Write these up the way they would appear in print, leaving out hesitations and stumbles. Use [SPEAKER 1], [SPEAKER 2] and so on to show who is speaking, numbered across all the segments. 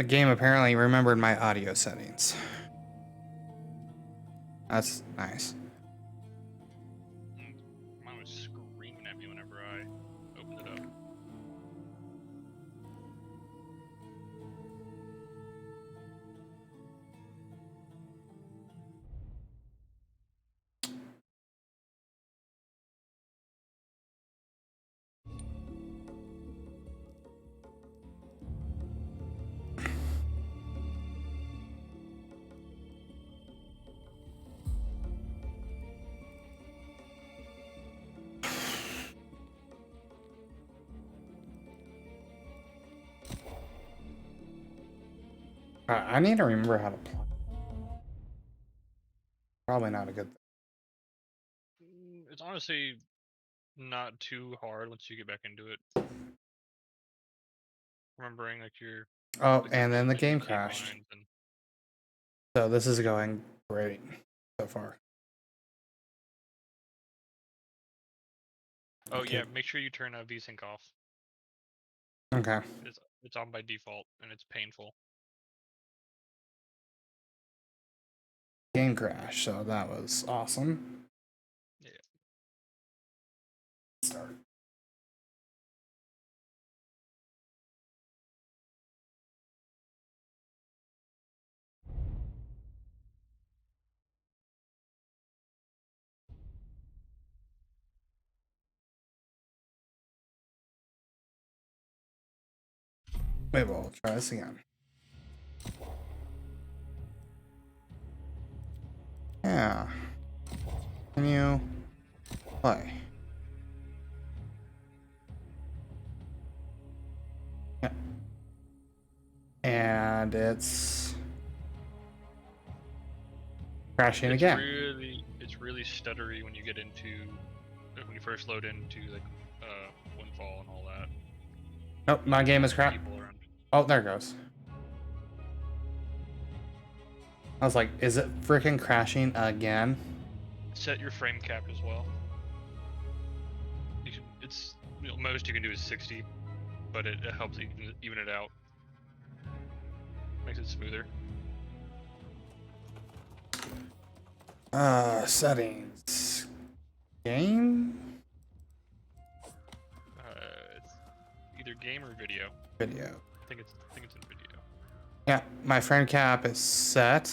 [SPEAKER 1] The game apparently remembered my audio settings. That's nice.
[SPEAKER 2] Mine was screaming at me whenever I opened it up.
[SPEAKER 1] I need to remember how to play. Probably not a good thing.
[SPEAKER 2] It's honestly not too hard once you get back into it. Remembering like your
[SPEAKER 1] Oh, and then the game
[SPEAKER 2] your key
[SPEAKER 1] crashed.
[SPEAKER 2] binds and
[SPEAKER 1] So this is going great so far.
[SPEAKER 2] oh
[SPEAKER 1] Okay.
[SPEAKER 2] yeah, make sure you turn VSync off.
[SPEAKER 1] Okay.
[SPEAKER 2] It's on by default and it's painful.
[SPEAKER 1] Game crash, so that was awesome.
[SPEAKER 2] Yeah.
[SPEAKER 1] Start. Maybe we'll try this again. Yeah. Can you play? Yeah. And it's crashing again.
[SPEAKER 2] It's really stuttery when you get into when you first load into like Windfall and all that.
[SPEAKER 1] Nope, my game is crap. Oh, there it goes. I was like, is it freaking crashing again?
[SPEAKER 2] Set your frame cap as well. It's most you can do is 60, but it helps even it out. Makes it smoother.
[SPEAKER 1] Settings. Game?
[SPEAKER 2] It's either game or video.
[SPEAKER 1] Video.
[SPEAKER 2] I think it's in video.
[SPEAKER 1] Yeah, my frame cap is set.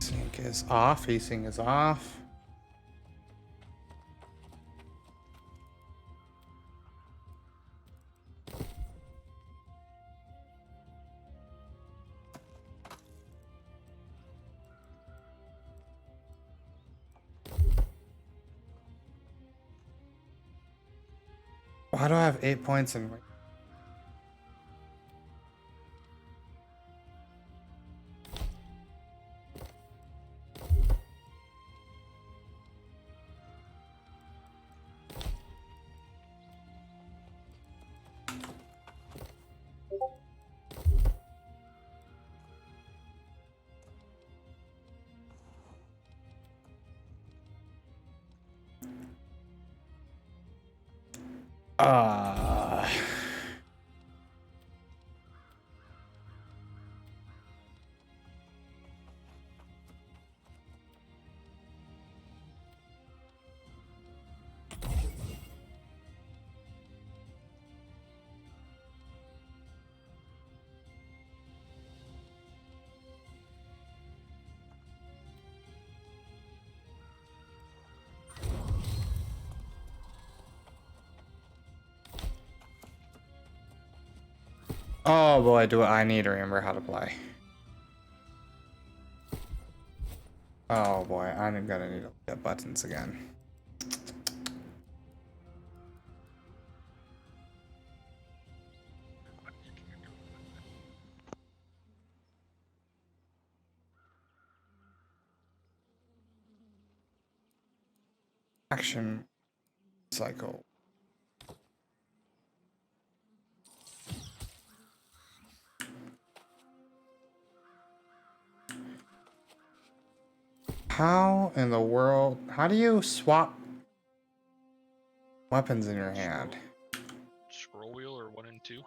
[SPEAKER 1] Sync is off. VSync is off. Why do I have 8 points in? Uh, oh boy, do I need to remember how to play. Oh boy, I'm gonna need to look at buttons again. Action cycle. How in the world? How do you swap weapons in your hand?
[SPEAKER 2] Scroll wheel or 1 and 2.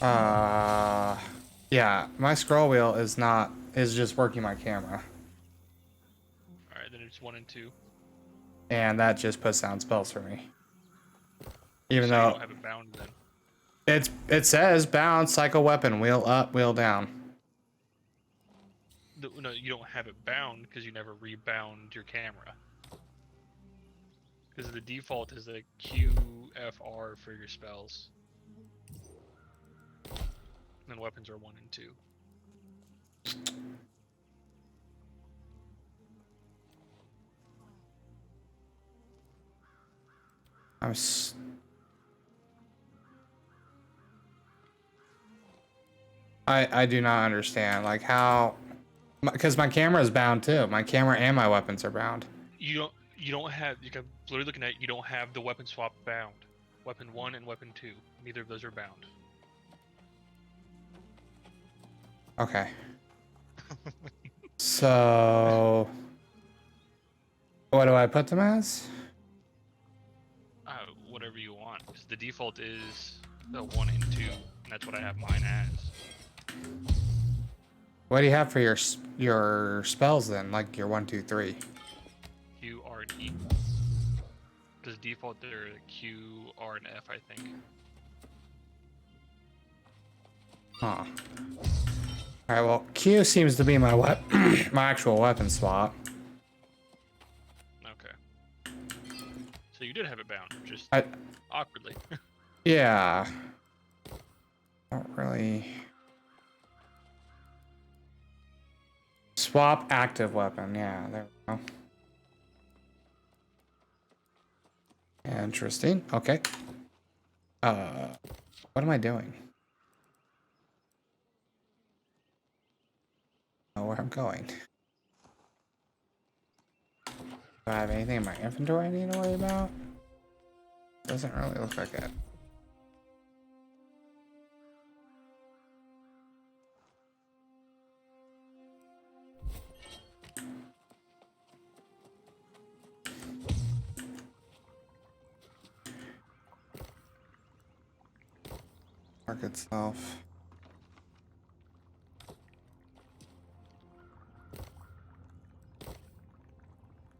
[SPEAKER 1] Yeah, my scroll wheel is just working my camera.
[SPEAKER 2] Alright, then it's 1 and 2.
[SPEAKER 1] And that just puts down spells for me. Even
[SPEAKER 2] So you
[SPEAKER 1] though
[SPEAKER 2] don't have it bound then.
[SPEAKER 1] it says bound, cycle weapon, wheel up, wheel down.
[SPEAKER 2] No, you don't have it bound because you never rebound your camera. Because the default is a QFR for your spells. And then weapons are 1 and 2.
[SPEAKER 1] I do not understand like how, because my camera is bound too. My camera and my weapons are bound.
[SPEAKER 2] You don't have, you can literally looking at it, you don't have the weapon swap bound. Weapon 1 and weapon 2. Neither of those are bound.
[SPEAKER 1] Okay. So what do I put them as?
[SPEAKER 2] Whatever you want. Because the default is the 1 and 2, and that's what I have mine as.
[SPEAKER 1] What do you have for your spells then? Like your 1, 2, 3.
[SPEAKER 2] Q, R, and E. Because default they're Q, R, and F, I think.
[SPEAKER 1] Huh. Alright, well, Q seems to be my my actual weapon swap.
[SPEAKER 2] Okay. So you did have it bound, just
[SPEAKER 1] I
[SPEAKER 2] awkwardly.
[SPEAKER 1] yeah. Don't really swap active weapon. Yeah, there we go. Interesting. Okay. What am I doing? I know where I'm going. Do I have anything in my inventory I need to worry about? Doesn't really look like it. Mark itself.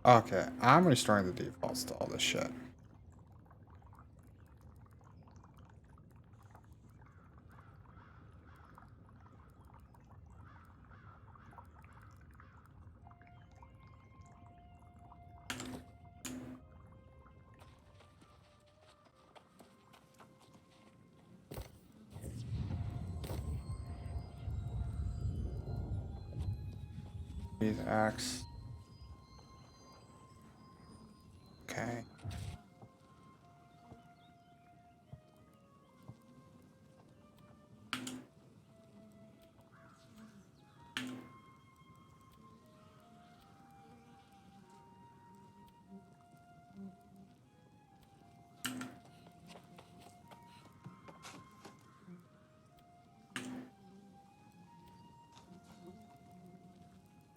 [SPEAKER 1] Okay, I'm restoring the defaults to all this shit. These axe. Okay.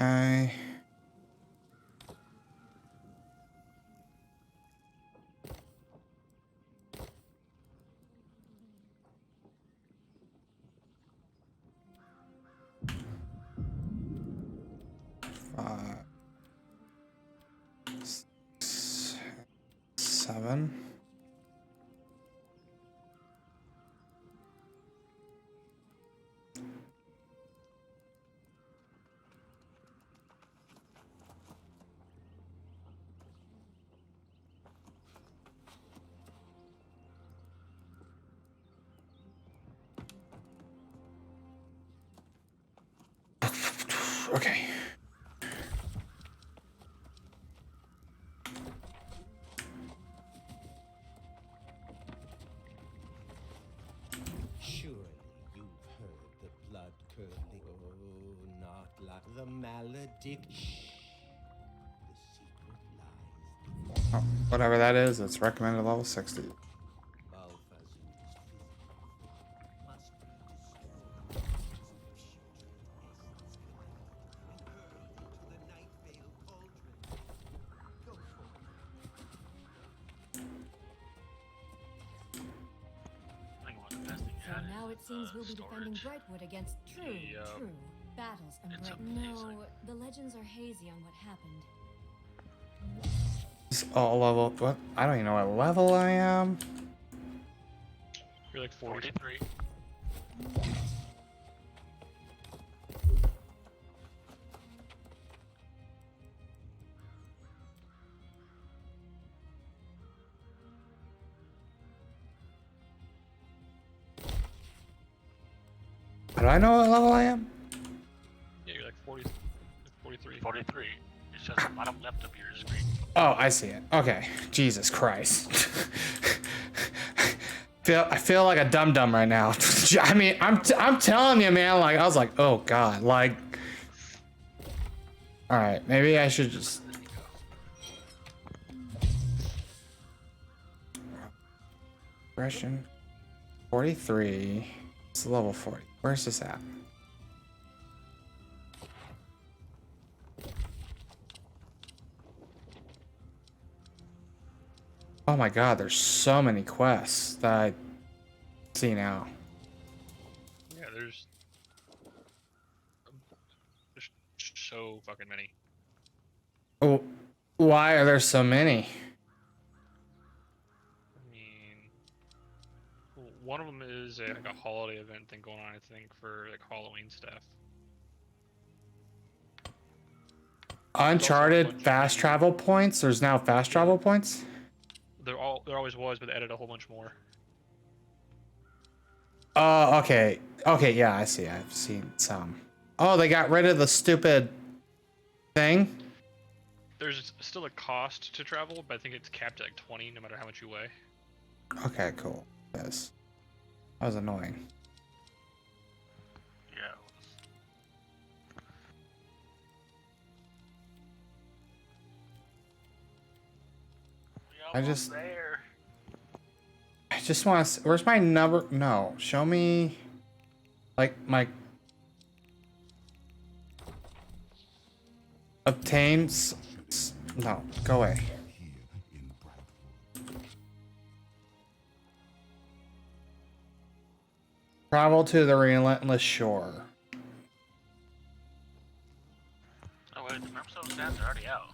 [SPEAKER 1] I 5, 6, 7. Okay.
[SPEAKER 3] Surely you've heard the blood curdling. Oh, not like the malediction. The secret lies.
[SPEAKER 1] Oh, whatever that is, it's recommended level 60.
[SPEAKER 3] Balthazar's physical must be destroyed. Into the night veil cauldron. Go forth.
[SPEAKER 2] I know what the best thing
[SPEAKER 4] From
[SPEAKER 2] had it.
[SPEAKER 4] now now it seems we'll be defending
[SPEAKER 5] storage.
[SPEAKER 4] Brightwood against true
[SPEAKER 2] Yep.
[SPEAKER 4] battles and
[SPEAKER 5] It's
[SPEAKER 4] No,
[SPEAKER 5] amazing.
[SPEAKER 4] the legends are hazy on what happened.
[SPEAKER 1] It's all level. What? I don't even know what level I am.
[SPEAKER 2] You're like 40.
[SPEAKER 5] 43.
[SPEAKER 1] Do I know what level I am?
[SPEAKER 2] Yeah, you're like 40, 43.
[SPEAKER 5] 43. It's just the bottom left of your screen.
[SPEAKER 1] Oh, I see it. Okay. Jesus Christ. I feel like a dum dum right now. I mean, I'm telling you, man. Like I was like, oh god. Like, all right, maybe I should just. Aggression. 43. It's level 40. Where's this at? Oh my god, there's so many quests that I see now.
[SPEAKER 2] Yeah, there's so fucking many.
[SPEAKER 1] Oh, why are there so many?
[SPEAKER 2] I mean, one of them is like a holiday event thing going on, I think, for like Halloween stuff.
[SPEAKER 1] Uncharted fast travel points? There's now fast travel points?
[SPEAKER 2] There always was, but they added a whole bunch more.
[SPEAKER 1] Oh, okay. Okay, yeah, I see. I've seen some. Oh, they got rid of the stupid thing?
[SPEAKER 2] There's still a cost to travel, but I think it's capped at like 20, no matter how much you weigh.
[SPEAKER 1] Okay, cool. Yes. That was annoying.
[SPEAKER 5] Yeah.
[SPEAKER 1] I just-
[SPEAKER 5] There.
[SPEAKER 1] I just want to. Where's my number? No, show me. Like my. Obtains. No, go away. Travel to the relentless shore.
[SPEAKER 5] Oh wait, the Brimstone Sands are already out.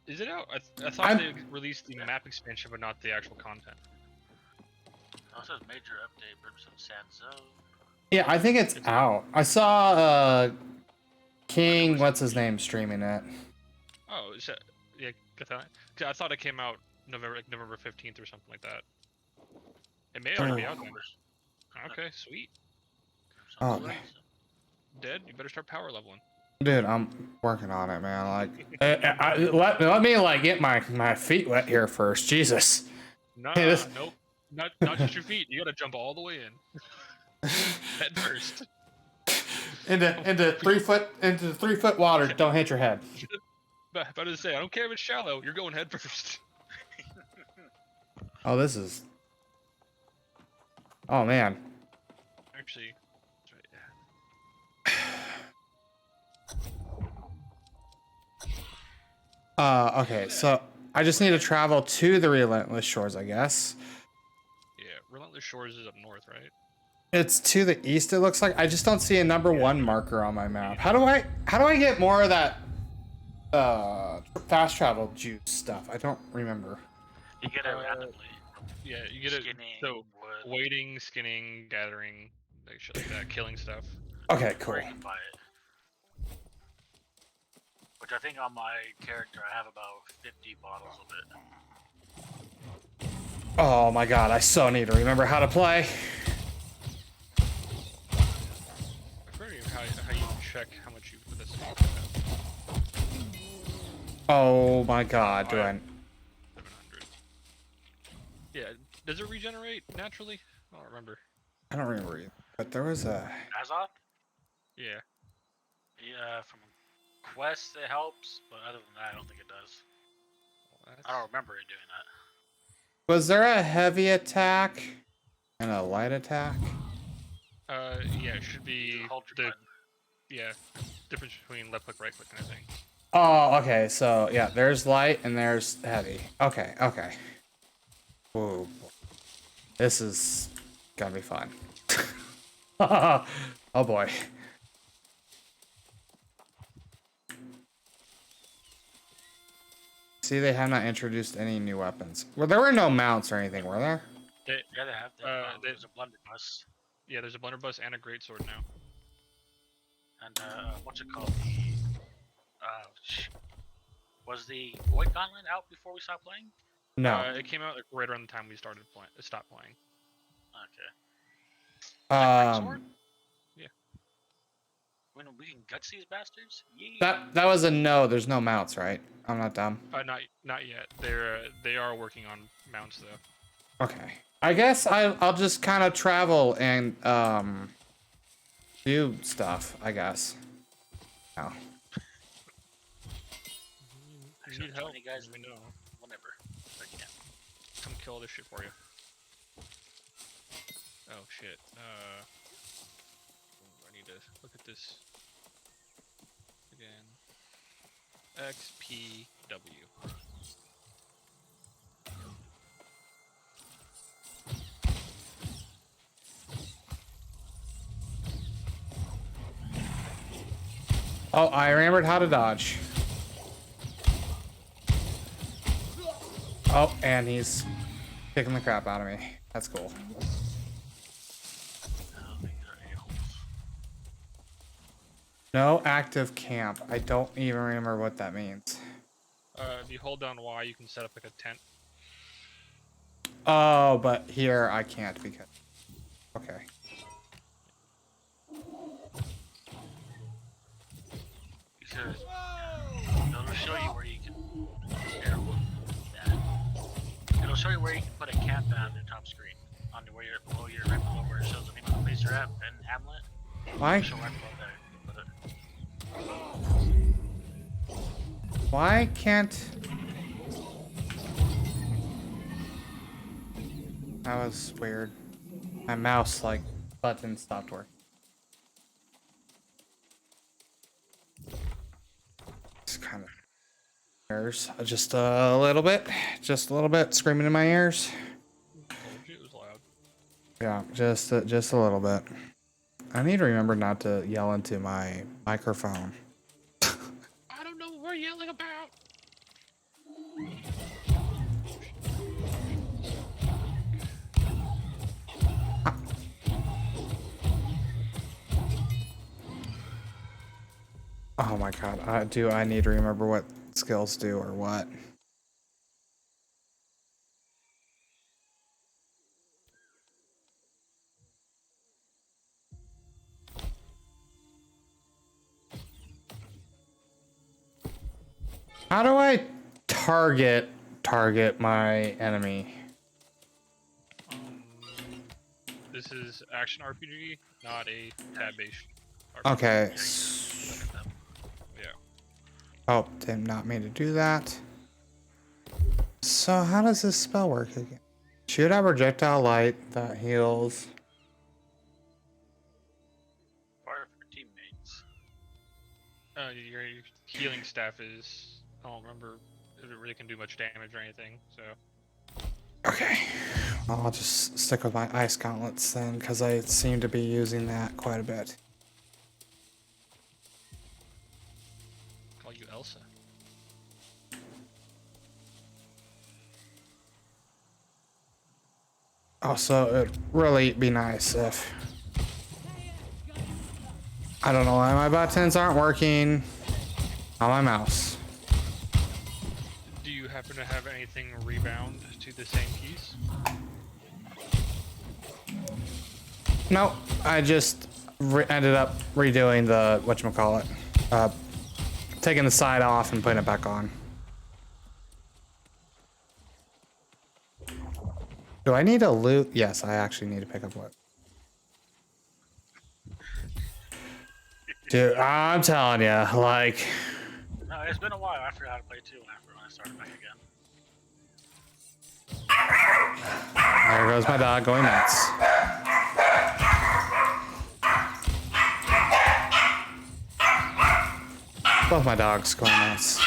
[SPEAKER 2] Is it out? I thought
[SPEAKER 1] I'm-
[SPEAKER 2] they released the map expansion, but not the actual content.
[SPEAKER 5] Oh, it says major update, Brimstone Sands Zone.
[SPEAKER 1] Yeah, I think it's out. I saw King, what's his name, streaming it.
[SPEAKER 2] Oh, is that, yeah, get that? 'Cause I thought it came out November 15th or something like that. It may already be out then. Okay, sweet.
[SPEAKER 1] Oh,
[SPEAKER 5] Brimstone
[SPEAKER 1] man.
[SPEAKER 5] Sands.
[SPEAKER 2] Dead. You better start power leveling.
[SPEAKER 1] Dude, I'm working on it, man. Like, let me like get my feet wet here first. Jesus.
[SPEAKER 2] No,
[SPEAKER 1] Hey, this-
[SPEAKER 2] nope. Not just your feet. You gotta jump all the way in. Head first.
[SPEAKER 1] Into 3 foot water. Don't hit your head.
[SPEAKER 2] About to say, I don't care if it's shallow. You're going head first.
[SPEAKER 1] Oh, this is. Oh man.
[SPEAKER 2] Actually, that's right, yeah.
[SPEAKER 1] Okay, so I just need to travel to the Relentless Shores, I guess.
[SPEAKER 2] Yeah, Relentless Shores is up north, right?
[SPEAKER 1] It's to the east, it looks like. I just don't see a number 1 marker on my map. How do I get more of that fast travel juice stuff? I don't remember.
[SPEAKER 5] You get it randomly.
[SPEAKER 2] Yeah, you get it.
[SPEAKER 5] Skinning,
[SPEAKER 2] So
[SPEAKER 5] wood,
[SPEAKER 2] waiting, skinning, gathering, like shit like that, killing stuff.
[SPEAKER 1] Okay,
[SPEAKER 5] or
[SPEAKER 1] cool.
[SPEAKER 5] you can buy it. Which I think on my character I have about 50 bottles of it.
[SPEAKER 1] Oh my god, I so need to remember how to play.
[SPEAKER 2] I forget how you check how much you put this in.
[SPEAKER 1] Oh my god, do I
[SPEAKER 2] 700. Yeah, does it regenerate naturally? I don't remember.
[SPEAKER 1] I don't remember either. But there was a
[SPEAKER 5] Azoth?
[SPEAKER 2] Yeah.
[SPEAKER 5] Yeah, from quests it helps, but other than that I don't think it does.
[SPEAKER 2] Well,
[SPEAKER 5] I don't remember it doing that.
[SPEAKER 1] Was there a heavy attack and a light attack?
[SPEAKER 2] Yeah, it should be
[SPEAKER 5] Hold your
[SPEAKER 2] the
[SPEAKER 5] button.
[SPEAKER 2] yeah difference between left click, right click kind of thing.
[SPEAKER 1] Oh, okay. So yeah, there's light and there's heavy. Okay, okay. Whoa. This is gonna be fun. Oh boy. See, they have not introduced any new weapons. Well, there were no mounts or anything, were there?
[SPEAKER 5] Yeah, they have. There's a blunderbuss.
[SPEAKER 2] Yeah, there's a blunderbuss and a greatsword now.
[SPEAKER 5] And what's it called? Was the Void Gauntlet out before we stopped playing?
[SPEAKER 1] No.
[SPEAKER 2] It came out like right around the time we stopped playing.
[SPEAKER 5] Okay. Greatsword?
[SPEAKER 2] yeah.
[SPEAKER 5] We can guts these bastards. Yeah.
[SPEAKER 1] That was a no. There's no mounts, right? I'm not dumb.
[SPEAKER 2] Not yet. They are working on mounts though.
[SPEAKER 1] Okay. I guess I'll just kind of travel and do stuff. I guess. Oh.
[SPEAKER 2] You need help?
[SPEAKER 5] Guys,
[SPEAKER 2] Let me know.
[SPEAKER 5] whenever. But yeah.
[SPEAKER 2] Come kill all this shit for you. Oh shit. I need to look at this again. XPW.
[SPEAKER 1] Oh, I remembered how to dodge. Oh, and he's kicking the crap out of me. That's cool. No active camp. I don't even remember what that means.
[SPEAKER 2] If you hold down Y, you can set up like a tent.
[SPEAKER 1] Oh, but here I can't because... Okay.
[SPEAKER 5] Because it'll show you where you can. It'll show you where you can put a camp on the top screen, on the where you're below your right below where it shows the name of the place you're at and Hamlet.
[SPEAKER 1] Why?
[SPEAKER 5] It'll show right below there. You can put it.
[SPEAKER 1] Why can't... That was weird. My mouse, like, button stopped working. It's kind of... Ears. Just a little bit. Just a little bit. Screaming in my ears.
[SPEAKER 2] It was loud.
[SPEAKER 1] Yeah, just a little bit. I need to remember not to yell into my microphone.
[SPEAKER 2] I don't know what we're yelling about.
[SPEAKER 1] Oh my god, I need to remember what skills do or what? How do I target my enemy?
[SPEAKER 2] This is action RPG, not a tab-based RPG.
[SPEAKER 1] Okay.
[SPEAKER 2] Yeah.
[SPEAKER 1] Oh, did not mean to do that. So how does this spell work again? Shoot out projectile light that heals.
[SPEAKER 5] Fire for teammates.
[SPEAKER 2] Your healing staff is... I don't remember if it really can do much damage or anything, so...
[SPEAKER 1] Okay. Well, I'll just stick with my ice gauntlets then, because I seem to be using that quite a bit.
[SPEAKER 2] Call you Elsa.
[SPEAKER 1] Also, it'd really be nice if... I don't know why my buttons aren't working on my mouse.
[SPEAKER 2] Do you happen to have anything rebound to the same piece?
[SPEAKER 1] No, I just ended up redoing the whatchamacallit. Taking the side off and putting it back on. Do I need to loot? Yes, I actually need to pick up what. Dude, I'm telling you, like...
[SPEAKER 5] No, it's been a while. I forgot how to play too after when I started back again.
[SPEAKER 1] There goes my dog going nuts. Both my dogs going nuts.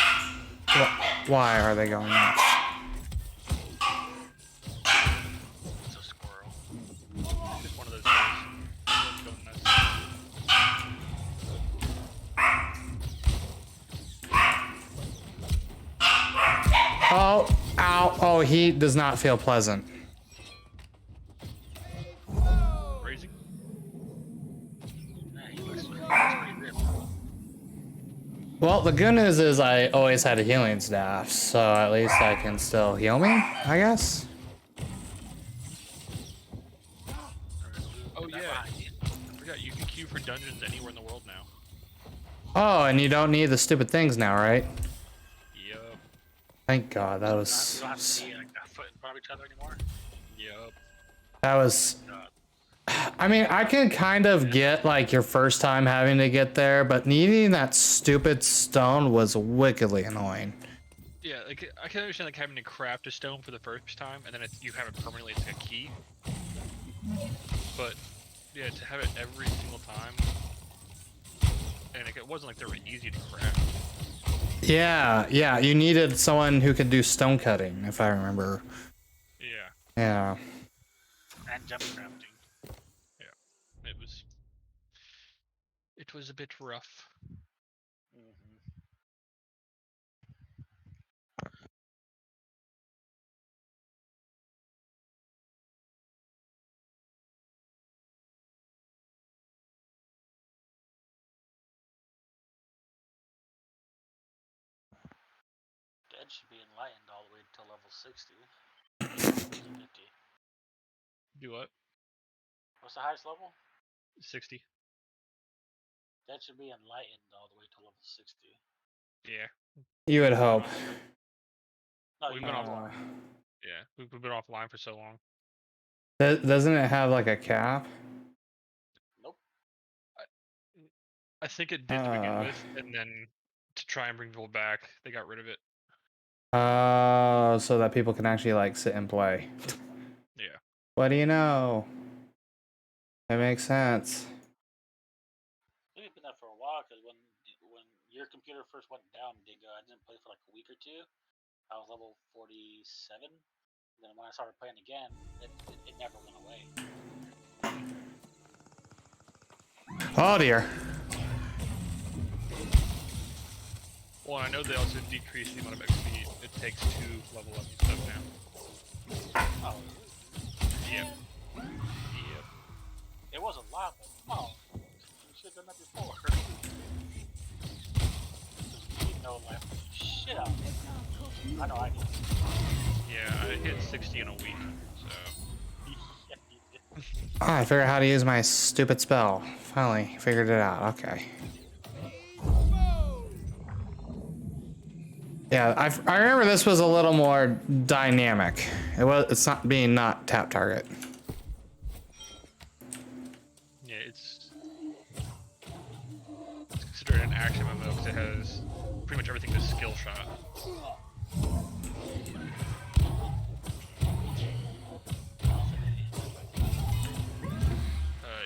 [SPEAKER 1] Why are they going nuts?
[SPEAKER 5] It's a squirrel.
[SPEAKER 1] Ow! Oh, heat does not feel pleasant.
[SPEAKER 2] Raising.
[SPEAKER 5] Yeah, he looks pretty ripped.
[SPEAKER 1] Well, the good news is I always had a healing staff, so at least I can still heal me, I guess.
[SPEAKER 2] Oh
[SPEAKER 5] Get that
[SPEAKER 2] yeah,
[SPEAKER 5] behind you.
[SPEAKER 2] I forgot you can queue for dungeons anywhere in the world now.
[SPEAKER 1] Oh, and you don't need the stupid things now, right?
[SPEAKER 2] Yup.
[SPEAKER 1] Thank God, that
[SPEAKER 5] You
[SPEAKER 1] was...
[SPEAKER 5] don't have to be like a foot in front of each other anymore.
[SPEAKER 2] Yup.
[SPEAKER 1] That was...
[SPEAKER 5] God.
[SPEAKER 1] I mean, I can kind of get, like, your first time having to get there, but needing that stupid stone was wickedly annoying.
[SPEAKER 2] Yeah, like I can understand like having to craft a stone for the first time, and then you have it permanently as like a key. But yeah, to have it every single time, and like, it wasn't like they were easy to craft.
[SPEAKER 1] Yeah, yeah, you needed someone who could do stone cutting, if I remember.
[SPEAKER 2] Yeah,
[SPEAKER 1] Yeah.
[SPEAKER 5] And jump crafting.
[SPEAKER 2] it was a bit rough.
[SPEAKER 5] Mm-hmm. Dead should be enlightened all the way to level 60. 50.
[SPEAKER 2] Do what?
[SPEAKER 5] What's the highest level?
[SPEAKER 2] 60.
[SPEAKER 5] Dead should be enlightened all the way to level 60.
[SPEAKER 2] Yeah.
[SPEAKER 1] You would hope.
[SPEAKER 5] No,
[SPEAKER 2] We've
[SPEAKER 5] you
[SPEAKER 2] been
[SPEAKER 5] mean
[SPEAKER 2] off-
[SPEAKER 5] more.
[SPEAKER 2] Yeah, we've been offline for so long.
[SPEAKER 1] Doesn't it have, like, a cap?
[SPEAKER 5] Nope.
[SPEAKER 2] I think it did to begin with, and then to try and bring people back, they got rid of it.
[SPEAKER 1] So that people can actually, like, sit and play.
[SPEAKER 2] Yeah.
[SPEAKER 1] What do you know? That makes sense.
[SPEAKER 5] I think it's been that for a while because when your computer first went down, Dingo, I didn't play for like a week or two. I was level 47. And then when I started playing again, it never went away.
[SPEAKER 1] Oh dear.
[SPEAKER 2] Well, I know they also decreased the amount of XP it takes to level up and stuff now.
[SPEAKER 5] Oh,
[SPEAKER 2] Yep. Yep.
[SPEAKER 5] it was a lot, but oh, you should have done that before. You know, like shit out. I know I did.
[SPEAKER 2] Yeah, I hit 60 in a week, so.
[SPEAKER 5] Yeah, you did.
[SPEAKER 1] Ah, I figured out how to use my stupid spell. Finally figured it out. Okay. Yeah, I remember this was a little more dynamic. It's not being not tap target.
[SPEAKER 2] Yeah, it's considered an action MMO because it has pretty much everything to skill shot.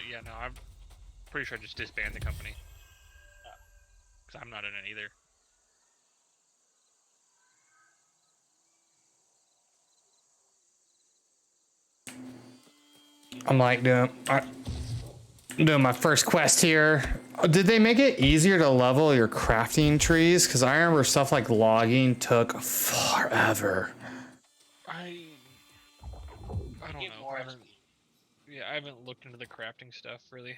[SPEAKER 2] Yeah, no, I'm pretty sure I just disbanded the company. Because I'm not in it either.
[SPEAKER 1] I'm like doing my first quest here. Did they make it easier to level your crafting trees? Because I remember stuff like logging took forever.
[SPEAKER 2] I don't
[SPEAKER 5] Get
[SPEAKER 2] know.
[SPEAKER 5] more
[SPEAKER 2] I
[SPEAKER 5] XP.
[SPEAKER 2] I haven't looked into the crafting stuff really.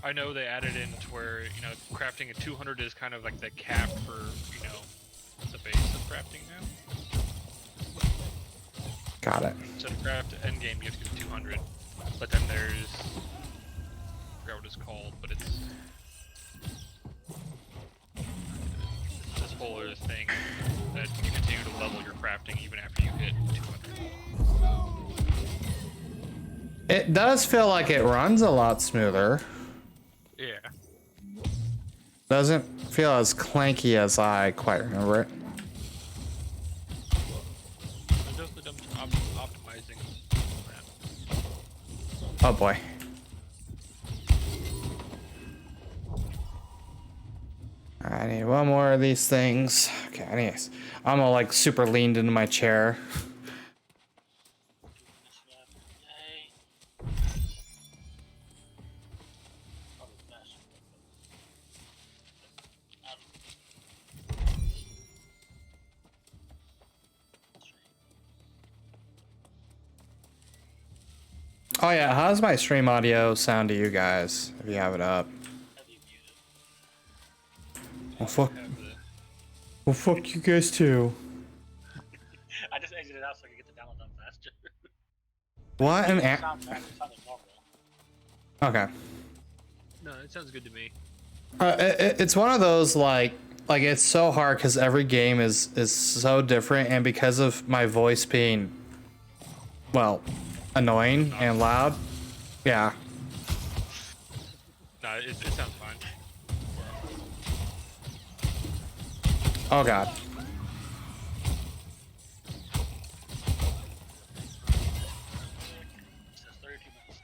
[SPEAKER 2] I know they added in to where, crafting at 200 is kind of like the cap for, the base of crafting now.
[SPEAKER 1] Got it.
[SPEAKER 2] So to craft endgame, you have to go 200. But then there's, I forgot what it's called, but it's this whole other thing that you continue to level your crafting even after you hit 200.
[SPEAKER 1] It does feel like it runs a lot smoother.
[SPEAKER 2] Yeah.
[SPEAKER 1] Doesn't feel as clanky as I quite remember it.
[SPEAKER 2] They've definitely done some optimizing on that.
[SPEAKER 1] Oh boy. I need one more of these things. Okay, anyways. I'm all like super leaned into my chair.
[SPEAKER 5] Yay. Oh, gosh.
[SPEAKER 1] Oh yeah, how's my stream audio sound to you guys if you have it up?
[SPEAKER 5] Have you muted?
[SPEAKER 1] Well, fuck.
[SPEAKER 2] Have the
[SPEAKER 1] Well, fuck you guys too.
[SPEAKER 5] I just exited out so I could get the download done faster.
[SPEAKER 1] What an
[SPEAKER 5] It sounds bad. It sounded normal.
[SPEAKER 1] Okay.
[SPEAKER 2] No, it sounds good to me.
[SPEAKER 1] It's one of those like it's so hard because every game is so different, and because of my voice being, well, annoying and loud. Yeah.
[SPEAKER 2] No, it sounds fine.
[SPEAKER 1] Oh god.
[SPEAKER 5] It says 32 minutes.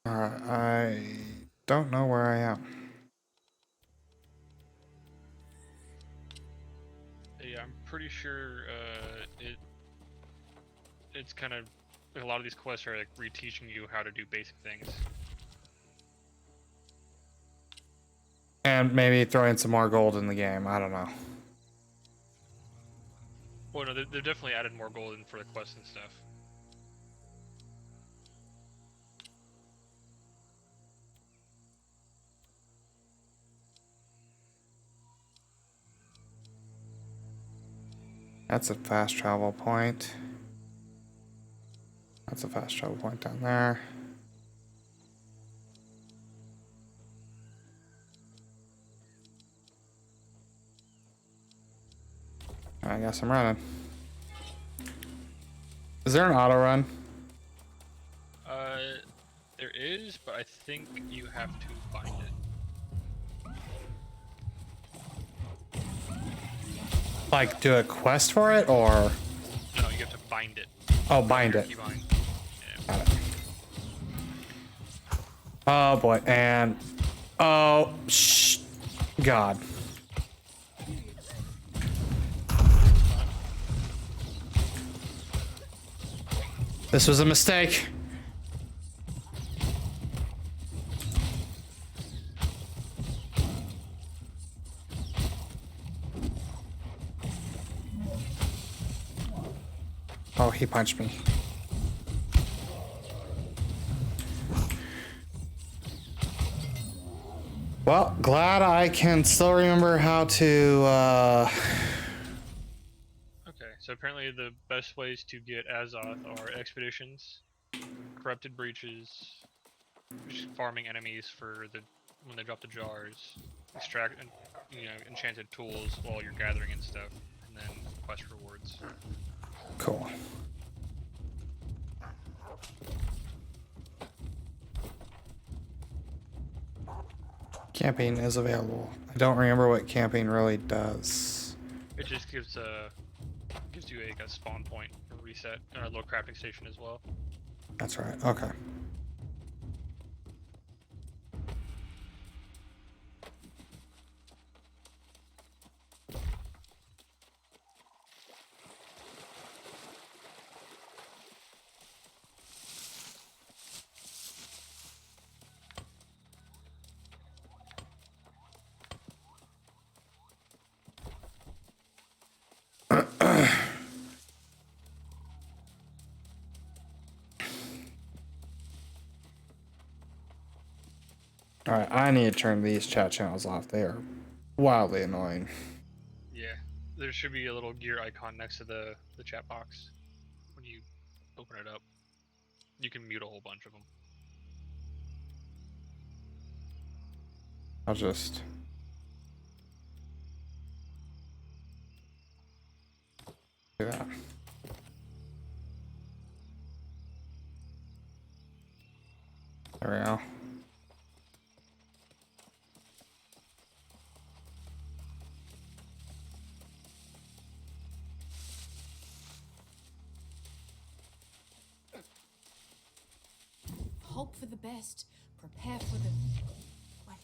[SPEAKER 1] Alright, I don't know where I am.
[SPEAKER 2] Yeah, I'm pretty sure it's kind of a lot of these quests are like reteaching you how to do basic things.
[SPEAKER 1] And maybe throw in some more gold in the game. I don't know.
[SPEAKER 2] Well, no, they've definitely added more gold in for the quests and stuff.
[SPEAKER 1] That's a fast travel point. That's a fast travel point down there. I guess I'm running. Is there an auto run?
[SPEAKER 2] There is, but I think you have to find it.
[SPEAKER 1] Like, do a quest for it, or?
[SPEAKER 2] No, you have to bind it.
[SPEAKER 1] Oh, bind
[SPEAKER 2] Your
[SPEAKER 1] it.
[SPEAKER 2] keybind. Yeah.
[SPEAKER 1] Got it. Oh boy, and oh, God. This was a mistake. Oh, he punched me. Well, glad I can still remember how to,
[SPEAKER 2] Okay, so apparently the best ways to get Azoth are expeditions, corrupted breaches, just farming enemies for the when they drop the jars, extract and enchanted tools while you're gathering and stuff, and then quest rewards.
[SPEAKER 1] cool. Camping is available. I don't remember what camping really does.
[SPEAKER 2] It just gives you a spawn point or reset and a little crafting station as well.
[SPEAKER 1] That's right. Okay. All right, I need to turn these chat channels off. They are wildly annoying.
[SPEAKER 2] Yeah, there should be a little gear icon next to the chat box when you open it up. You can mute a whole bunch of them.
[SPEAKER 1] I'll just... do that. There we go.
[SPEAKER 4] Hope for the best. Prepare for the... Wait.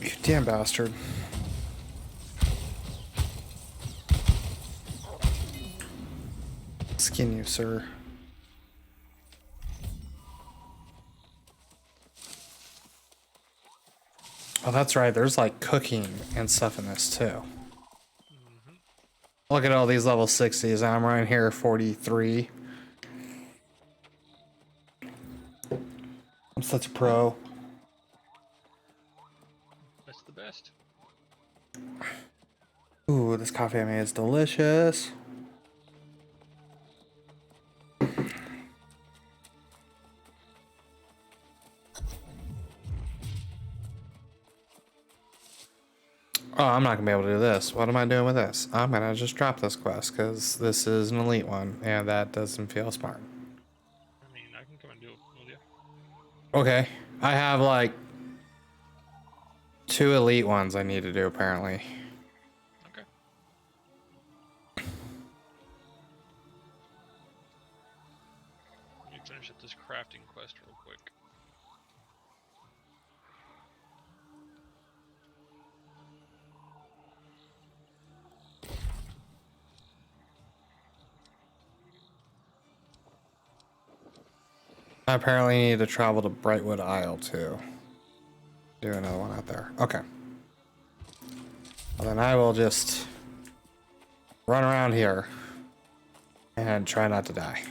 [SPEAKER 1] You damn bastard. Skin you, sir. Oh, that's right. There's like cooking and stuff in this too. Look at all these level 60s. I'm right here, 43. I'm such a pro.
[SPEAKER 2] That's the best.
[SPEAKER 1] Ooh, this coffee I made is delicious. Oh, I'm not gonna be able to do this. What am I doing with this? I'm gonna just drop this quest because this is an elite one, and that doesn't feel smart.
[SPEAKER 2] I mean, I can come and do it with you.
[SPEAKER 1] Okay, I have like 2 elite ones I need to do apparently.
[SPEAKER 2] Okay. Let me finish up this crafting quest real quick.
[SPEAKER 1] I apparently need to travel to Brightwood Isle too. Do another one out there. Okay. Well, then I will just run around here and try not to die.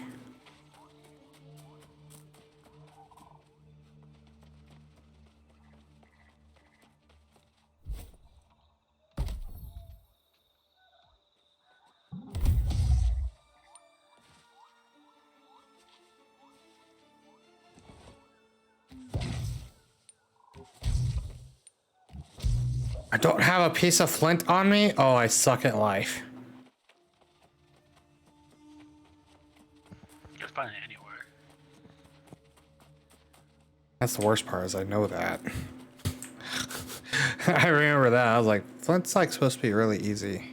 [SPEAKER 1] I don't have a piece of flint on me. Oh, I suck at life.
[SPEAKER 5] You can find it anywhere.
[SPEAKER 1] That's the worst part is I know that. I remember that. I was like, flint's like supposed to be really easy.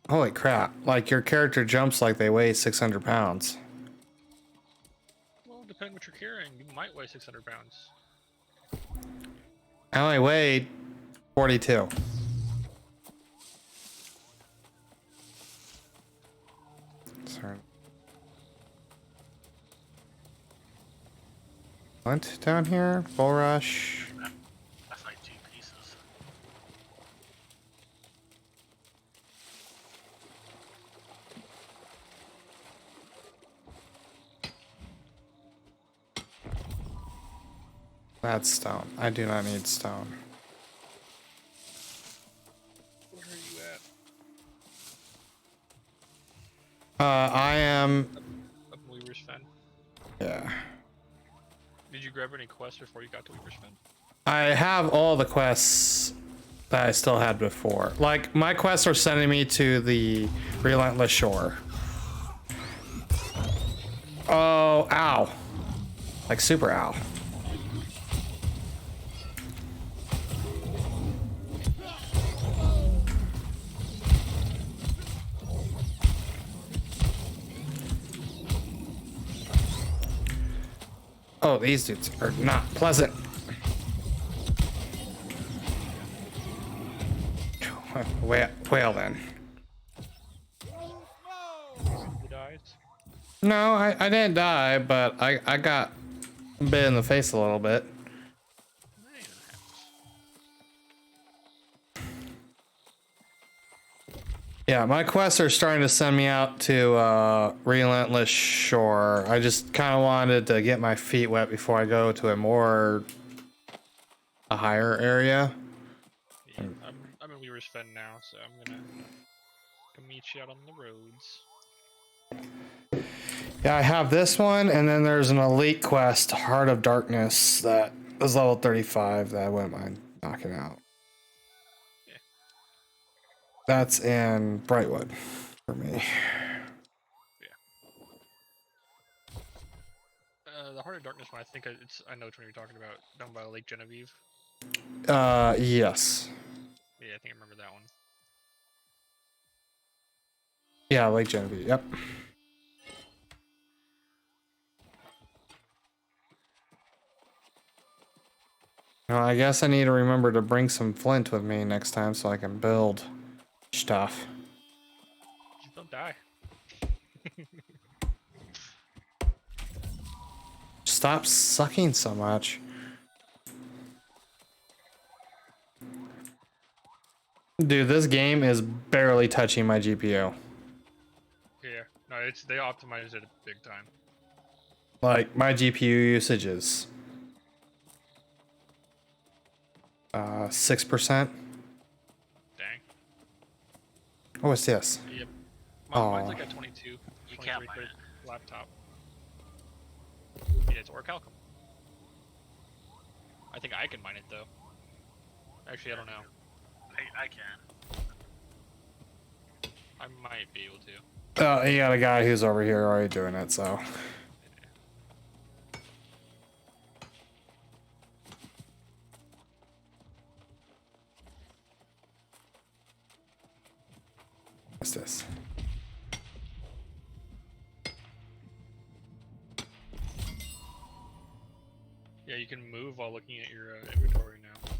[SPEAKER 1] Holy crap. Like your character jumps like they weigh 600 pounds.
[SPEAKER 2] Well, depending what you're carrying, you might weigh 600 pounds.
[SPEAKER 1] I only weighed 42. Sorry. Flint down here, bull rush.
[SPEAKER 5] That's like 2 pieces.
[SPEAKER 1] That's stone. I do not need stone.
[SPEAKER 2] Where are you at?
[SPEAKER 1] I am.
[SPEAKER 2] Up in Weaver's Fen.
[SPEAKER 1] Yeah.
[SPEAKER 2] Did you grab any quests before you got to Weaver's Fen?
[SPEAKER 1] I have all the quests that I still had before. Like, my quests are sending me to the Relentless Shore. Oh, ow. Like, super ow. Oh, these dudes are not pleasant. Well then.
[SPEAKER 2] You died?
[SPEAKER 1] No, I didn't die, but I got bit in the face a little bit. Yeah, my quests are starting to send me out to Relentless Shore. I just kind of wanted to get my feet wet before I go to a higher area.
[SPEAKER 2] Yeah, I'm in Weaver's Fen now, so I'm gonna come meet you out on the roads.
[SPEAKER 1] Yeah, I have this one, and then there's an elite quest, Heart of Darkness, that is level 35 that I wouldn't mind knocking out.
[SPEAKER 2] Yeah.
[SPEAKER 1] That's in Brightwood for me.
[SPEAKER 2] The Heart of Darkness one, I know which one you're talking about, down by Lake Genevieve.
[SPEAKER 1] Yes.
[SPEAKER 2] Yeah, I think I remember that one.
[SPEAKER 1] Yeah, Lake Genevieve, yep. Well, I guess I need to remember to bring some flint with me next time so I can build stuff.
[SPEAKER 2] Just don't die.
[SPEAKER 1] Stop sucking so much. Dude, this game is barely touching my GPU.
[SPEAKER 2] Yeah. No, they optimized it big time.
[SPEAKER 1] Like, my GPU usage is 6%.
[SPEAKER 2] Dang.
[SPEAKER 1] Oh, what's this?
[SPEAKER 2] Yep.
[SPEAKER 1] Aw.
[SPEAKER 2] Mine's like at 22.
[SPEAKER 5] You
[SPEAKER 2] 23
[SPEAKER 5] can't
[SPEAKER 2] for
[SPEAKER 5] mine
[SPEAKER 2] laptop. Yeah, it's Orichalcum. I think I can mine it though. Actually, I don't know.
[SPEAKER 5] I can.
[SPEAKER 2] I might be able to.
[SPEAKER 1] Oh, you got a guy who's over here already doing it, so. What's this?
[SPEAKER 2] Yeah, you can move while looking at your inventory now.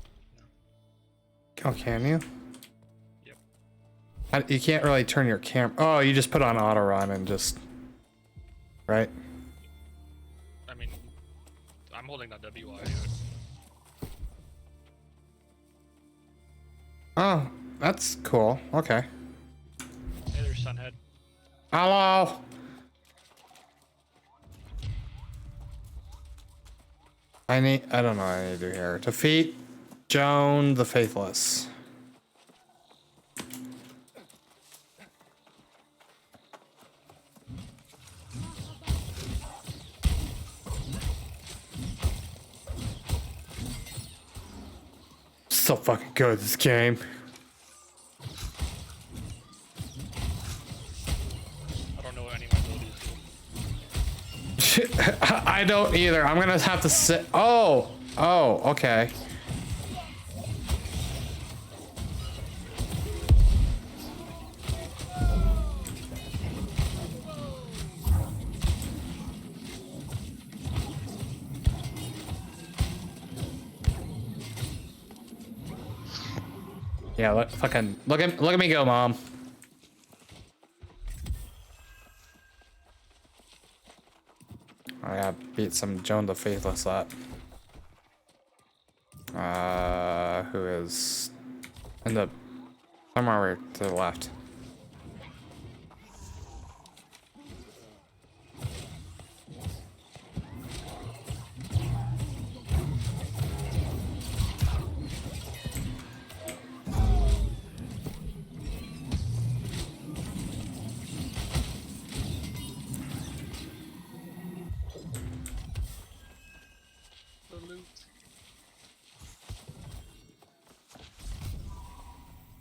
[SPEAKER 1] Oh, can you?
[SPEAKER 2] Yep.
[SPEAKER 1] You can't really turn your camera. Oh, you just put on auto run and just. Right?
[SPEAKER 2] I mean, I'm holding that WI.
[SPEAKER 1] Oh, that's cool. Okay.
[SPEAKER 2] Hey, there's Sunhead.
[SPEAKER 1] Hello. I don't know what I need to do here. Defeat Joan the Faithless. So fucking good, this game.
[SPEAKER 2] I don't know what any of my abilities do.
[SPEAKER 1] I don't either. I'm gonna have to sit. Oh, okay. Yeah, look at me go, Mom. I gotta beat some Joan the Faithless up. Who is in the somewhere to the left.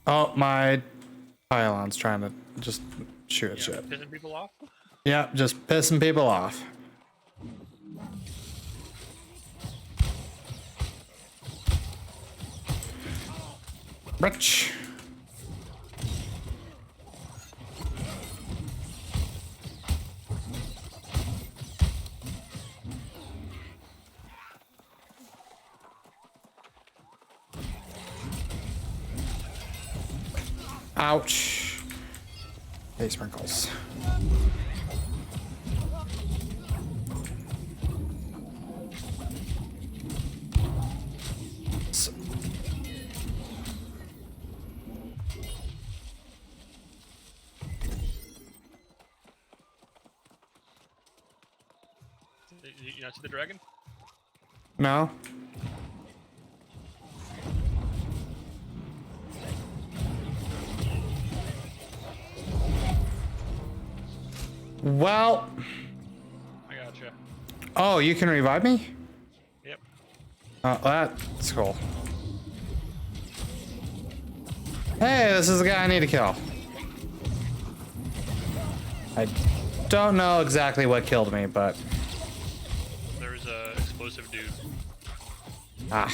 [SPEAKER 1] Oh, my pylon's trying to just shoot at
[SPEAKER 2] Yeah,
[SPEAKER 1] shit.
[SPEAKER 2] pissing people off.
[SPEAKER 1] Yeah, just pissing people off. Rich. Ouch. Hey, sprinkles. So,
[SPEAKER 2] You not see the dragon?
[SPEAKER 1] no. Well,
[SPEAKER 2] I gotcha.
[SPEAKER 1] oh, you can revive me?
[SPEAKER 2] Yep.
[SPEAKER 1] Oh, that's cool. Hey, this is the guy I need to kill. I don't know exactly what killed me, but
[SPEAKER 2] There's a explosive dude.
[SPEAKER 1] ah.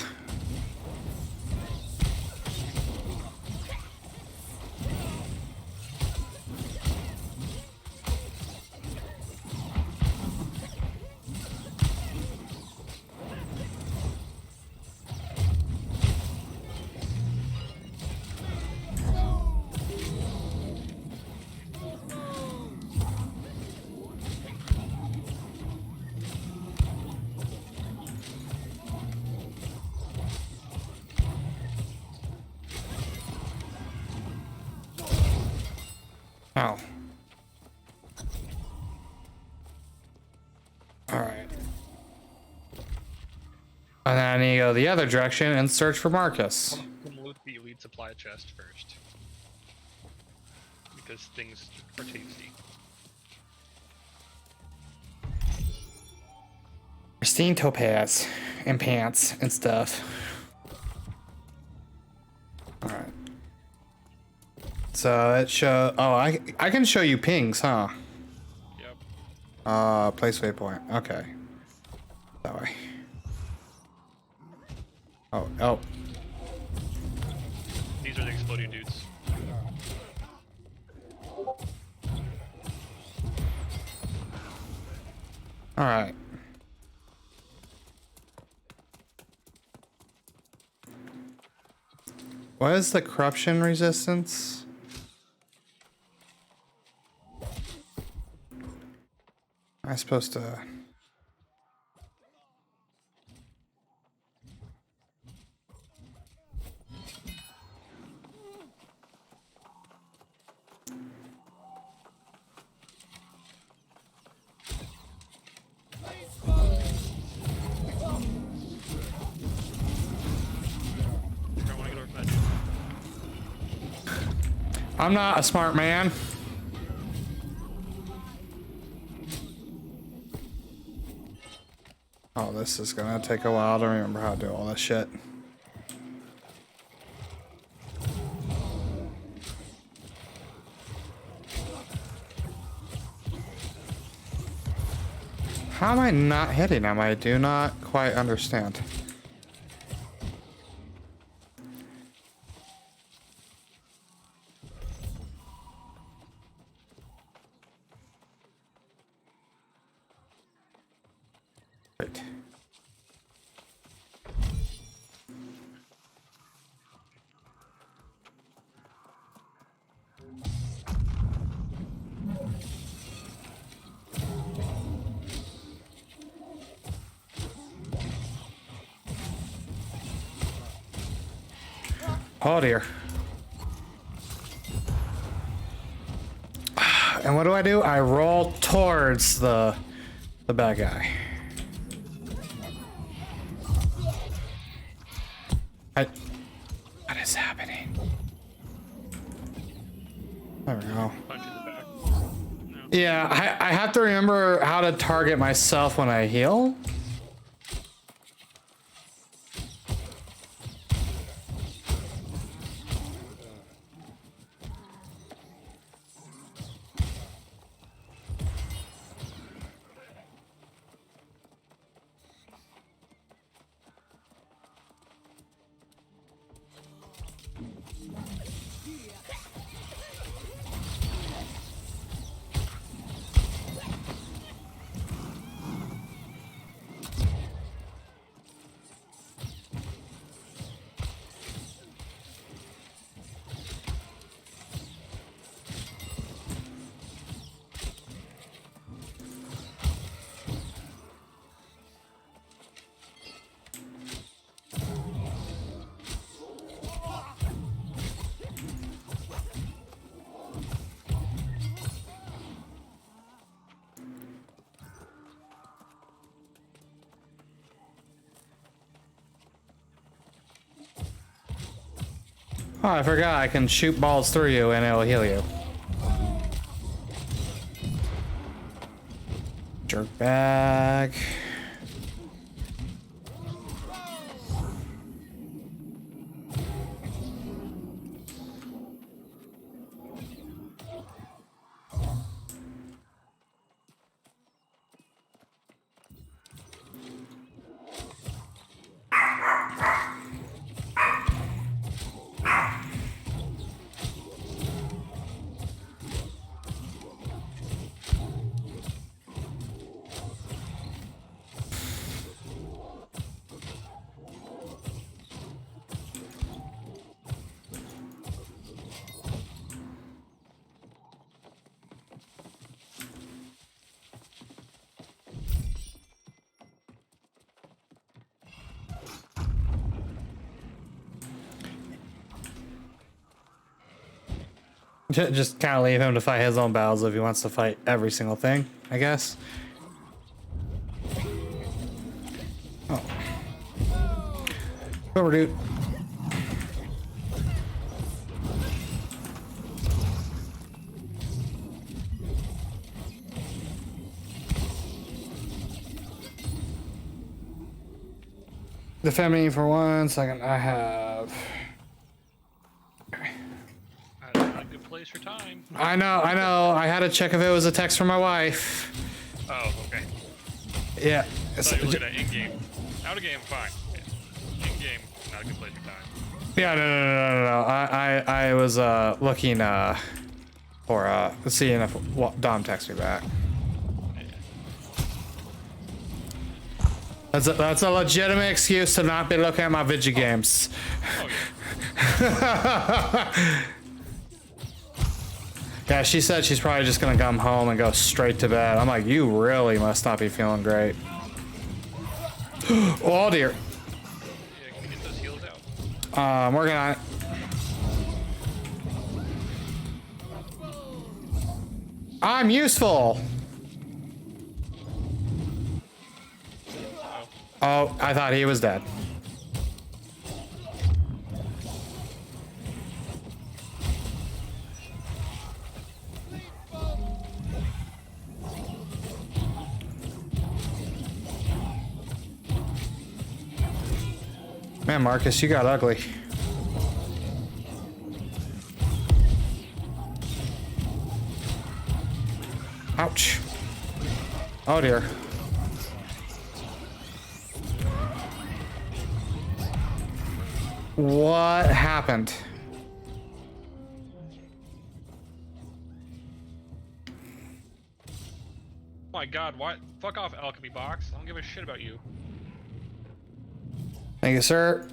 [SPEAKER 1] Oh. Alright. And then I need to go the other direction and search for Marcus.
[SPEAKER 2] Come loot the elite supply chest first. Because things are tasty.
[SPEAKER 1] Pristine topaz and pants and stuff. Alright. So it show. Oh, I can show you pings, huh?
[SPEAKER 2] Yep.
[SPEAKER 1] Place waypoint. Okay. That way. Oh.
[SPEAKER 2] These are the exploding dudes.
[SPEAKER 1] Alright. What is the corruption resistance? Am I supposed to...
[SPEAKER 2] I want to get over that dude.
[SPEAKER 1] I'm not a smart man. Oh, this is gonna take a while to remember how to do all this shit. How am I not hitting him? I do not quite understand. Right. Oh dear. And what do? I roll towards the bad guy. What is happening? There we go.
[SPEAKER 2] Punch in the back. No.
[SPEAKER 1] Yeah, I have to remember how to target myself when I heal. Oh, I forgot I can shoot balls through you and it'll heal you. Jerk bag. Just kind of leave him to fight his own battles if he wants to fight every single thing, I guess. Oh. Over, dude. Defend me for 1 second. I have.
[SPEAKER 2] That's not a good place for time.
[SPEAKER 1] I know. I had to check if it was a text from my wife.
[SPEAKER 2] Oh, okay.
[SPEAKER 1] Yeah.
[SPEAKER 2] I thought you were looking at in-game. Out of game, fine. Yeah. In-game, not a good place for time.
[SPEAKER 1] Yeah, no. I was looking for seeing if Dom texted me back. That's a legitimate excuse to not be looking at my video games.
[SPEAKER 2] Oh, yeah.
[SPEAKER 1] Yeah, she said she's probably just gonna come home and go straight to bed. I'm like, you really must not be feeling great. Oh dear.
[SPEAKER 2] Yeah, can we get those heals out?
[SPEAKER 1] I'm working on it. I'm useful. Oh, I thought he was dead. Man, Marcus, you got ugly. Ouch. Oh dear. What happened?
[SPEAKER 2] Oh my god, what? Fuck off, alchemy box. I don't give a shit about you.
[SPEAKER 1] Thank you, sir.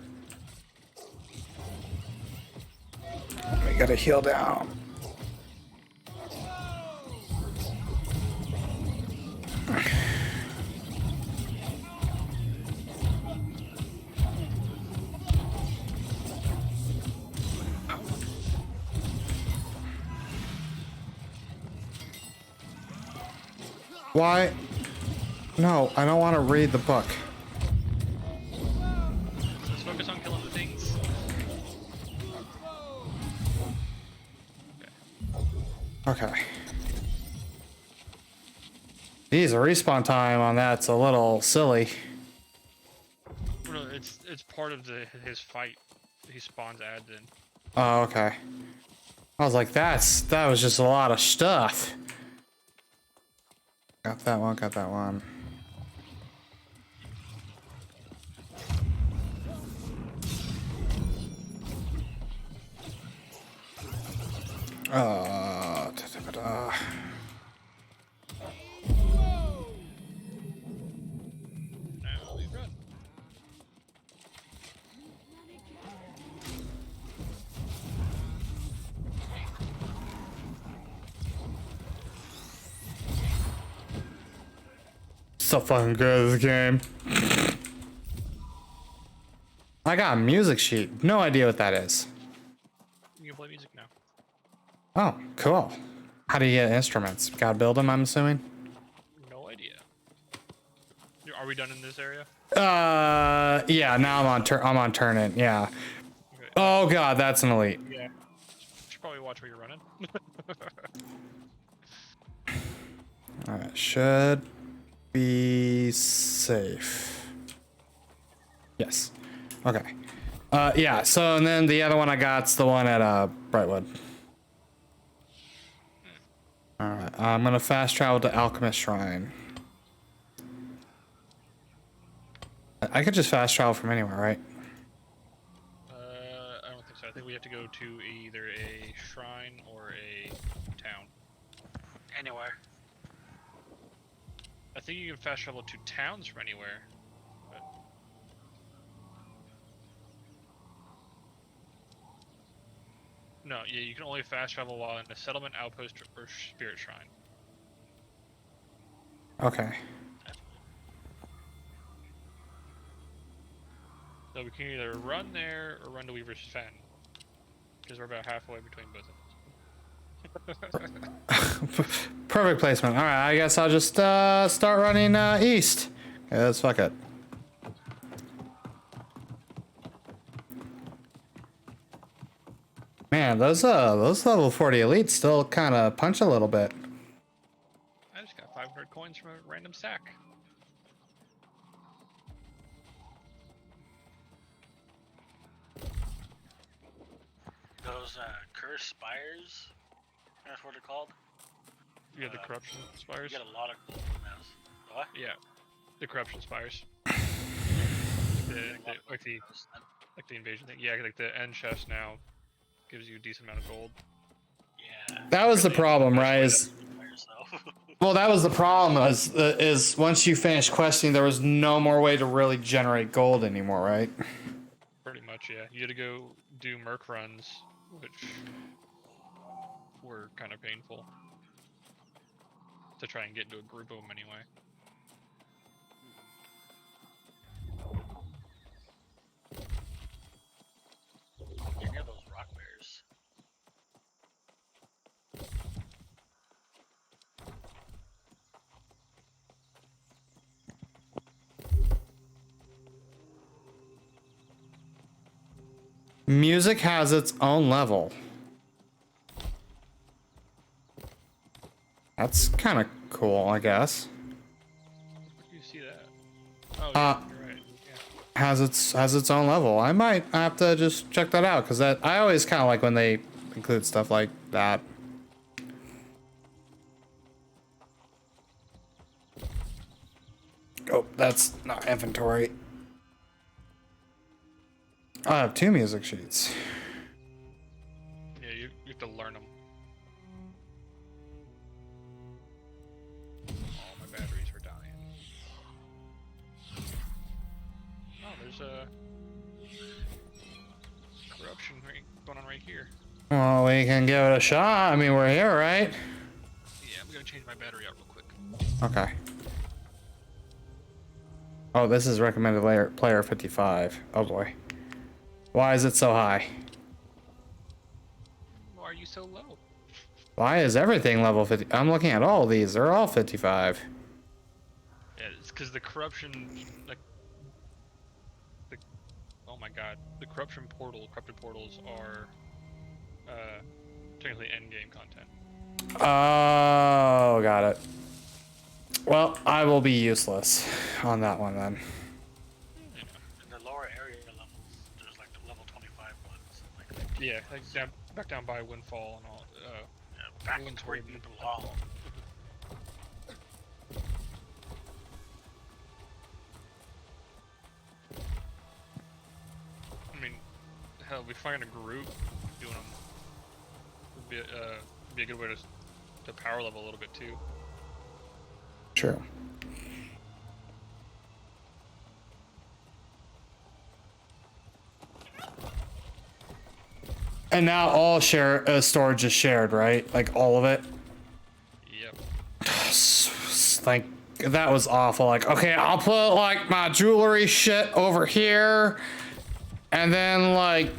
[SPEAKER 1] We gotta heal down. Why? No, I don't want to read the book.
[SPEAKER 2] Let's focus on killing the things.
[SPEAKER 1] Okay. Geez, the respawn time on that's a little silly.
[SPEAKER 2] No, it's part of his fight. He spawns ads in.
[SPEAKER 1] Oh, okay. I was like, that was just a lot of stuff. Got that one, got that one. Da-da-da-da.
[SPEAKER 2] Now we run.
[SPEAKER 1] So fucking good, this game. I got a music sheet. No idea what that is.
[SPEAKER 2] You can play music now.
[SPEAKER 1] Oh, cool. How do you get instruments? Gotta build them, I'm assuming?
[SPEAKER 2] No idea. Are we done in this area?
[SPEAKER 1] Yeah, now I'm on turn-in, yeah.
[SPEAKER 2] Okay.
[SPEAKER 1] Oh god, that's an elite.
[SPEAKER 2] Yeah. Should probably watch where you're running.
[SPEAKER 1] Alright, should be safe. Yes. Okay. Yeah, so and then the other one I got's the one at Brightwood. Alright, I'm gonna fast travel to Alchemist Shrine. I could just fast travel from anywhere, right?
[SPEAKER 2] I don't think so. I think we have to go to either a shrine or a town.
[SPEAKER 5] Anywhere.
[SPEAKER 2] I think you can fast travel to towns from anywhere. But... No, yeah, you can only fast travel while in a settlement, outpost, or spirit shrine.
[SPEAKER 1] Okay.
[SPEAKER 2] So we can either run there or run to Weaver's Fen. Because we're about halfway between both of us.
[SPEAKER 1] Perfect placement. All right, I guess I'll just start running east. Okay, let's fuck it. Man, those level 40 elites still kind of punch a little bit.
[SPEAKER 2] I just got 500 coins from a random sack.
[SPEAKER 5] Those cursed spires. That's what they're called.
[SPEAKER 2] Yeah, the corruption spires.
[SPEAKER 5] You get a lot of gold from those. What?
[SPEAKER 2] Yeah, the corruption spires. Like the invasion thing. Yeah, like the end chest now gives you a decent amount of gold.
[SPEAKER 5] Yeah.
[SPEAKER 1] That was the problem, right? Is
[SPEAKER 5] By yourself.
[SPEAKER 1] well, that was the problem. Is once you finish questing, there was no more way to really generate gold anymore, right?
[SPEAKER 2] Pretty much, yeah. You had to go do merc runs, which were kind of painful to try and get into a group of them anyway.
[SPEAKER 5] You're near those rock bears.
[SPEAKER 1] Music has its own level. That's kind of cool, I guess.
[SPEAKER 2] Where do you see that? Oh,
[SPEAKER 1] Uh,
[SPEAKER 2] yeah, you're right. Yeah.
[SPEAKER 1] Has its own level. I might have to just check that out because that I always kind of like when they include stuff like that. Oh, that's not inventory. I have 2 music sheets.
[SPEAKER 2] Yeah, you have to learn them. Oh, my batteries are dying. Oh, there's a corruption going on right here.
[SPEAKER 1] Well, we can give it a shot. I mean, we're here, right?
[SPEAKER 2] Yeah, I'm gonna change my battery out real quick.
[SPEAKER 1] Okay. Oh, this is recommended player 55. Oh boy. Why is it so high?
[SPEAKER 2] Why are you so low?
[SPEAKER 1] Why is everything level 50? I'm looking at all these. They're all 55.
[SPEAKER 2] Yeah, it's because the corruption, like, oh my god, the corrupted portals are technically end game content.
[SPEAKER 1] Oh, got it. Well, I will be useless on that one then.
[SPEAKER 5] In the lower area levels, there's like the level 25 ones. Like,
[SPEAKER 2] Yeah, like back down by Windfall and all.
[SPEAKER 5] back
[SPEAKER 2] One's
[SPEAKER 5] where you
[SPEAKER 2] waiting.
[SPEAKER 5] belong.
[SPEAKER 2] I mean, hell, if we find a group doing them would be a good way to power level a little bit too.
[SPEAKER 1] True. And now all storage is shared, right? Like all of it.
[SPEAKER 2] Yep.
[SPEAKER 1] Like that was awful. Like, okay, I'll put like my jewelry shit over here, and then like.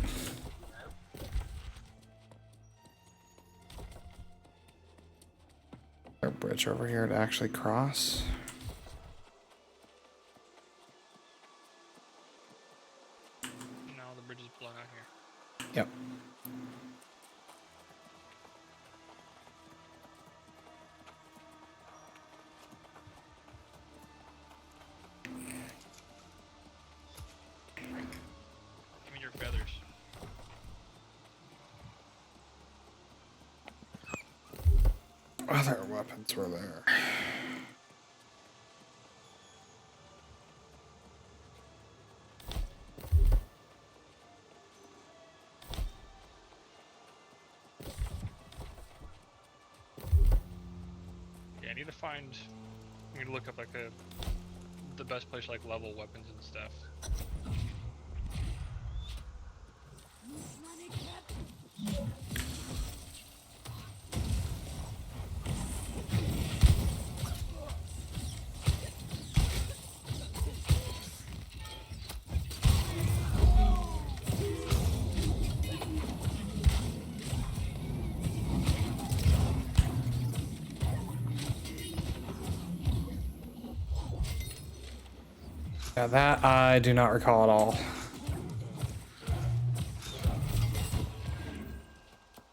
[SPEAKER 1] A bridge over here to actually cross.
[SPEAKER 2] No, the bridge is blown out here.
[SPEAKER 1] Yep.
[SPEAKER 2] Give me your feathers.
[SPEAKER 1] Other weapons were there.
[SPEAKER 2] Yeah, I need to find. I need to look up like the best place to, like, level weapons and stuff.
[SPEAKER 1] Yeah, that I do not recall at all.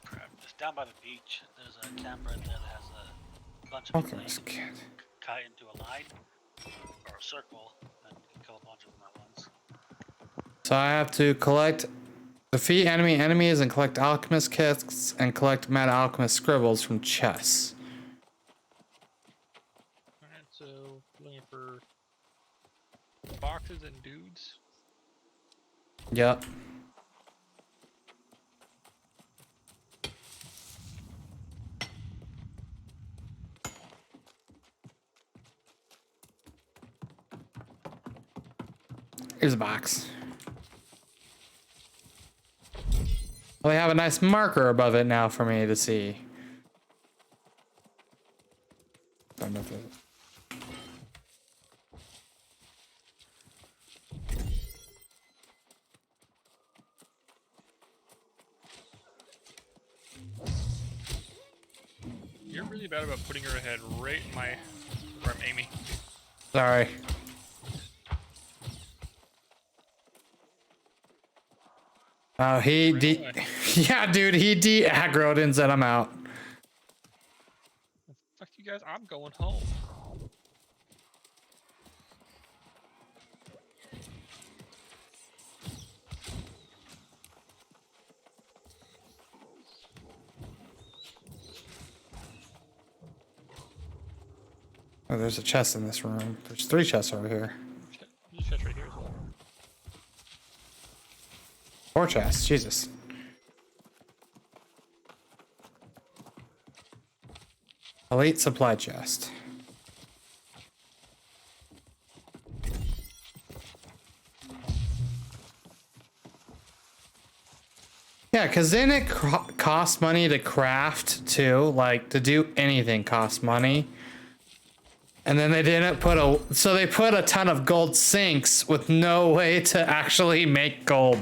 [SPEAKER 5] Crap. Just down by the beach, there's a camper in there that has a bunch of
[SPEAKER 1] Okay,
[SPEAKER 5] people that
[SPEAKER 1] this
[SPEAKER 5] you can
[SPEAKER 1] kid.
[SPEAKER 5] cut into a line or a circle, and you can kill a bunch of them at once.
[SPEAKER 1] So I have to defeat enemy enemies and collect alchemist kits and collect mad alchemist scribbles from chests.
[SPEAKER 2] Alright, so looking for boxes and dudes.
[SPEAKER 1] Yep. Here's a box. Well, they have a nice marker above it now for me to see. Don't know if it...
[SPEAKER 2] You're really bad about putting your head right in my where I'm aiming.
[SPEAKER 1] Sorry. Oh, yeah, dude, he de-aggroed and said I'm out.
[SPEAKER 2] Fuck you guys, I'm going home.
[SPEAKER 1] Oh, there's a chest in this room. There's 3 chests over here.
[SPEAKER 2] There's a chest right here as well.
[SPEAKER 1] 4 chests, Jesus. Elite supply chest. Yeah, because then it costs money to craft too. Like, to do anything costs money. And then they didn't so they put a ton of gold sinks with no way to actually make gold.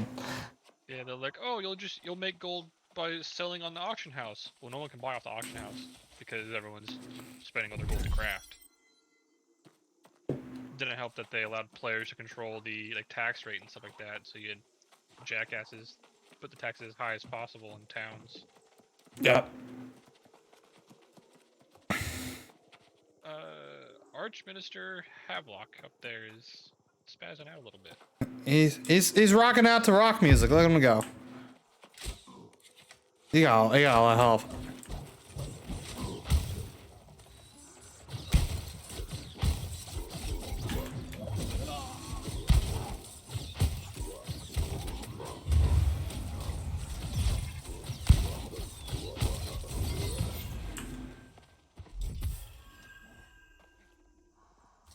[SPEAKER 2] Yeah, they're like, oh, you'll make gold by selling on the auction house. Well, no one can buy off the auction house because everyone's spending all their gold to craft. Didn't help that they allowed players to control the tax rate and stuff like that, so you had jackasses put the taxes as high as possible in towns.
[SPEAKER 1] Yep.
[SPEAKER 2] Archminister Havelock up there is spazzing out a little bit.
[SPEAKER 1] He's rocking out to rock music. Look at him go. He got a lot of health.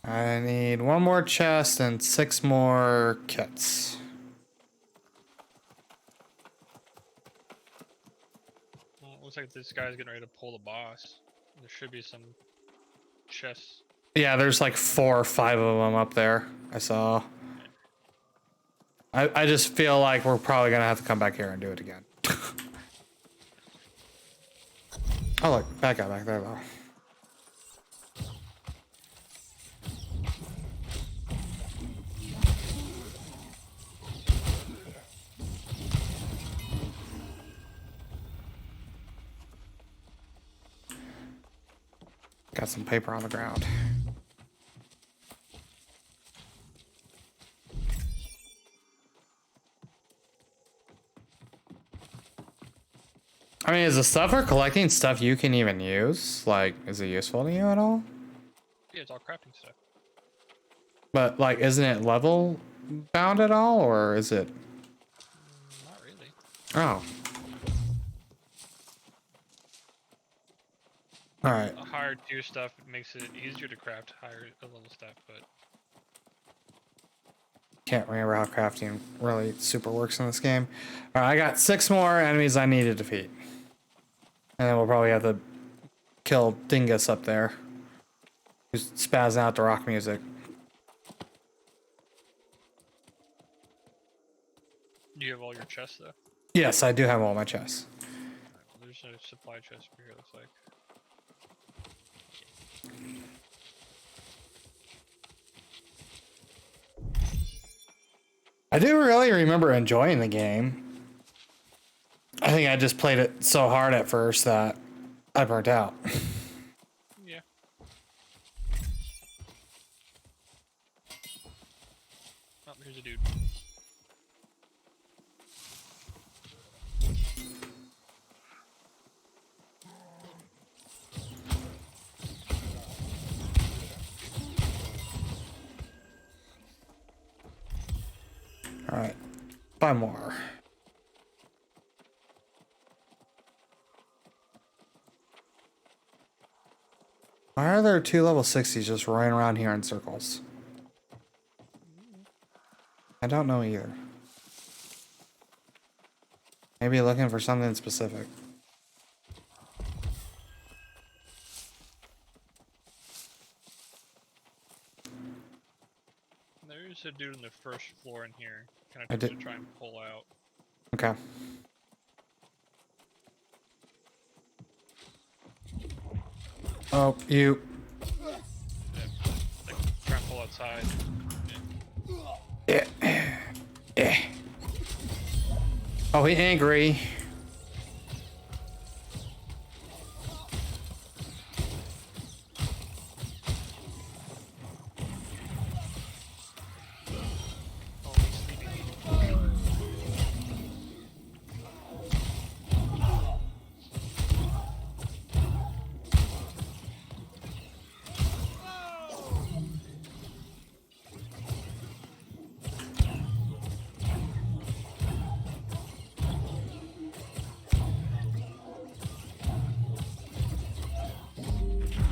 [SPEAKER 1] I need 1 more chest and 6 more kits.
[SPEAKER 2] Well, it looks like this guy's getting ready to pull the boss. There should be some chests.
[SPEAKER 1] Yeah, there's like 4 or 5 of them up there. I saw. I just feel like we're probably gonna have to come back here and do it again. Oh look, bad guy back there though. Got some paper on the ground. I mean, is the stuff we're collecting stuff you can even use? Like, is it useful to you at all?
[SPEAKER 2] Yeah, it's all crafting stuff.
[SPEAKER 1] But, like, isn't it level bound at all, or is it?
[SPEAKER 2] Not really.
[SPEAKER 1] Oh. Alright.
[SPEAKER 2] Higher tier stuff makes it easier to craft higher level stuff, but
[SPEAKER 1] Can't remember how crafting really super works in this game. Alright, I got 6 more enemies I need to defeat. And then we'll probably have to kill Dingus up there, who's spazzing out the rock music.
[SPEAKER 2] you have all your chests though.
[SPEAKER 1] Yes, I do have all my chests.
[SPEAKER 2] There's a supply chest over here, looks like.
[SPEAKER 1] I do really remember enjoying the game. I think I just played it so hard at first that I burnt out.
[SPEAKER 2] Yeah. Oh, here's a dude.
[SPEAKER 1] All right, 5 more. Why are there 2 level 60s just running around here in circles? I don't know either. Maybe looking for something specific.
[SPEAKER 2] There's a dude on the first floor in here. Kind
[SPEAKER 1] I
[SPEAKER 2] of
[SPEAKER 1] did-
[SPEAKER 2] to try and pull out.
[SPEAKER 1] Okay. Oh, you.
[SPEAKER 2] Like, try and pull outside.
[SPEAKER 1] Oh, he angry.
[SPEAKER 2] Oh, he's sleeping.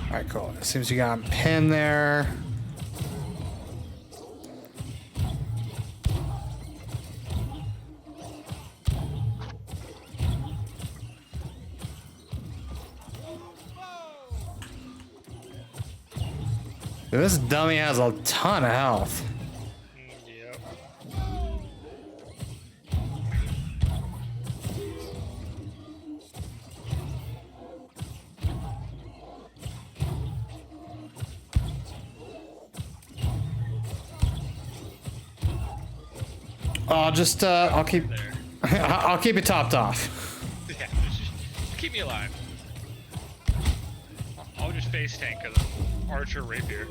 [SPEAKER 1] All right, cool. It seems you got him pinned there. Dude, this dummy has a ton of health.
[SPEAKER 2] Yep.
[SPEAKER 1] I'll just I'll keep
[SPEAKER 2] There.
[SPEAKER 1] I'll keep it topped off.
[SPEAKER 2] Yeah, just keep me alive. I'll just face tank a archer rapier.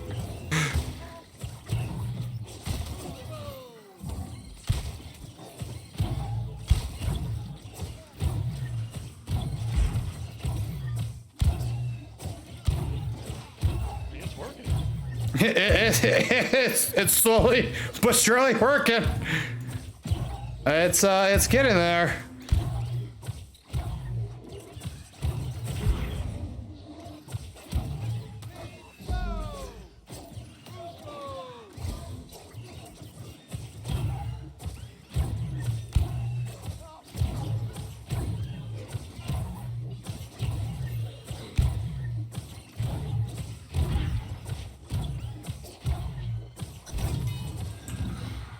[SPEAKER 2] It's working.
[SPEAKER 1] It's slowly but surely working. It's getting there.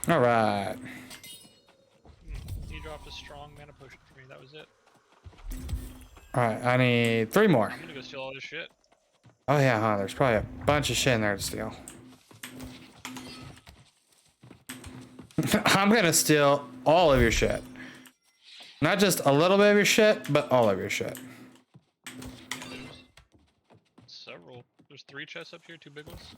[SPEAKER 1] All right.
[SPEAKER 2] He dropped a strong mana potion for me. That was it.
[SPEAKER 1] All right, I need 3 more.
[SPEAKER 2] I'm gonna go steal all this shit.
[SPEAKER 1] Oh yeah, huh? There's probably a bunch of shit in there to steal. I'm gonna steal all of your shit. Not just a little bit of your shit, but all of your shit.
[SPEAKER 2] Yeah, there's several. There's 3 chests up here, 2 big ones.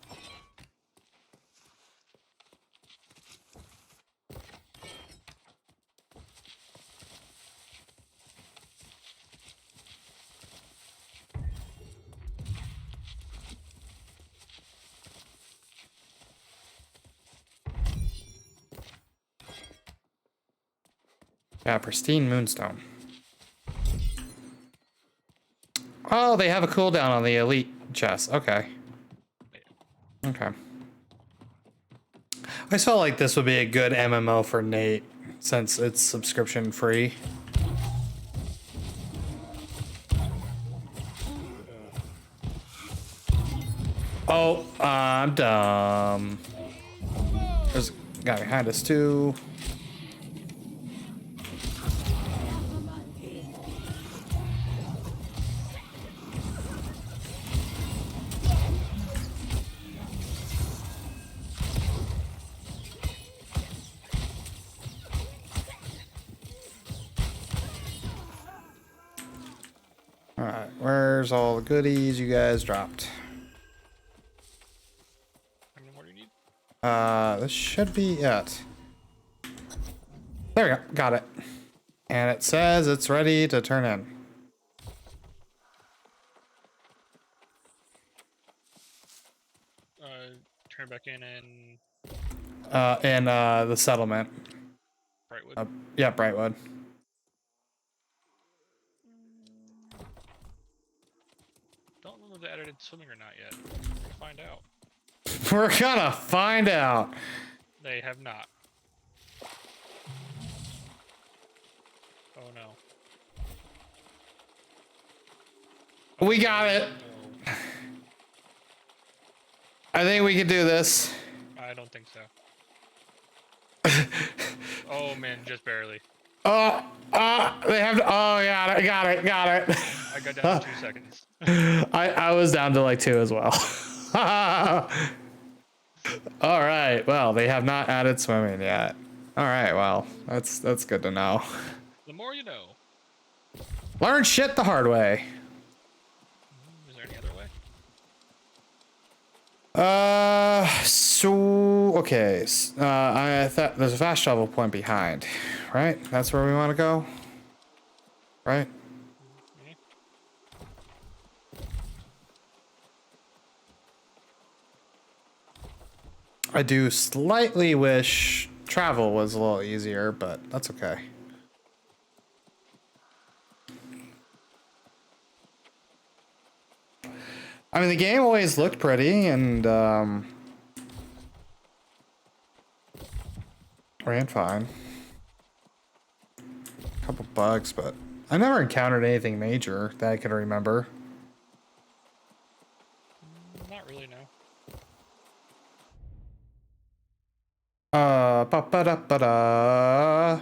[SPEAKER 1] Yeah, pristine moonstone. Oh, they have a cooldown on the elite chest. Okay. Okay. I felt like this would be a good MMO for Nate since it's subscription free. Oh, I'm dumb. There's a guy behind us too. Alright, where's all the goodies you guys dropped?
[SPEAKER 2] How many more do you need?
[SPEAKER 1] This should be it. There we go, got it. And it says it's ready to turn in.
[SPEAKER 2] Turn back in and
[SPEAKER 1] In the settlement.
[SPEAKER 2] Brightwood.
[SPEAKER 1] Yeah, Brightwood.
[SPEAKER 2] Don't know if they added swimming or not yet. We'll find out.
[SPEAKER 1] We're gonna find out.
[SPEAKER 2] They have not. Oh no.
[SPEAKER 1] We got it.
[SPEAKER 2] No,
[SPEAKER 1] I think we can do this.
[SPEAKER 2] I don't think so. Oh man, just barely.
[SPEAKER 1] They have to, oh, got it.
[SPEAKER 2] I got down to 2 seconds.
[SPEAKER 1] I was down to like 2 as well. All right, well, they have not added swimming yet. All right, well, that's good to know.
[SPEAKER 2] The more you know.
[SPEAKER 1] Learn shit the hard way.
[SPEAKER 2] Is there any other way?
[SPEAKER 1] So okay, I thought there's a fast travel point behind, right? That's where we want to go, right?
[SPEAKER 2] Yeah.
[SPEAKER 1] I do slightly wish travel was a little easier, but that's okay. I mean, the game always looked pretty and ran fine. Couple bugs, but I never encountered anything major that I can remember.
[SPEAKER 2] Not really, no.
[SPEAKER 1] Ba-ba-da-ba-da.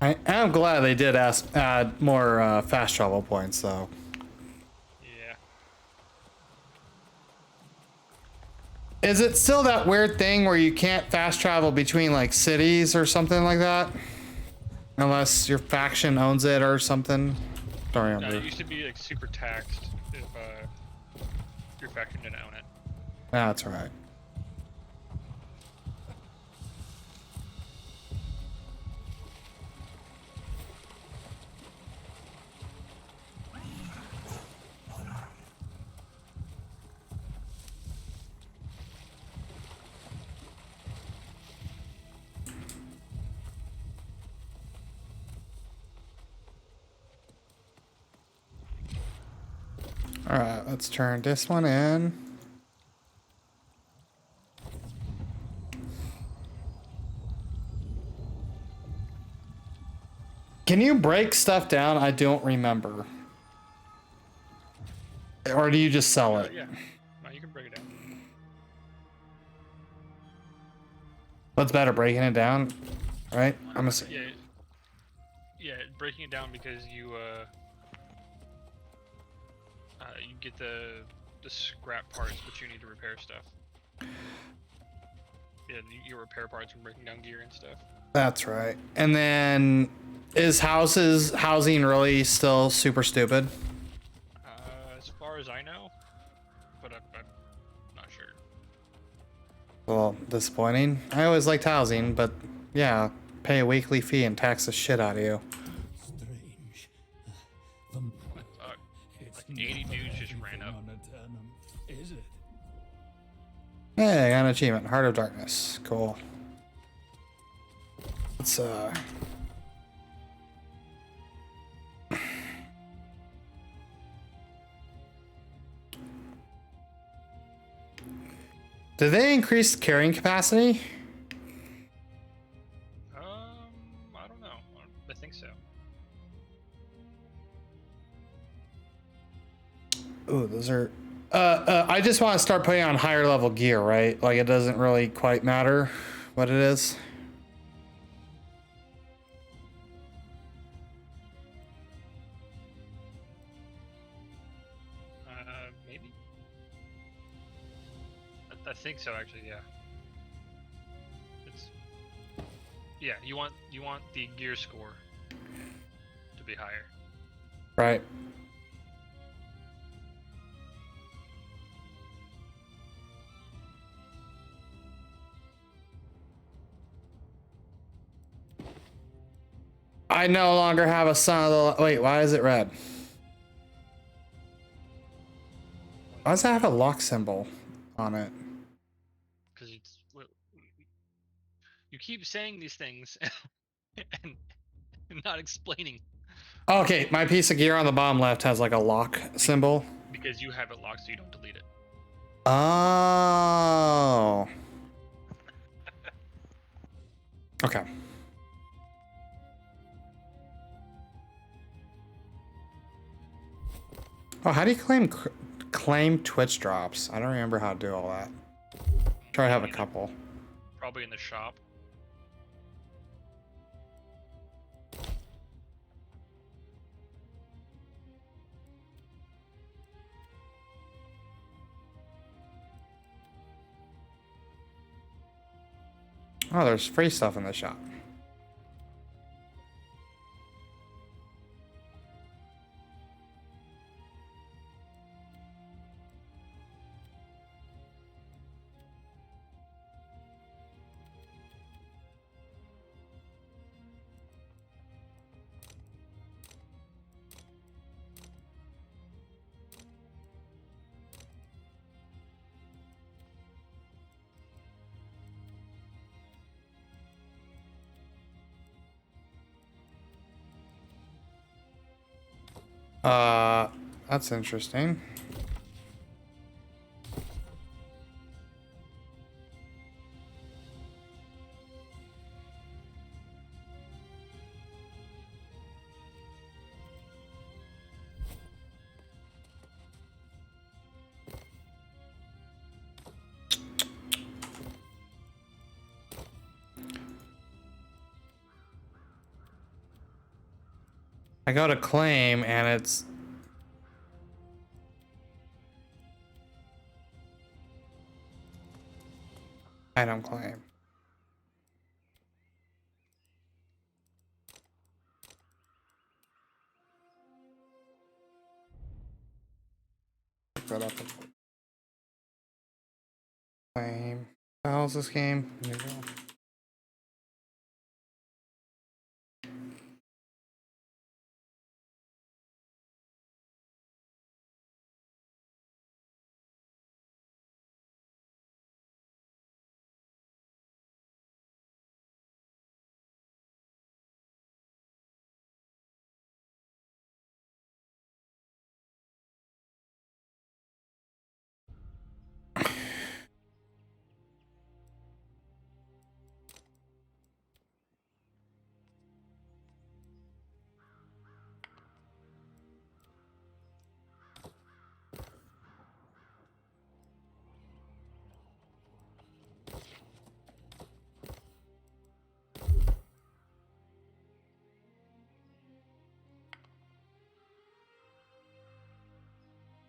[SPEAKER 1] I am glad they did add more fast travel points, though.
[SPEAKER 2] Yeah.
[SPEAKER 1] Is it still that weird thing where you can't fast travel between like cities or something like that? Unless your faction owns it or something? Don't
[SPEAKER 2] No,
[SPEAKER 1] remember.
[SPEAKER 2] it used to be like super taxed if your faction didn't own it.
[SPEAKER 1] That's right. All right, let's turn this one in. Can you break stuff down? I don't remember. Or do you just sell it?
[SPEAKER 2] Yeah. No, you can break it down.
[SPEAKER 1] What's better, breaking it down? Right? I'm assuming.
[SPEAKER 2] Yeah. Yeah, breaking it down because you you get the scrap parts, but you need to repair stuff. Yeah, you repair parts from breaking down gear and stuff.
[SPEAKER 1] That's right. And then is housing really still super stupid?
[SPEAKER 2] As far as I know, but I'm not sure.
[SPEAKER 1] Well, disappointing. I always liked housing, but yeah, pay a weekly fee and tax the shit out of you.
[SPEAKER 3] Strange. It's
[SPEAKER 2] Like 80 dudes just ran up.
[SPEAKER 3] on Eternum, is it?
[SPEAKER 1] Hey, I got an achievement. Heart of Darkness. Cool. Let's did they increase carrying capacity?
[SPEAKER 2] I don't know. I think so.
[SPEAKER 1] Ooh, those are I just want to start putting on higher level gear, right? Like it doesn't really quite matter what it is.
[SPEAKER 2] Maybe. I think so, actually. Yeah. It's yeah. You want the gear score to be higher.
[SPEAKER 1] Right. I no longer have a son of the. Wait, why is it red? Why does it have a lock symbol on it?
[SPEAKER 2] Because you keep saying these things and not explaining.
[SPEAKER 1] Okay, my piece of gear on the bottom left has like a lock symbol.
[SPEAKER 2] Because you have it locked, so you don't delete it.
[SPEAKER 1] Oh. Okay. Oh, how do you claim Twitch drops? I don't remember how to do all that. Try to have a couple.
[SPEAKER 2] Probably in the shop.
[SPEAKER 1] Oh, there's free stuff in the shop. That's interesting. I go to claim and it's item claim. That up. Claim. How's this game? There you go.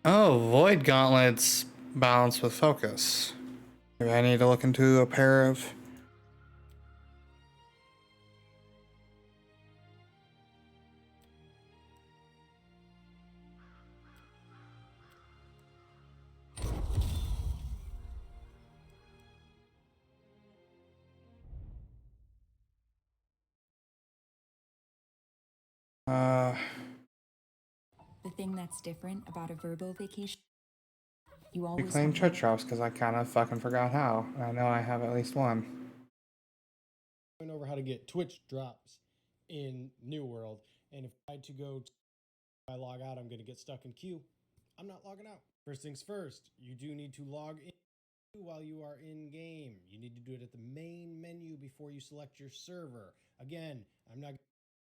[SPEAKER 1] Oh, Void Gauntlets balance with focus. Maybe I need to look into a pair of.
[SPEAKER 6] The thing that's different about a verbal vacation, you
[SPEAKER 1] We
[SPEAKER 6] always
[SPEAKER 1] claim
[SPEAKER 6] have
[SPEAKER 1] Twitch drops because I kind of fucking forgot how. I know I have at least one.
[SPEAKER 7] Going over how to get Twitch drops in New World, and if I had to go to I log out, I'm going to get stuck in queue. I'm not logging out. First things first, you do need to log in while you are in game. You need to do it at the main menu before you select your server. Again, I'm not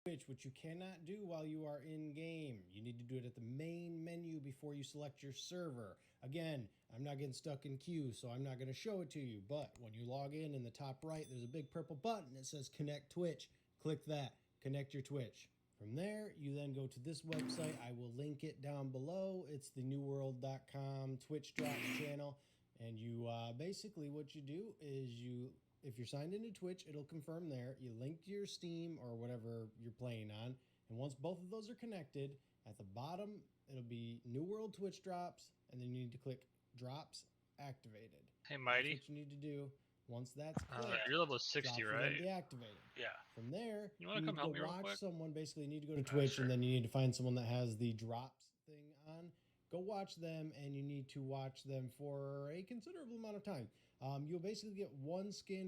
[SPEAKER 7] Twitch, which you cannot do while you are in game. You need to do it at the main menu before you select your server. Again, I'm not getting stuck in queue, so I'm not going to show it to you. But when you log in the top right, there's a big purple button that says Connect Twitch. Click that. Connect your Twitch. From there, you then go to this website. I will link it down below. It's the newworld.com Twitch Drops channel. And you basically what you do is if you're signed into Twitch, it'll confirm there. You link to your Steam or whatever you're playing on, and once both of those are connected, at the bottom it'll be New World Twitch drops, and then you need to click drops activated.
[SPEAKER 2] Hey,
[SPEAKER 7] That's
[SPEAKER 2] Mighty.
[SPEAKER 7] what you need to do. Once that's clicked,
[SPEAKER 2] You're level 60,
[SPEAKER 7] drops will
[SPEAKER 2] right?
[SPEAKER 7] then be activated.
[SPEAKER 5] Yeah.
[SPEAKER 7] From there,
[SPEAKER 2] You
[SPEAKER 7] you
[SPEAKER 2] wanna
[SPEAKER 7] need
[SPEAKER 2] come
[SPEAKER 7] to
[SPEAKER 2] help
[SPEAKER 7] go
[SPEAKER 2] me real
[SPEAKER 7] watch
[SPEAKER 2] quick?
[SPEAKER 7] someone. Basically, you need to go to Twitch,
[SPEAKER 2] sure.
[SPEAKER 7] and then you need to find someone that has the drops thing on. Go watch them, and you need to watch them for a considerable amount of time. You'll basically get one skin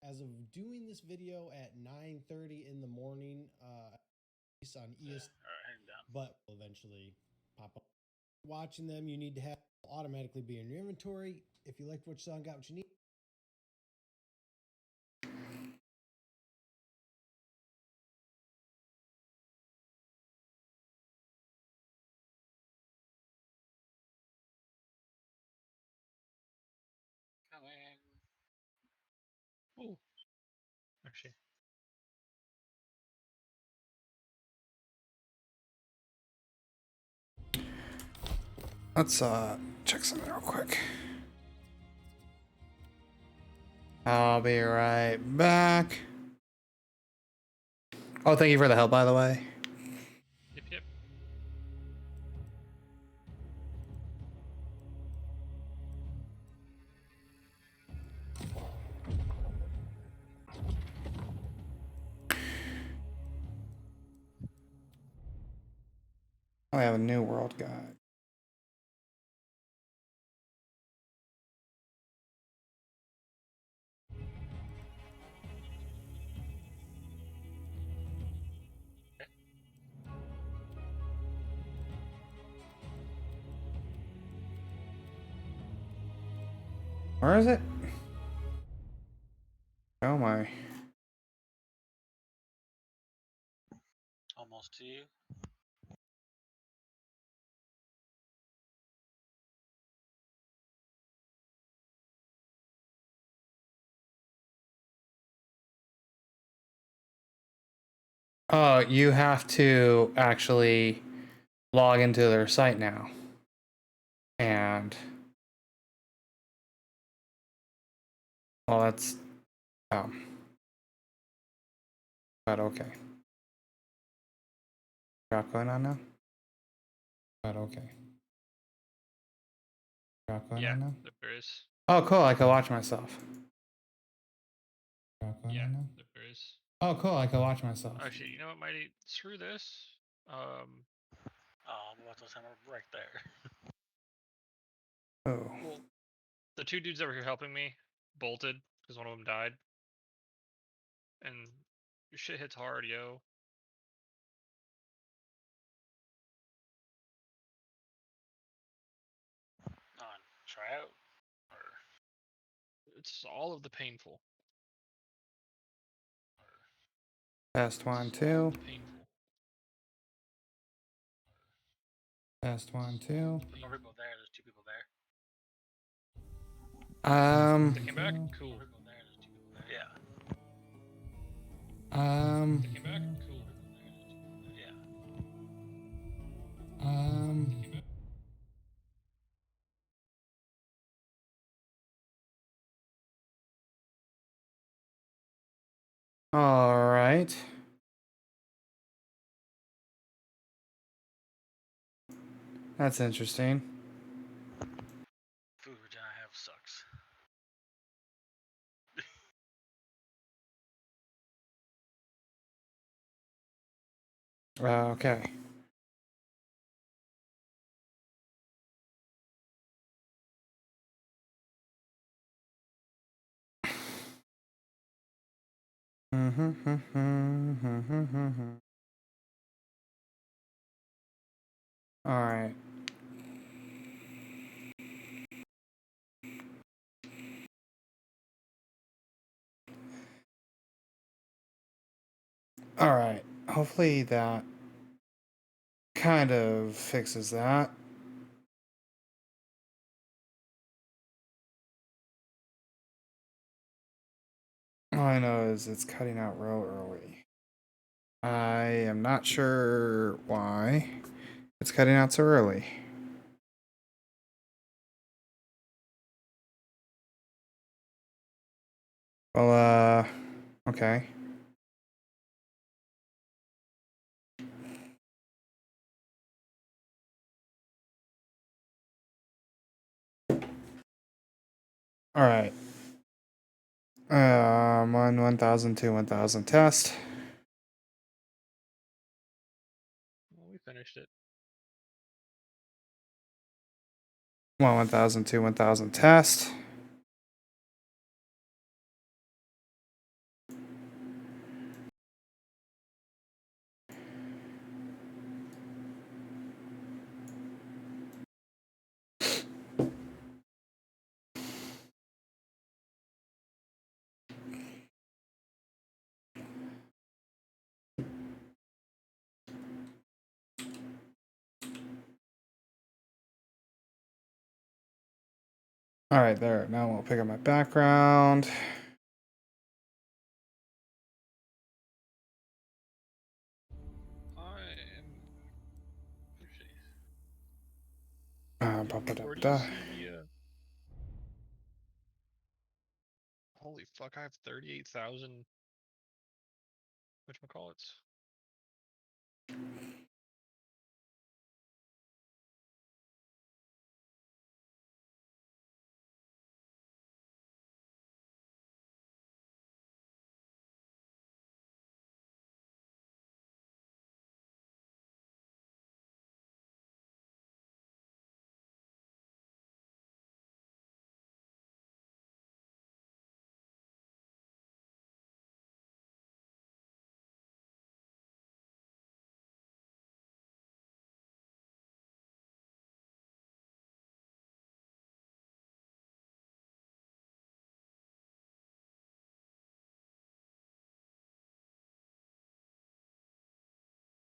[SPEAKER 7] as of doing this video at 9:30 in the morning on ES,
[SPEAKER 5] All right, heading down.
[SPEAKER 7] but will eventually pop up. Watching them, you need to have automatically be in your inventory. If you liked what you saw and got what you need.
[SPEAKER 5] Coming.
[SPEAKER 2] Ooh. Actually.
[SPEAKER 1] Let's check something real quick. I'll be right back. Oh, thank you for the help, by the way.
[SPEAKER 2] Yep.
[SPEAKER 1] I have a new world guide. Where is it? Oh my.
[SPEAKER 5] Almost to you.
[SPEAKER 1] Oh, you have to actually log into their site now. And well, that's but okay. Drop going on now? But okay. Drop going
[SPEAKER 2] Yeah,
[SPEAKER 1] on now?
[SPEAKER 2] there is.
[SPEAKER 1] Oh, cool. I can watch myself. Drop going
[SPEAKER 2] Yeah,
[SPEAKER 1] on now?
[SPEAKER 2] there is.
[SPEAKER 1] Oh, cool. I can watch myself.
[SPEAKER 2] Actually, you know what, Mighty? Screw this.
[SPEAKER 5] Oh, I'm about to send her right there.
[SPEAKER 1] Oh.
[SPEAKER 2] Well, the two dudes that were here helping me bolted because one of them died. And your shit hits hard, yo.
[SPEAKER 5] On tryout? Or
[SPEAKER 2] It's all of the painful.
[SPEAKER 1] Test 1,
[SPEAKER 2] It's all of
[SPEAKER 1] 2.
[SPEAKER 2] the painful.
[SPEAKER 1] Test 1, 2.
[SPEAKER 5] no people there, there's two people there.
[SPEAKER 2] They came back? Cool.
[SPEAKER 5] No people there, there's two people there. Yeah.
[SPEAKER 2] They came back? Cool.
[SPEAKER 5] Yeah.
[SPEAKER 1] All right. That's interesting.
[SPEAKER 5] Food regen I have sucks.
[SPEAKER 1] Okay. All right. All right. Hopefully that kind of fixes that. All I know is it's cutting out real early. I am not sure why it's cutting out so early. Well, okay. All right. 1,000, 1,000 test.
[SPEAKER 2] Well, we finished it.
[SPEAKER 1] 1,000, 1,000 test. All right, there. Now we'll pick up my background.
[SPEAKER 2] I am. Let's see.
[SPEAKER 1] Ba, ba, da,
[SPEAKER 2] Where do
[SPEAKER 1] da.
[SPEAKER 2] you see the? Holy fuck! I have 38,000. Whatchamacallits?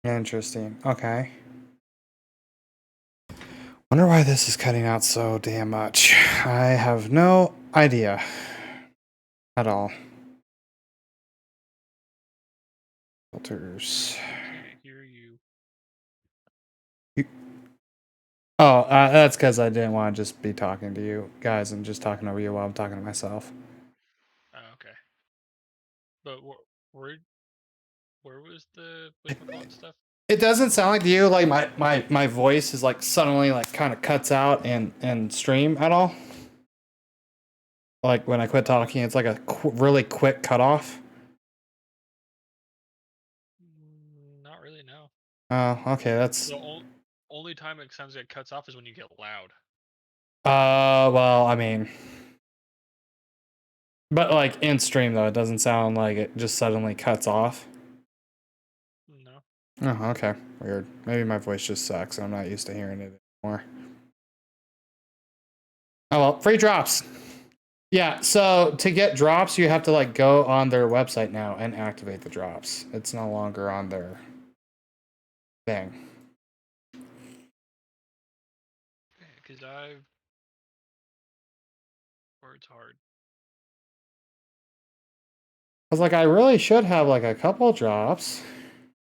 [SPEAKER 1] Interesting. Okay. Wonder why this is cutting out so damn much. I have no idea at all. Filters.
[SPEAKER 2] Can't hear you.
[SPEAKER 1] Oh, that's because I didn't want to just be talking to you guys and just talking over you while I'm talking to myself.
[SPEAKER 2] Oh, okay. But where was the whatchamacallit stuff?
[SPEAKER 1] It doesn't sound like to you like my voice is like suddenly like kind of cuts out and stream at all. Like when I quit talking, it's like a really quick cutoff.
[SPEAKER 2] Not really. No.
[SPEAKER 1] Oh, okay, that's.
[SPEAKER 2] The only time it sounds like it cuts off is when you get loud.
[SPEAKER 1] Well, I mean, but like in stream though, it doesn't sound like it just suddenly cuts off.
[SPEAKER 2] No.
[SPEAKER 1] Oh, okay, weird. Maybe my voice just sucks. I'm not used to hearing it anymore. Oh well, free drops. Yeah, so to get drops, you have to like go on their website now and activate the drops. It's no longer on their thing.
[SPEAKER 2] Because or it's hard.
[SPEAKER 1] I was like, I really should have like a couple drops.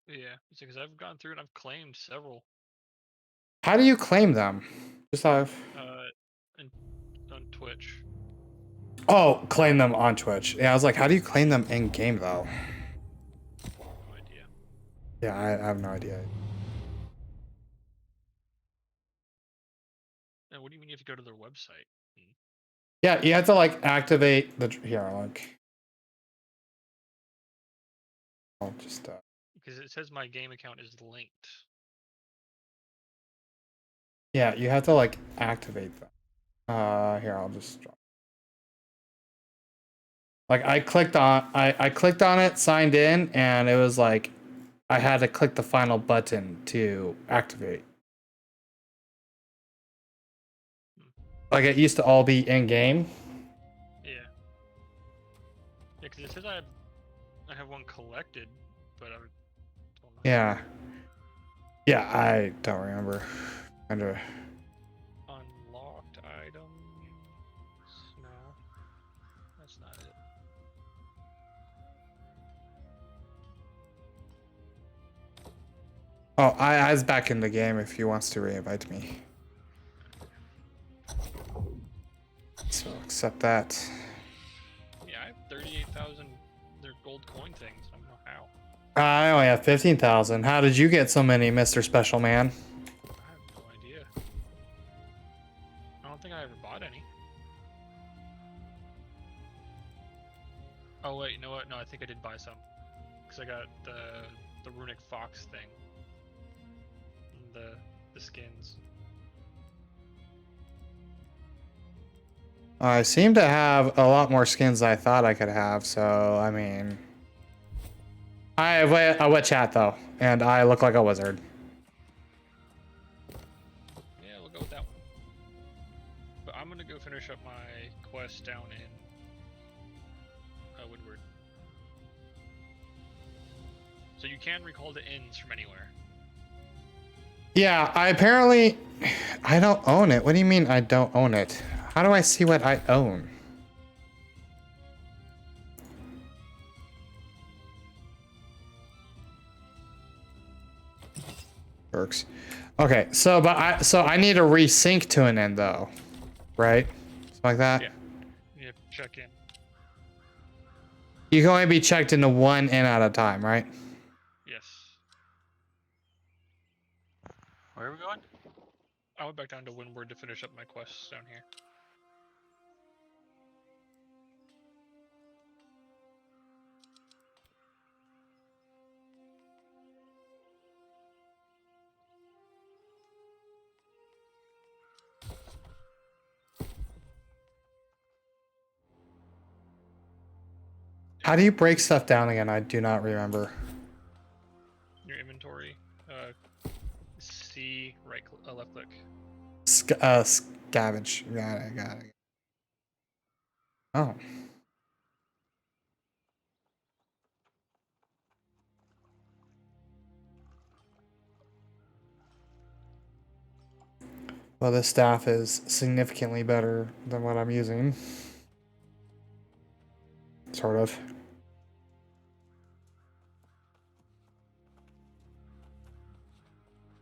[SPEAKER 2] Yeah, it's because I've gone through and I've claimed several.
[SPEAKER 1] How do you claim them? Just have.
[SPEAKER 2] On Twitch.
[SPEAKER 1] Oh, claim them on Twitch. Yeah, I was like, how do you claim them in game though?
[SPEAKER 2] No idea.
[SPEAKER 1] Yeah, I have no idea.
[SPEAKER 2] And what do you mean you have to go to their website?
[SPEAKER 1] Yeah, you have to like activate the here. Like, I'll just.
[SPEAKER 2] Because it says my game account is linked.
[SPEAKER 1] Yeah, you have to like activate them. Here I'll just. Like I clicked on it, signed in, and it was like I had to click the final button to activate. Like it used to all be in game.
[SPEAKER 2] Yeah. Yeah, because it says I have one collected, but I don't know.
[SPEAKER 1] Yeah. Yeah, I don't remember. Kind of.
[SPEAKER 2] Unlocked items. No, that's not it.
[SPEAKER 1] Oh, I was back in the game if he wants to re-invite me. So accept that.
[SPEAKER 2] Yeah, I have 38,000 gold coin things. I don't know how.
[SPEAKER 1] I only have 15,000. How did you get so many, Mr. Special Man?
[SPEAKER 2] I have no idea. I don't think I ever bought any. Oh wait, you know what? No, I think I did buy some. Because I got the runic fox thing. And the skins.
[SPEAKER 1] I seem to have a lot more skins than I thought I could have, so I mean, I wet chat though, and I look like a wizard.
[SPEAKER 2] Yeah, we'll go with that one. But I'm gonna go finish up my quest down in Woodward. So you can recall the inns from anywhere.
[SPEAKER 1] Yeah, I don't own it. What do you mean I don't own it? How do I see what I own? Works. Okay, so I need to resync to an end though, right? Something like that.
[SPEAKER 2] Yeah. You have to check in.
[SPEAKER 1] You can only be checked into one inn at a time, right?
[SPEAKER 2] Yes.
[SPEAKER 5] Where are we going?
[SPEAKER 2] I went back down to Windward to finish up my quests down here.
[SPEAKER 1] How do you break stuff down again? I do not remember.
[SPEAKER 2] Your inventory. C right left click.
[SPEAKER 1] Scavenge. Got it. Oh. Well, this staff is significantly better than what I'm using. Sort of.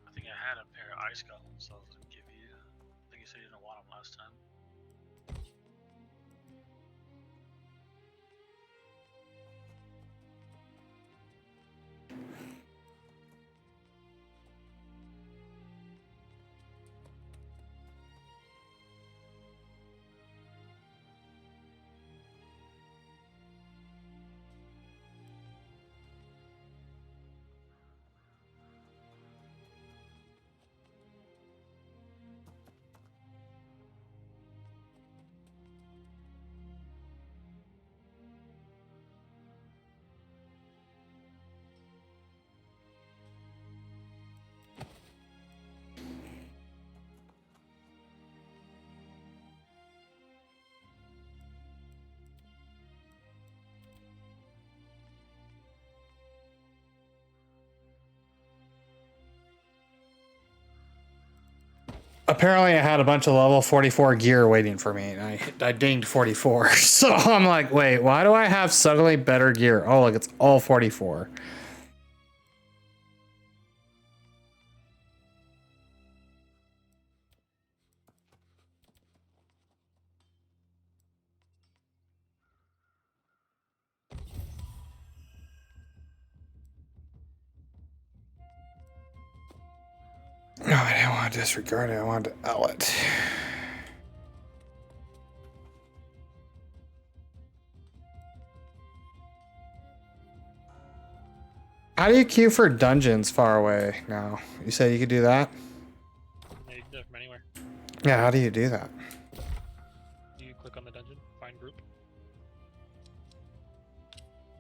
[SPEAKER 5] I think I had a pair of ice golems, so I was gonna give you. I think you said you didn't want them last time.
[SPEAKER 1] Apparently, I had a bunch of level 44 gear waiting for me, and I dinged 44. So I'm like, wait, why do I have suddenly better gear? Oh, look, it's all 44. No, I didn't want to disregard it. I wanted to L it. How do you queue for dungeons far away now? You said you could do that?
[SPEAKER 2] Yeah, you can do it from anywhere.
[SPEAKER 1] Yeah, how do you do that?
[SPEAKER 2] You click on the dungeon, find group.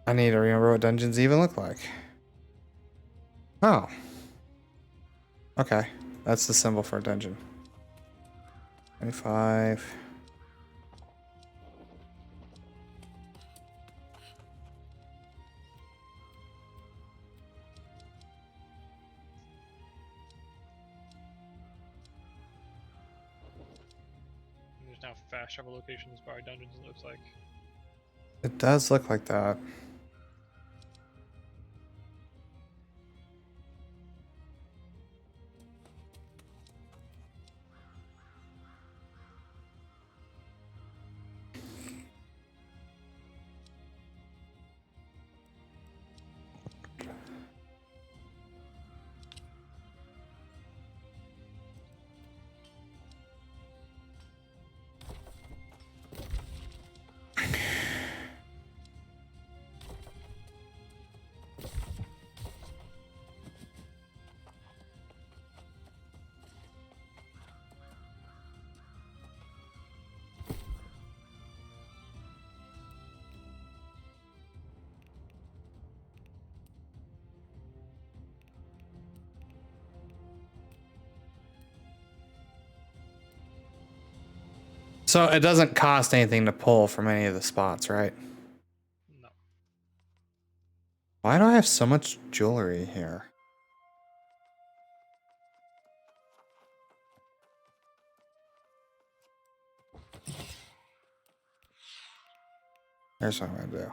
[SPEAKER 1] I need to remember what dungeons even look like. Oh. Okay. That's the symbol for a dungeon. 25.
[SPEAKER 2] There's now fast travel locations by dungeons, it looks like.
[SPEAKER 1] It does look like that. So it doesn't cost anything to pull from any of the spots, right?
[SPEAKER 2] No.
[SPEAKER 1] Why do I have so much jewelry here? Here's what I'm gonna do.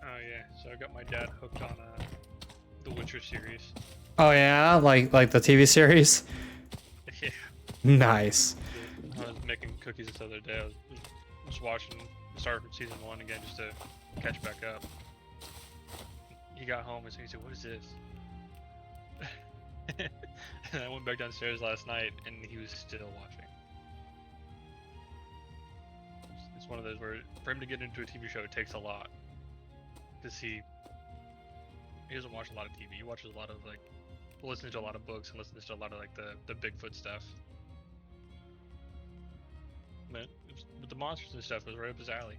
[SPEAKER 2] Oh yeah, so I got my dad hooked on the Witcher series.
[SPEAKER 1] Oh yeah, like the TV series.
[SPEAKER 2] Yeah.
[SPEAKER 1] Nice.
[SPEAKER 2] I was making cookies this other day. I was just watching the start from season 1 again just to catch back up. He got home and so he said, "What is this?" And I went back downstairs last night and he was still watching. It's one of those where for him to get into a TV show, it takes a lot. Because he doesn't watch a lot of TV. He watches a lot of listens to a lot of books and listens to a lot of the Bigfoot stuff. But the monsters and stuff was right up his alley.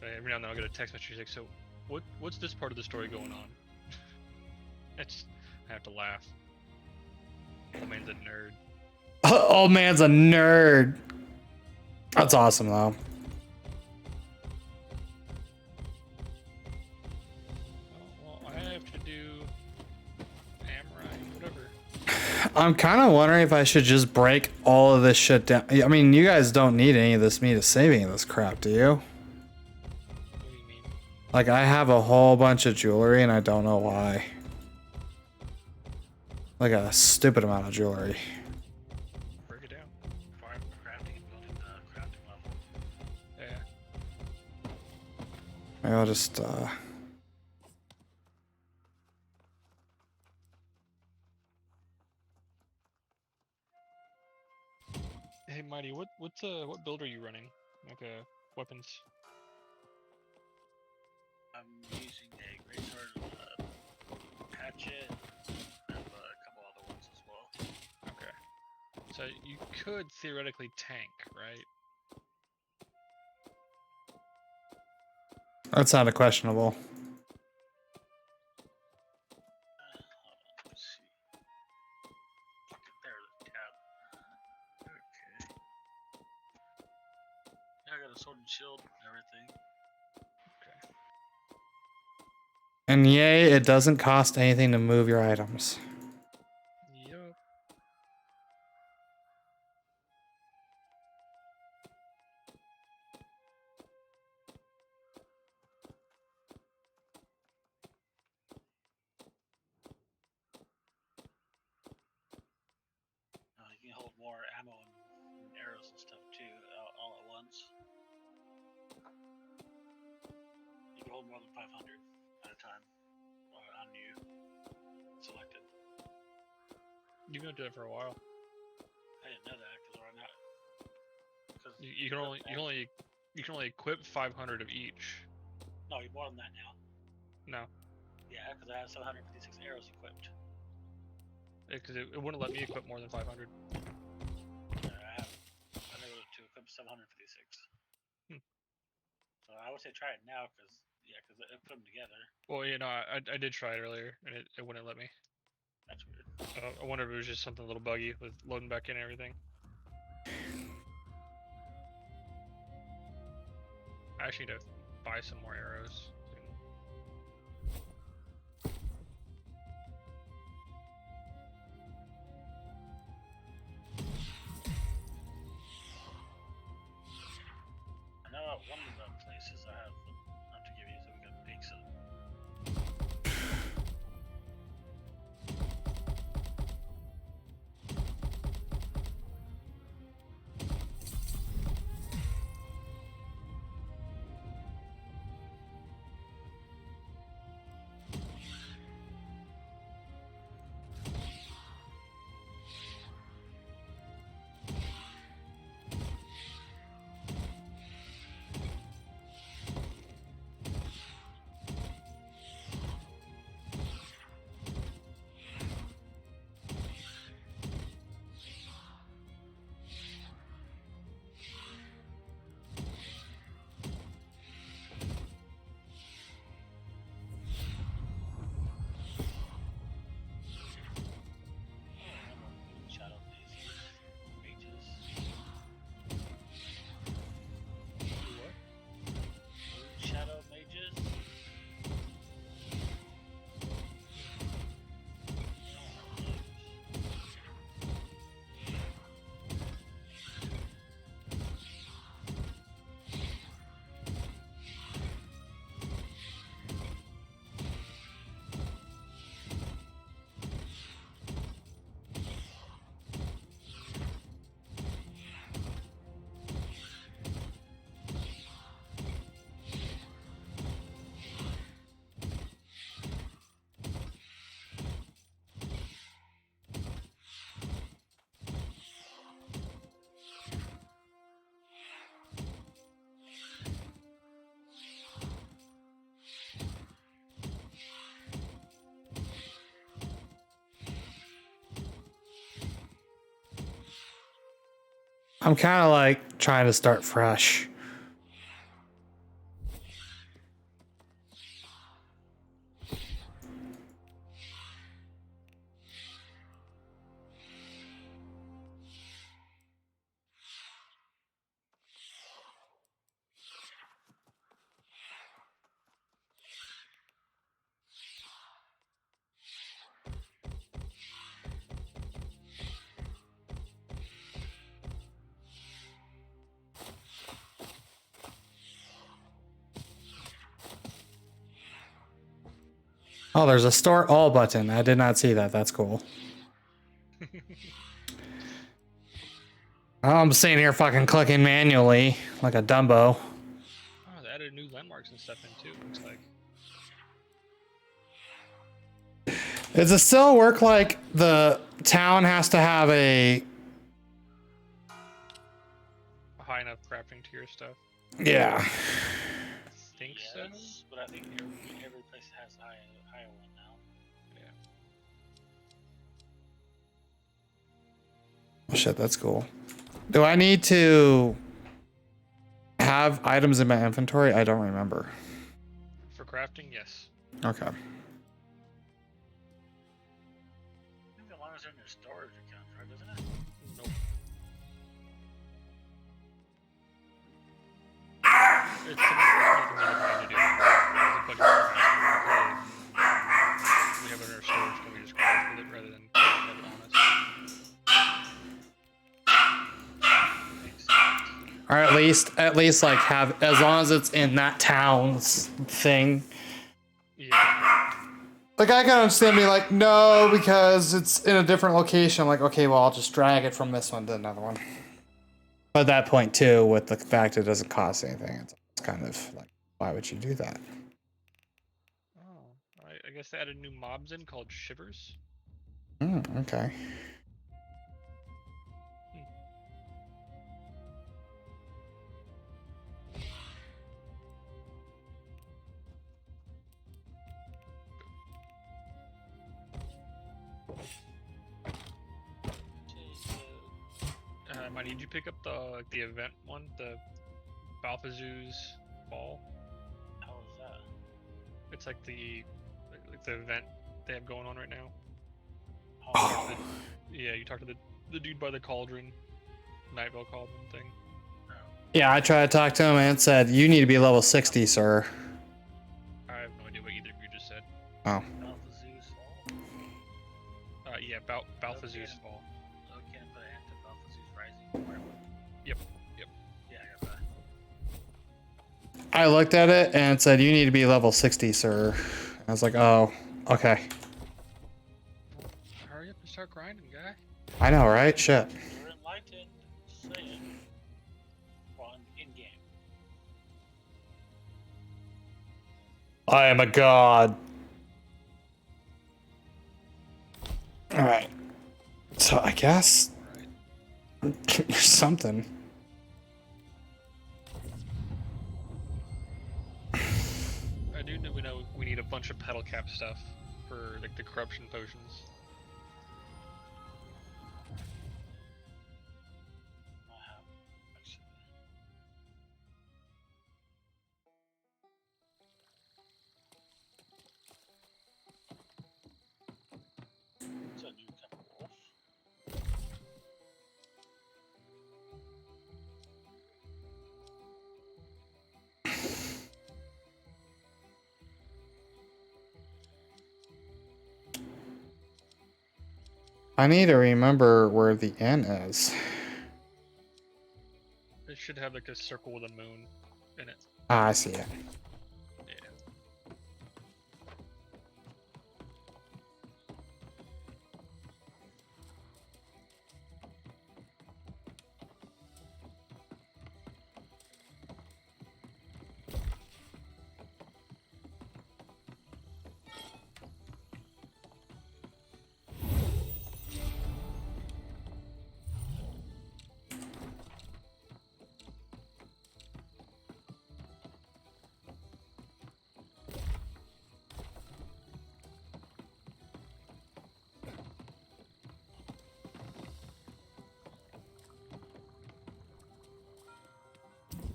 [SPEAKER 2] Every now and then I'll get a text message like, "So, what's this part of the story going on?" I have to laugh. Old man's a nerd.
[SPEAKER 1] Old man's a nerd. That's awesome though.
[SPEAKER 2] Well, I have to do Amrite, whatever.
[SPEAKER 1] I'm kind of wondering if I should just break all of this shit down. I mean, you guys don't need any of this me to save any of this crap, do you?
[SPEAKER 2] What do you mean?
[SPEAKER 1] Like, I have a whole bunch of jewelry and I don't know why. Like a stupid amount of jewelry.
[SPEAKER 2] Break it down.
[SPEAKER 5] Farm crafting and building the crafting level.
[SPEAKER 2] Yeah.
[SPEAKER 1] Maybe I'll just,
[SPEAKER 2] Hey, Mighty, what build are you running? Like weapons.
[SPEAKER 5] I'm using a greatsword, hatchet, and a couple other ones as well.
[SPEAKER 2] Okay. So you could theoretically tank, right?
[SPEAKER 1] that sounded questionable.
[SPEAKER 5] Let's see. There's a tab. Okay. Yeah, I got a sword and shield and everything.
[SPEAKER 2] Okay.
[SPEAKER 1] And yay, it doesn't cost anything to move your items.
[SPEAKER 2] Yup.
[SPEAKER 5] You can hold more ammo and arrows and stuff too, all at once. You can hold more than 500 at a time on you. Selected.
[SPEAKER 2] You've been doing it for a while.
[SPEAKER 5] I didn't know that because we're not. Because
[SPEAKER 2] You can only equip 500 of each.
[SPEAKER 5] No, you're more than that now.
[SPEAKER 2] No,
[SPEAKER 5] Yeah, because I have 756 arrows equipped.
[SPEAKER 2] because it wouldn't let me equip more than 500.
[SPEAKER 5] I never to equip 756.
[SPEAKER 2] Hmm.
[SPEAKER 5] So I would say try it now because I put them together.
[SPEAKER 2] Well, you know, I did try it earlier and it wouldn't let me.
[SPEAKER 5] That's weird.
[SPEAKER 2] I wonder if it was just something a little buggy with loading back in and everything. I actually need to buy some more arrows.
[SPEAKER 5] I know at one of the places I have enough to give you, so we got pizza. Shadow mages. What? Shadow mages.
[SPEAKER 1] I'm kind of like trying to start fresh. Oh, there's a store all button. I did not see that. That's cool. I'm sitting here fucking clicking manually like a Dumbo.
[SPEAKER 2] Oh, they added new landmarks and stuff in too. Looks like.
[SPEAKER 1] Does it still work like the town has to have a...
[SPEAKER 2] High enough crafting to your stuff.
[SPEAKER 1] Yeah.
[SPEAKER 2] I think so.
[SPEAKER 5] Yes, but I think every place has a higher one now.
[SPEAKER 2] Yeah.
[SPEAKER 1] Oh, shit, that's cool. Do I need to have items in my inventory? I don't remember.
[SPEAKER 2] For crafting, yes.
[SPEAKER 1] Okay.
[SPEAKER 5] I think as long as they're in your storage account, right? Doesn't it?
[SPEAKER 2] Nope. It's something we're looking into doing. There's a bunch of things we have it in our storage. Can we just craft with it rather than have it on us? Makes sense.
[SPEAKER 1] Or at least like have, as long as it's in that town's thing.
[SPEAKER 2] Yeah.
[SPEAKER 1] Like I can understand being like, no, because it's in a different location. I'm like, okay, well, I'll just drag it from this one to another one. But at that point too, with the fact it doesn't cost anything, it's kind of like, why would you do that?
[SPEAKER 2] Oh, I guess they added new mobs in called Shivers.
[SPEAKER 1] Okay.
[SPEAKER 2] Did you pick up the event one, the Balthazoo's Ball?
[SPEAKER 5] How was that?
[SPEAKER 2] It's like the event they have going on right now.
[SPEAKER 5] Oh,
[SPEAKER 2] Yeah, you talked to the dude by the cauldron, Night Vale cauldron thing.
[SPEAKER 5] no.
[SPEAKER 1] Yeah, I tried to talk to him and it said, you need to be level 60, sir.
[SPEAKER 2] I have no idea what either of you just said.
[SPEAKER 1] Oh.
[SPEAKER 5] Balthazar's Fall?
[SPEAKER 2] Yeah, Balthazar's
[SPEAKER 5] Okay.
[SPEAKER 2] Fall.
[SPEAKER 5] Okay, I'm put an end to Balthazar's Rising. Whatever.
[SPEAKER 2] Yep.
[SPEAKER 5] Yeah, I got that.
[SPEAKER 1] I looked at it and it said, you need to be level 60, sir. I was like, oh, okay.
[SPEAKER 2] Hurry up and start grinding, guy.
[SPEAKER 1] I know, right? Shit.
[SPEAKER 5] You're enlightened. Say it. Well, in game.
[SPEAKER 1] I am a god. Alright. So I guess there's something.
[SPEAKER 2] I do know we need a bunch of pedal cap stuff for like the corruption potions.
[SPEAKER 5] Actually. It's a new Temple Wolf.
[SPEAKER 1] I need to remember where the N is.
[SPEAKER 2] It should have like a circle with a moon in it.
[SPEAKER 1] Ah, I see it.
[SPEAKER 2] Yeah.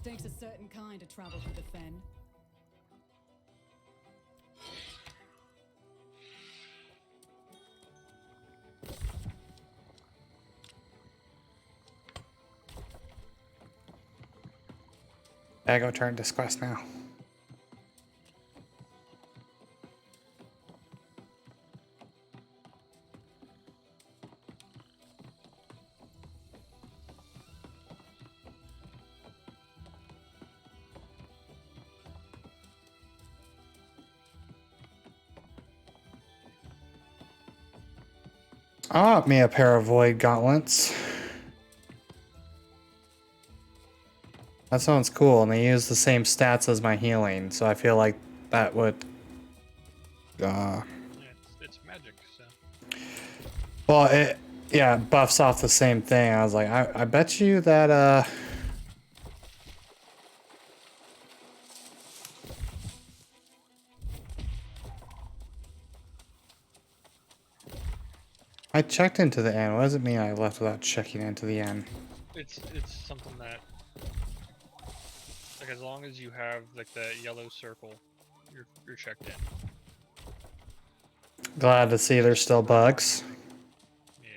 [SPEAKER 4] Takes a certain kind to travel through the fen.
[SPEAKER 1] I go turn this quest now. I want me a pair of void gauntlets. That sounds cool, and they use the same stats as my healing, so I feel like that would.
[SPEAKER 2] Yeah, it's magic, so.
[SPEAKER 1] Well, it buffs off the same thing. I was like, I bet you that I checked into the end. What does it mean I left without checking into the end?
[SPEAKER 2] It's something that, like, as long as you have like that yellow circle, you're checked in.
[SPEAKER 1] Glad to see there's still bugs.
[SPEAKER 2] Yeah.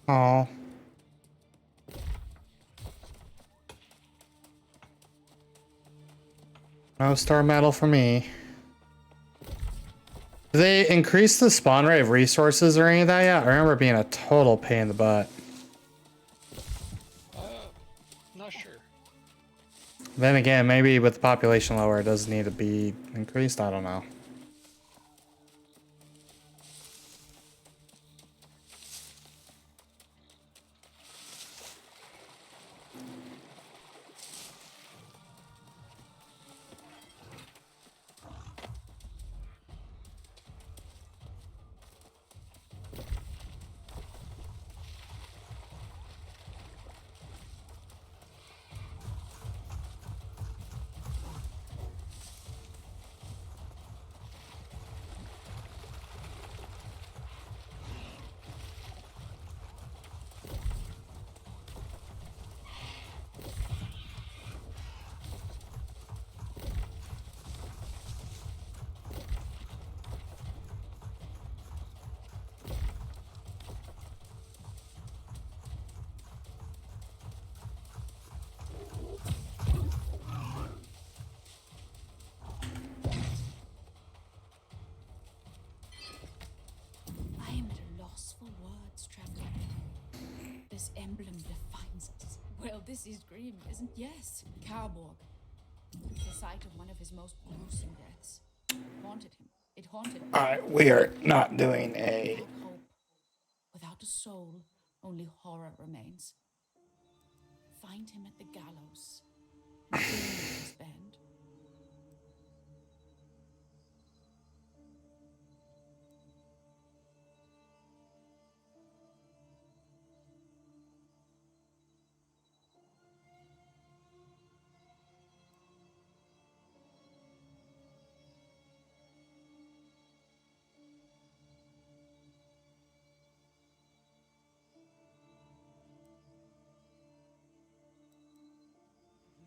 [SPEAKER 1] Oh. No star medal for me. Do they increase the spawn rate of resources or any of that yet? I remember it being a total pain in the butt.
[SPEAKER 2] Not sure.
[SPEAKER 1] Then again, maybe with the population lower, it does need to be increased. I don't know.
[SPEAKER 4] emblem defines us. Well, this is grim, isn't it? Yes, Cowborg. The sight of one of his most gruesome deaths haunted him. It haunted me.
[SPEAKER 1] All right, we are not doing a.
[SPEAKER 4] Without hope, without a soul, only horror remains. Find him at the gallows and burn his band.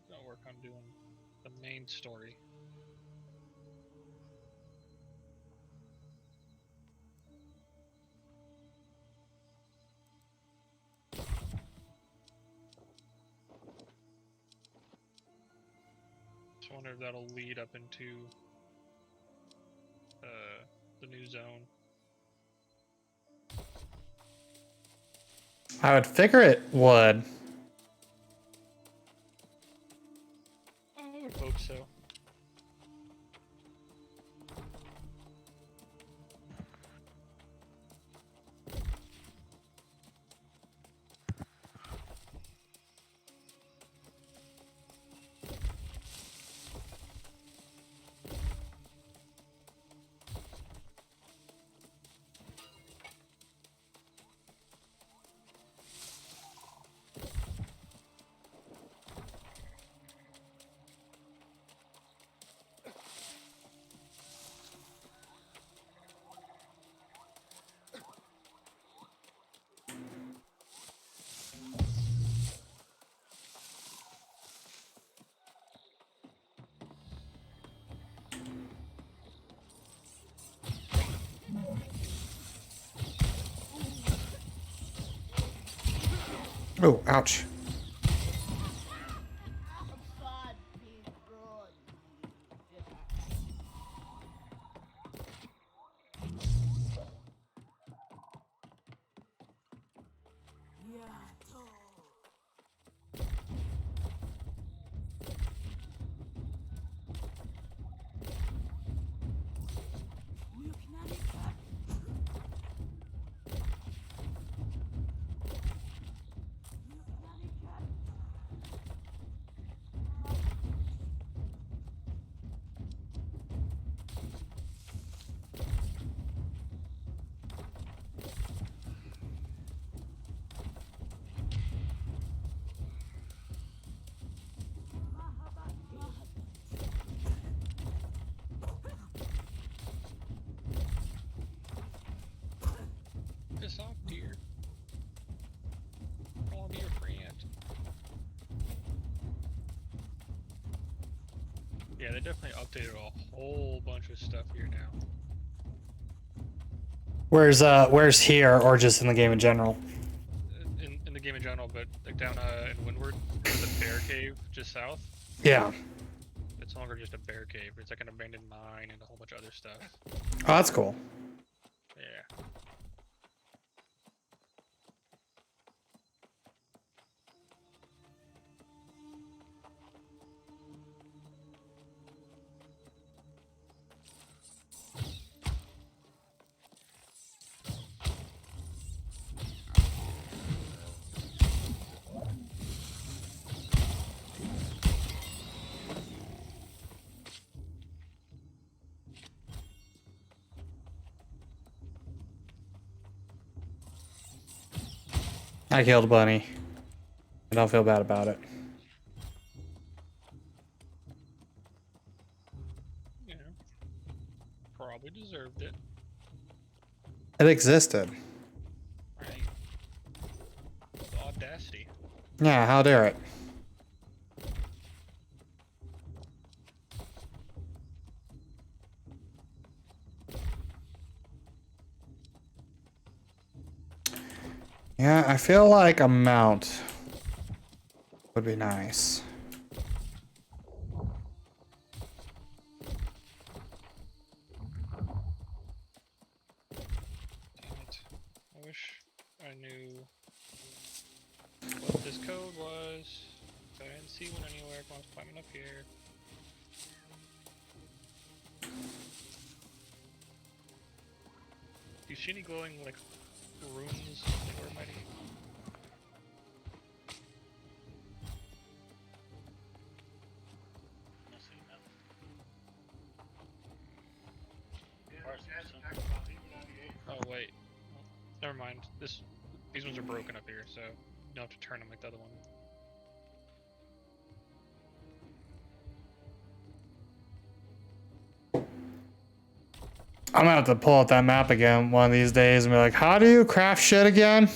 [SPEAKER 2] I'll work on doing the main story. Just wonder if that'll lead up into the new zone.
[SPEAKER 1] I would figure it would.
[SPEAKER 2] I would hope so.
[SPEAKER 1] Oh, ouch.
[SPEAKER 2] Piss off, dear. I want to be your friend. Yeah, they definitely updated a whole bunch of stuff here now.
[SPEAKER 1] Where's here, or just in the game in general?
[SPEAKER 2] In the game in general, but like down in Windward, there's a bear cave just south.
[SPEAKER 1] Yeah.
[SPEAKER 2] It's no longer just a bear cave. It's like an abandoned mine and a whole bunch of other stuff.
[SPEAKER 1] Oh, that's cool.
[SPEAKER 2] Yeah.
[SPEAKER 1] I killed Bunny. I don't feel bad about it.
[SPEAKER 2] You know, probably deserved it.
[SPEAKER 1] It existed.
[SPEAKER 2] Right. The audacity.
[SPEAKER 1] Yeah, how dare it? Yeah, I feel like a mount would be nice.
[SPEAKER 2] Damn it. I wish I knew see one anywhere. Come on, it's climbing up here. Do you see any glowing, like, runes anywhere, Mighty?
[SPEAKER 5] I see nothing.
[SPEAKER 2] Oh, wait. Never mind. These ones are broken up here, so you don't have to turn them like the other one.
[SPEAKER 1] I'm gonna have to pull out that map again one of these days and be like, how do you craft shit again?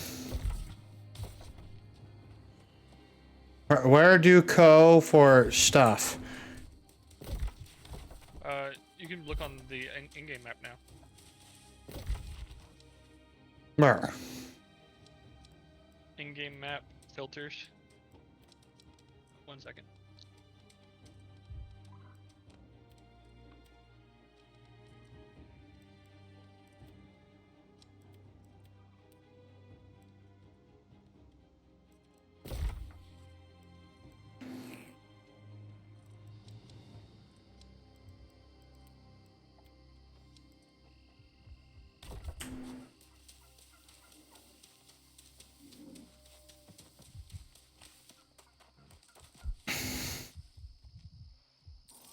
[SPEAKER 1] Where do you go for stuff?
[SPEAKER 2] You can look on the in-game map now.
[SPEAKER 1] Where?
[SPEAKER 2] In-game map filters. 1 second.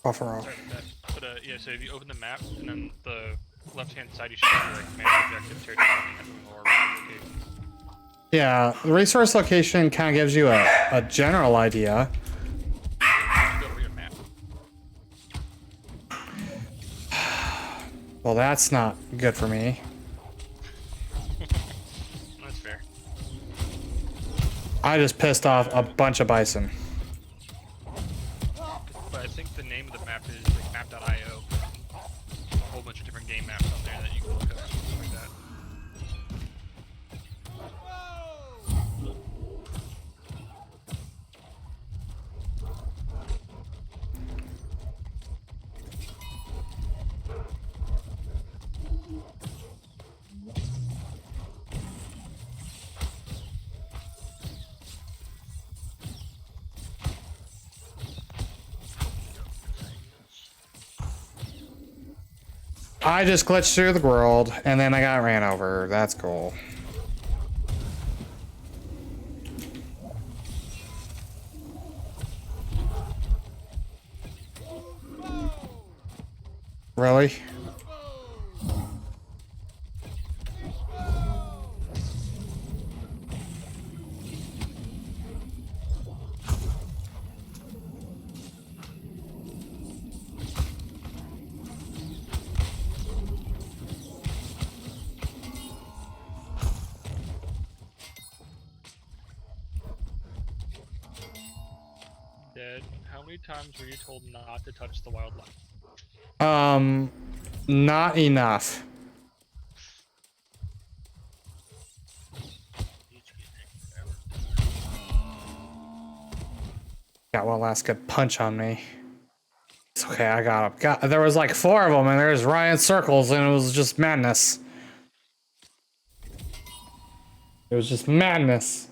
[SPEAKER 1] Buffer off.
[SPEAKER 2] Sorry about that. But yeah, so if you open the map, and then the left-hand side, you should see like command objective, territory, or location.
[SPEAKER 1] Yeah, the resource location kind of gives you a general idea.
[SPEAKER 2] Go over your map.
[SPEAKER 1] Well, that's not good for me.
[SPEAKER 2] That's fair.
[SPEAKER 1] I just pissed off a bunch of bison.
[SPEAKER 2] But I think the name of the map is like map.io. A whole bunch of different game maps on there that you can look up, stuff like that.
[SPEAKER 1] I just glitched through the world and then I got ran over. That's cool. Really?
[SPEAKER 2] Dead. How many times were you told not to touch the wildlife?
[SPEAKER 1] Not enough. Got one last good punch on me. It's okay, I got him. There was like 4 of them and there's Ryan circles and it was just madness. It was just madness.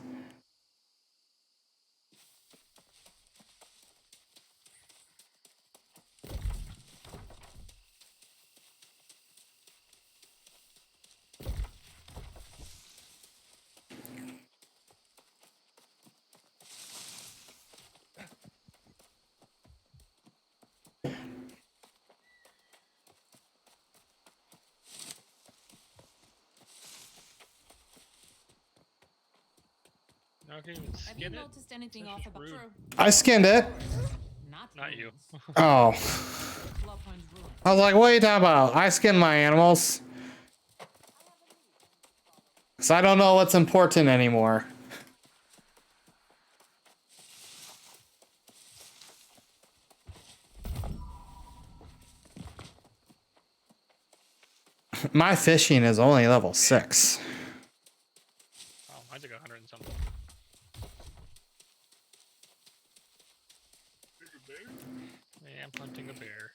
[SPEAKER 2] No, I can even
[SPEAKER 4] Have you
[SPEAKER 2] skin it.
[SPEAKER 4] noticed anything
[SPEAKER 2] That's
[SPEAKER 4] off
[SPEAKER 2] just
[SPEAKER 4] about
[SPEAKER 2] rude.
[SPEAKER 1] I skinned it.
[SPEAKER 2] Not you.
[SPEAKER 1] Oh.
[SPEAKER 4] Lawpoint's ruin?
[SPEAKER 1] I was like, what are you talking about? I skin my animals. Because I don't know what's important anymore. My fishing is only level 6.
[SPEAKER 2] Oh, mine's like 100 and something. Yeah, I'm hunting a bear.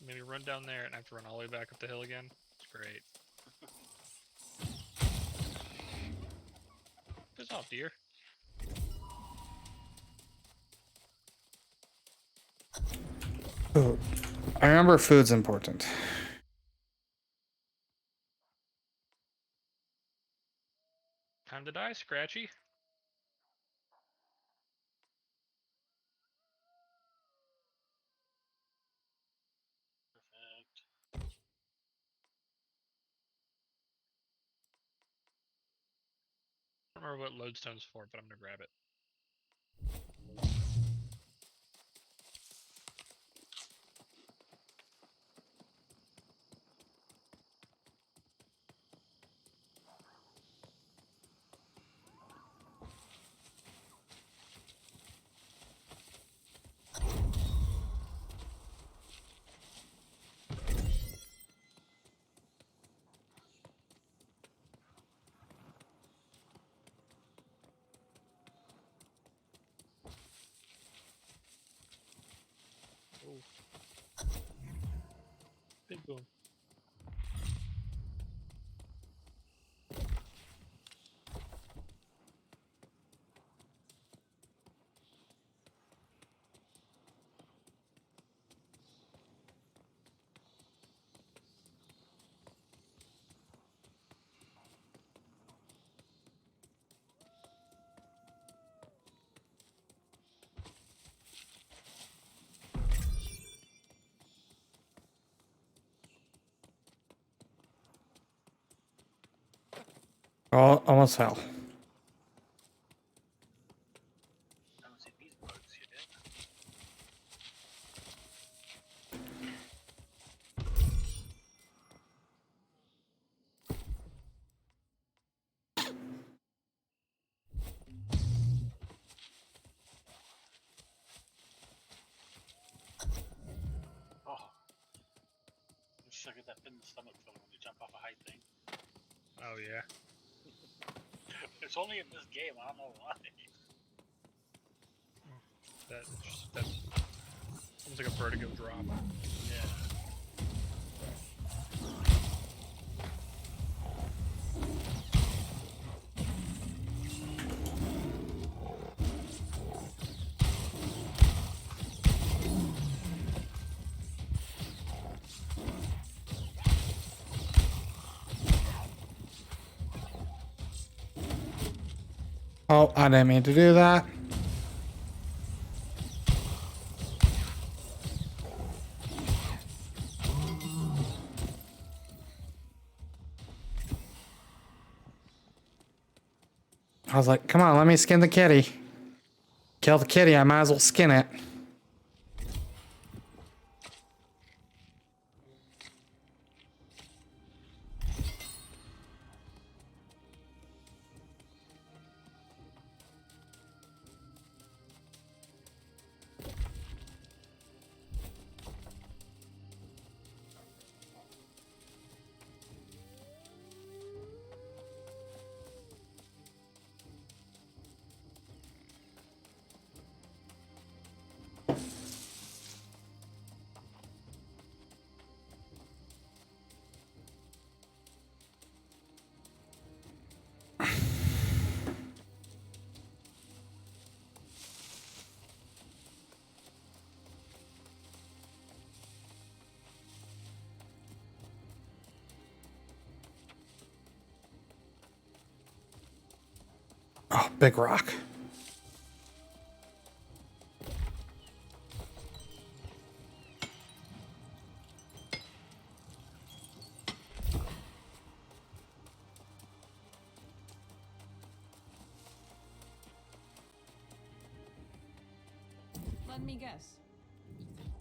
[SPEAKER 2] Maybe run down there and I have to run all the way back up the hill again. It's great. Oh, dear.
[SPEAKER 1] Food. I remember food's important.
[SPEAKER 2] Time to die, Scratchy.
[SPEAKER 5] Perfect.
[SPEAKER 2] I don't remember what lodestone's for, but I'm gonna grab it. Oh. Big boom.
[SPEAKER 1] Oh, almost fell.
[SPEAKER 5] I don't see these bugs yet. Oh. You should get that pin in the stomach feeling when you jump off a height thing.
[SPEAKER 2] Oh yeah.
[SPEAKER 5] It's only in this game, I don't know why.
[SPEAKER 2] That's almost like a vertigo drop.
[SPEAKER 5] Yeah.
[SPEAKER 1] Oh, I didn't mean to do that. I was like, come on, let me skin the kitty. Kill the kitty, I might as well skin it. Oh, big rock.
[SPEAKER 8] Let me guess.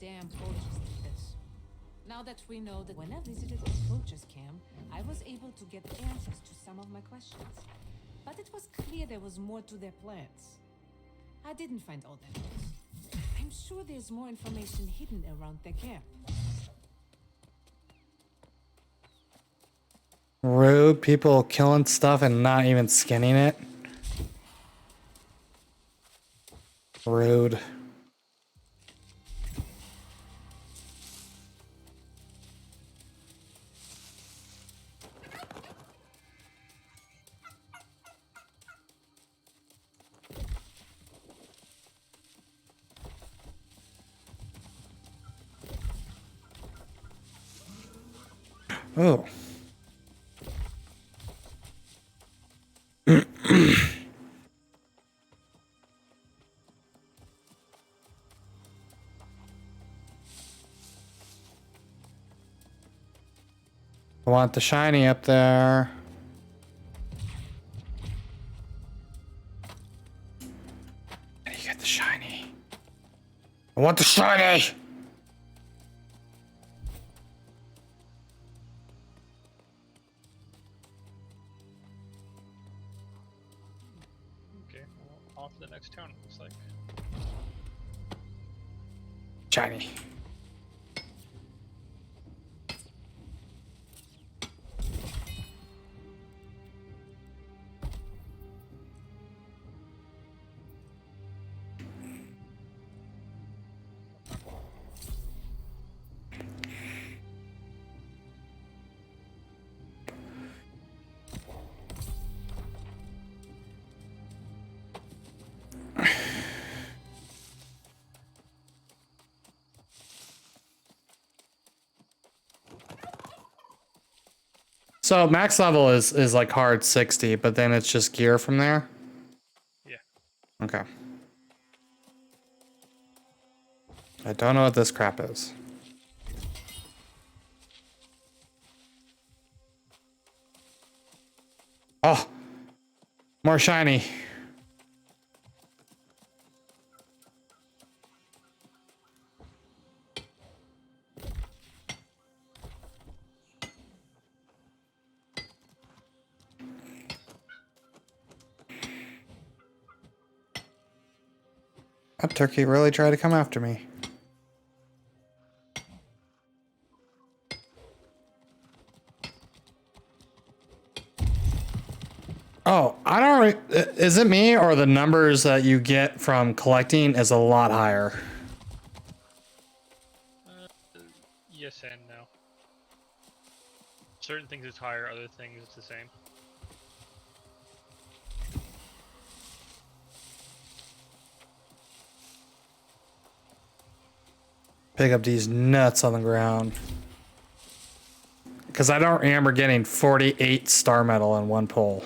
[SPEAKER 8] Damn poachers did this. Now that we know that when I visited the poachers camp, I was able to get answers to some of my questions. But it was clear there was more to their plans. I didn't find all that news. I'm sure there's more information hidden around their camp.
[SPEAKER 1] Rude, people killing stuff and not even skinning it. Rude. Oh. I want the shiny up there. How do you get the shiny? I want the shiny!
[SPEAKER 2] Okay, well, off to the next town, it looks like.
[SPEAKER 1] Shiny. So max level is like hard 60, but then it's just gear from there?
[SPEAKER 2] Yeah.
[SPEAKER 1] Okay. I don't know what this crap is. Oh! More shiny. That turkey really tried to come after me. Oh, I don't. Is it me or the numbers that you get from collecting is a lot higher?
[SPEAKER 2] Yes and no. Certain things it's higher, other things it's the same.
[SPEAKER 1] Pick up these nuts on the ground. Because I don't remember getting 48 star metal in one pull.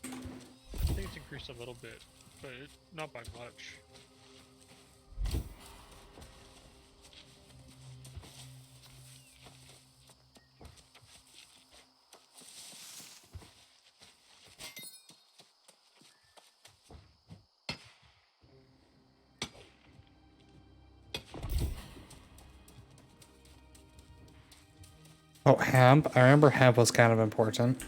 [SPEAKER 2] I think it's increased a little bit, but not by much.
[SPEAKER 1] Oh, hemp. I remember hemp was kind of important.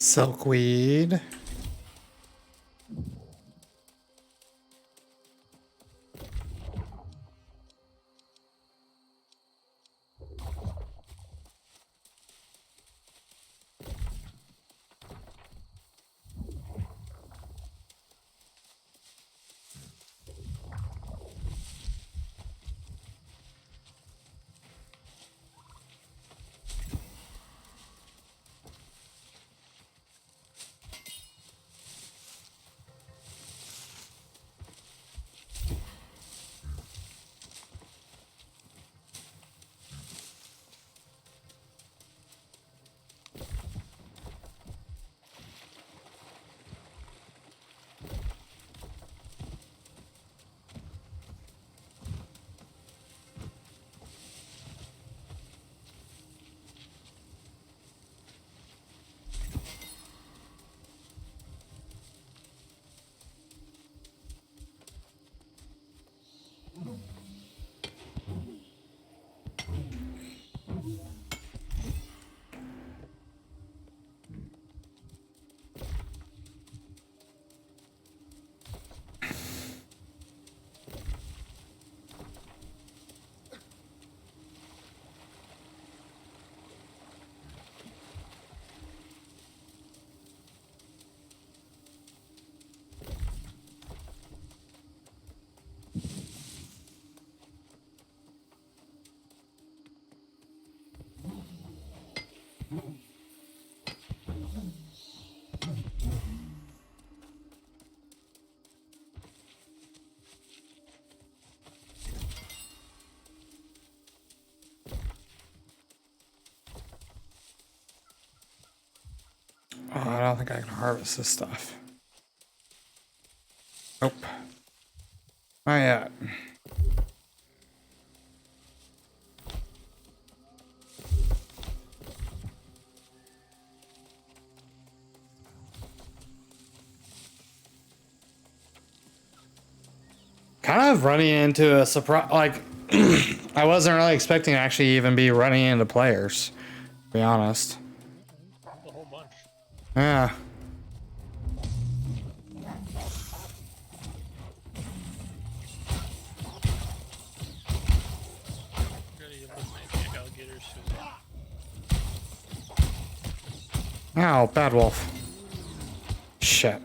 [SPEAKER 1] Silkweed. Oh, I don't think I can harvest this stuff. Nope. Not yet. Kind of running into a surprise, like, I wasn't really expecting to actually even be running into players, to be honest.
[SPEAKER 2] A whole bunch.
[SPEAKER 1] Yeah.
[SPEAKER 2] Really eliminate the alligators.
[SPEAKER 1] Ow, bad wolf. Shit.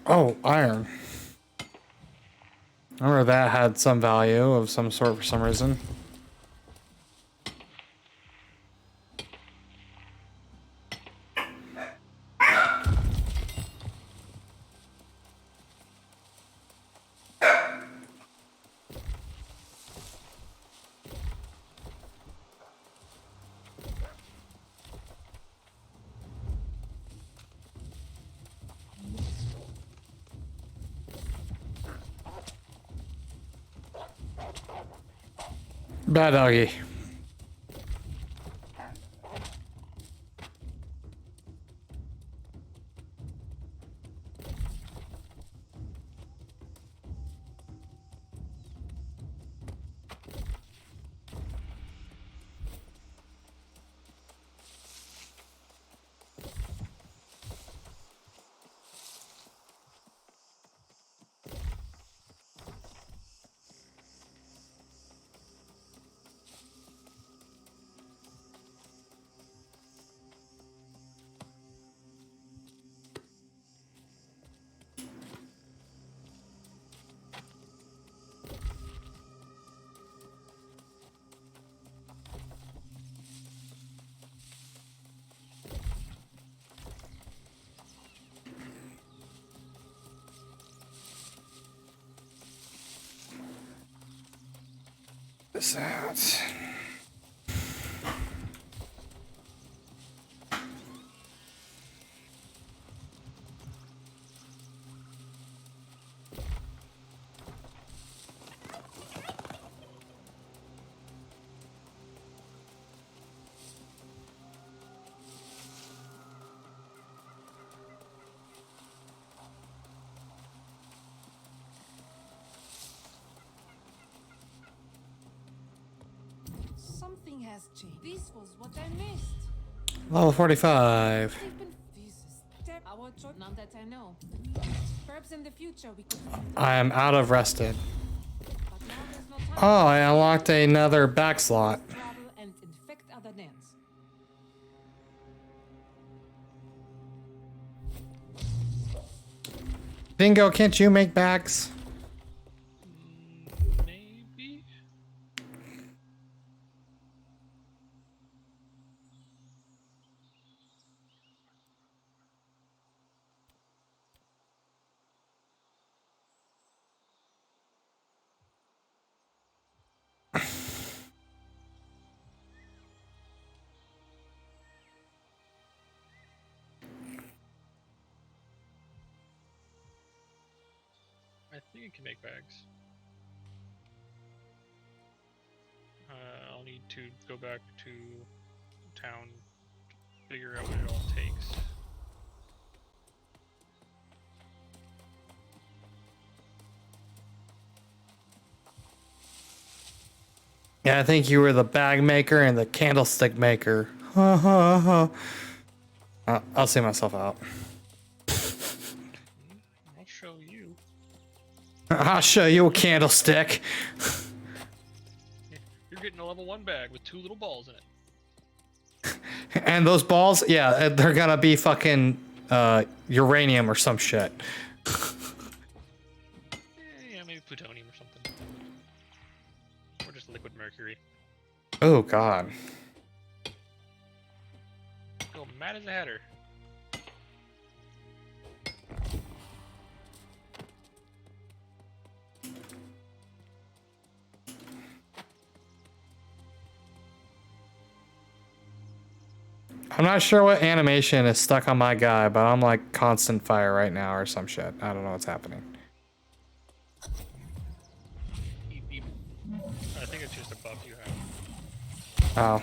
[SPEAKER 1] Oh, iron. I remember that had some value of some sort for some reason. Bad doggy. This out.
[SPEAKER 8] Everything has changed. This was what I missed.
[SPEAKER 1] Level 45.
[SPEAKER 8] They've been this step our choice. None that I know. Perhaps in the future we could.
[SPEAKER 1] I am out of rested.
[SPEAKER 8] But now there's no time.
[SPEAKER 1] Oh, I unlocked another back slot.
[SPEAKER 8] Travel and infect other lands.
[SPEAKER 1] Bingo, can't you make backs?
[SPEAKER 2] Maybe. I think you can make bags. I'll need to go back to town, figure out what it all takes.
[SPEAKER 1] Yeah, I think you were the bag maker and the candlestick maker. Ha ha ha. I'll see myself out.
[SPEAKER 2] I'll show you.
[SPEAKER 1] I'll show you a candlestick.
[SPEAKER 2] You're getting a level 1 bag with 2 little balls in it.
[SPEAKER 1] And those balls, yeah, they're gonna be fucking uranium or some shit.
[SPEAKER 2] Yeah, maybe plutonium or something. Or just liquid mercury.
[SPEAKER 1] Oh god.
[SPEAKER 2] Oh, Mad as a Hatter.
[SPEAKER 1] I'm not sure what animation is stuck on my guy, but I'm like constant fire right now or some shit. I don't know what's happening.
[SPEAKER 2] I think it's just a buff you have.
[SPEAKER 1] Oh.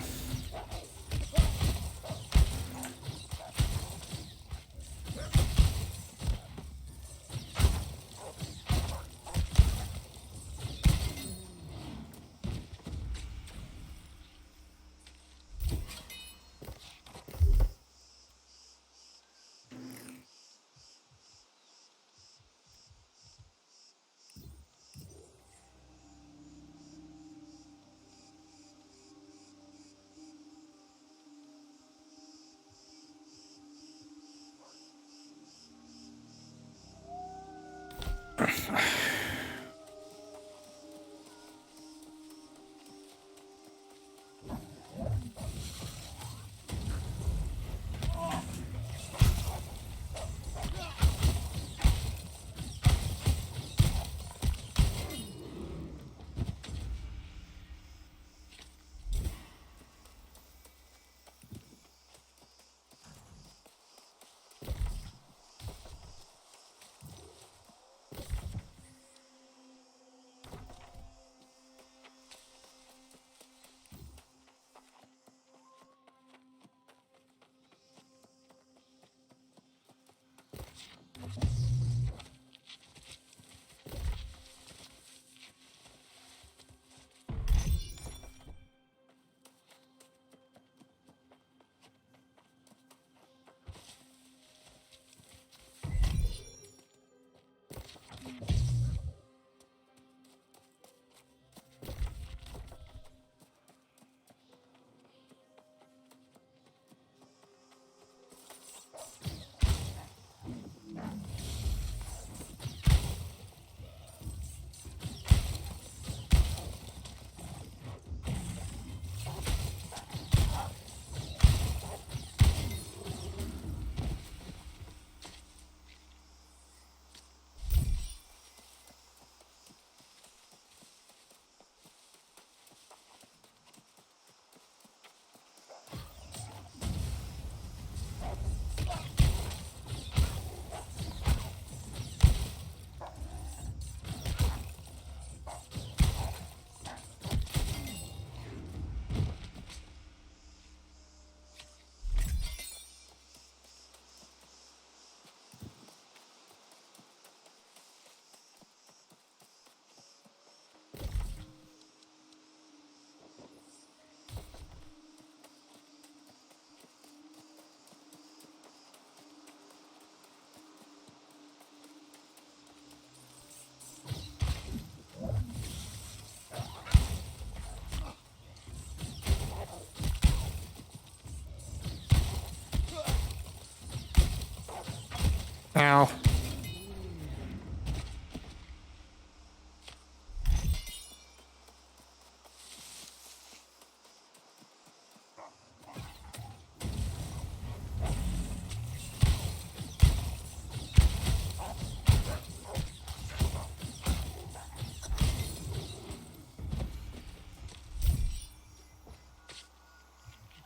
[SPEAKER 1] Ow.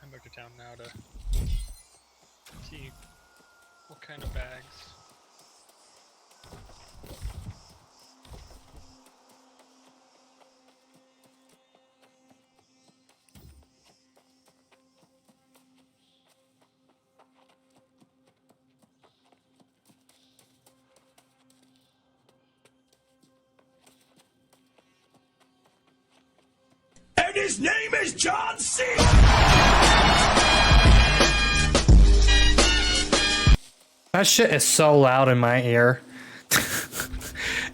[SPEAKER 2] I'm back to town now to see what kind of bags.
[SPEAKER 3] And his name is John C.
[SPEAKER 1] That shit is so loud in my ear.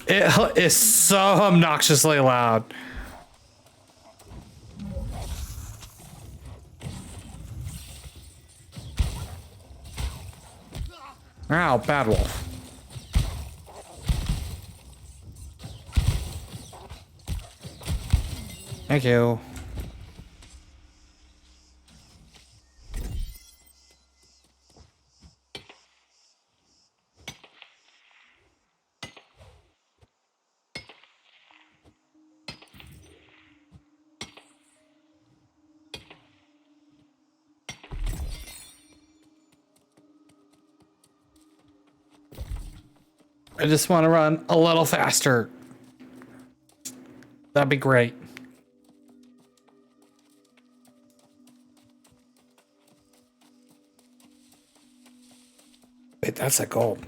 [SPEAKER 1] It is so obnoxiously loud. Ow, bad wolf. Thank you. I just want to run a little faster. That'd be great. Wait, that's a gold.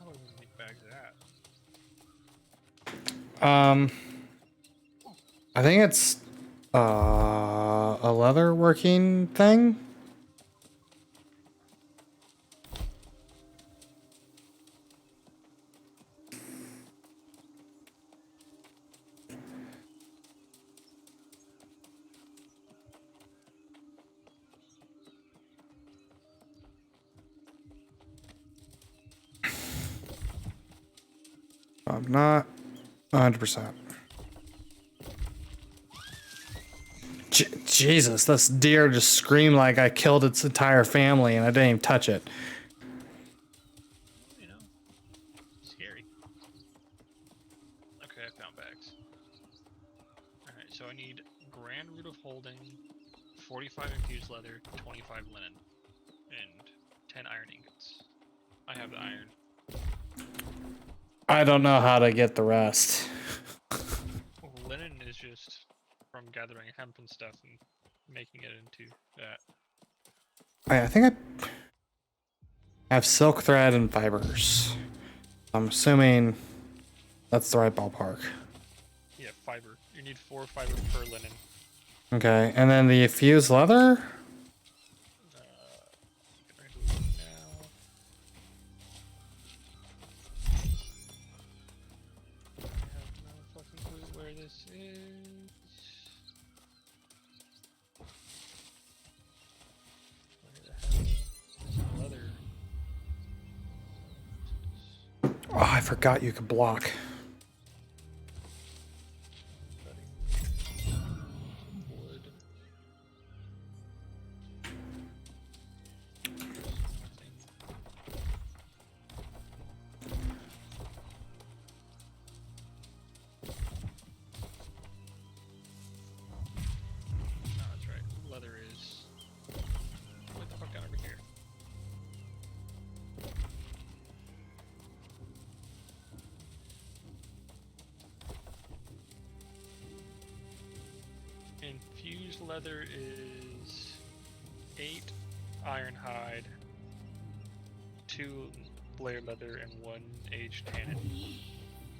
[SPEAKER 2] How many bags are that?
[SPEAKER 1] I think it's a leather working thing. I'm not 100%. Jesus, this deer just screamed like I killed its entire family and I didn't even touch it.
[SPEAKER 2] You know, scary. Okay, I found bags. Alright, so I need Grand Root of Holding, 45 infused leather, 25 linen, and 10 iron ingots. I have the iron.
[SPEAKER 1] I don't know how to get the rest.
[SPEAKER 2] Linen is just from gathering hemp and stuff and making it into that.
[SPEAKER 1] I think I have silk thread and fibers. I'm assuming that's the right ballpark.
[SPEAKER 2] Yeah, fiber. You need 4 fiber per linen.
[SPEAKER 1] Okay, and then the fused leather?
[SPEAKER 2] Trying to look now. I have no fucking clue where this is.
[SPEAKER 1] Oh, I forgot you could block.
[SPEAKER 2] Wood. No, that's right. Leather is. Get the fuck out over here. Infused leather is 8 iron hide, 2 layered leather, and 1 aged tannin.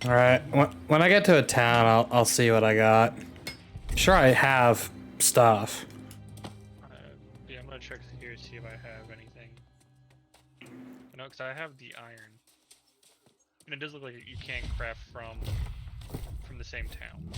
[SPEAKER 1] All right. When I get to a town, I'll see what I got. I'm sure I have stuff.
[SPEAKER 2] Yeah, I'm gonna check here to see if I have anything. No, because I have the iron. And it does look like you can craft from the same town.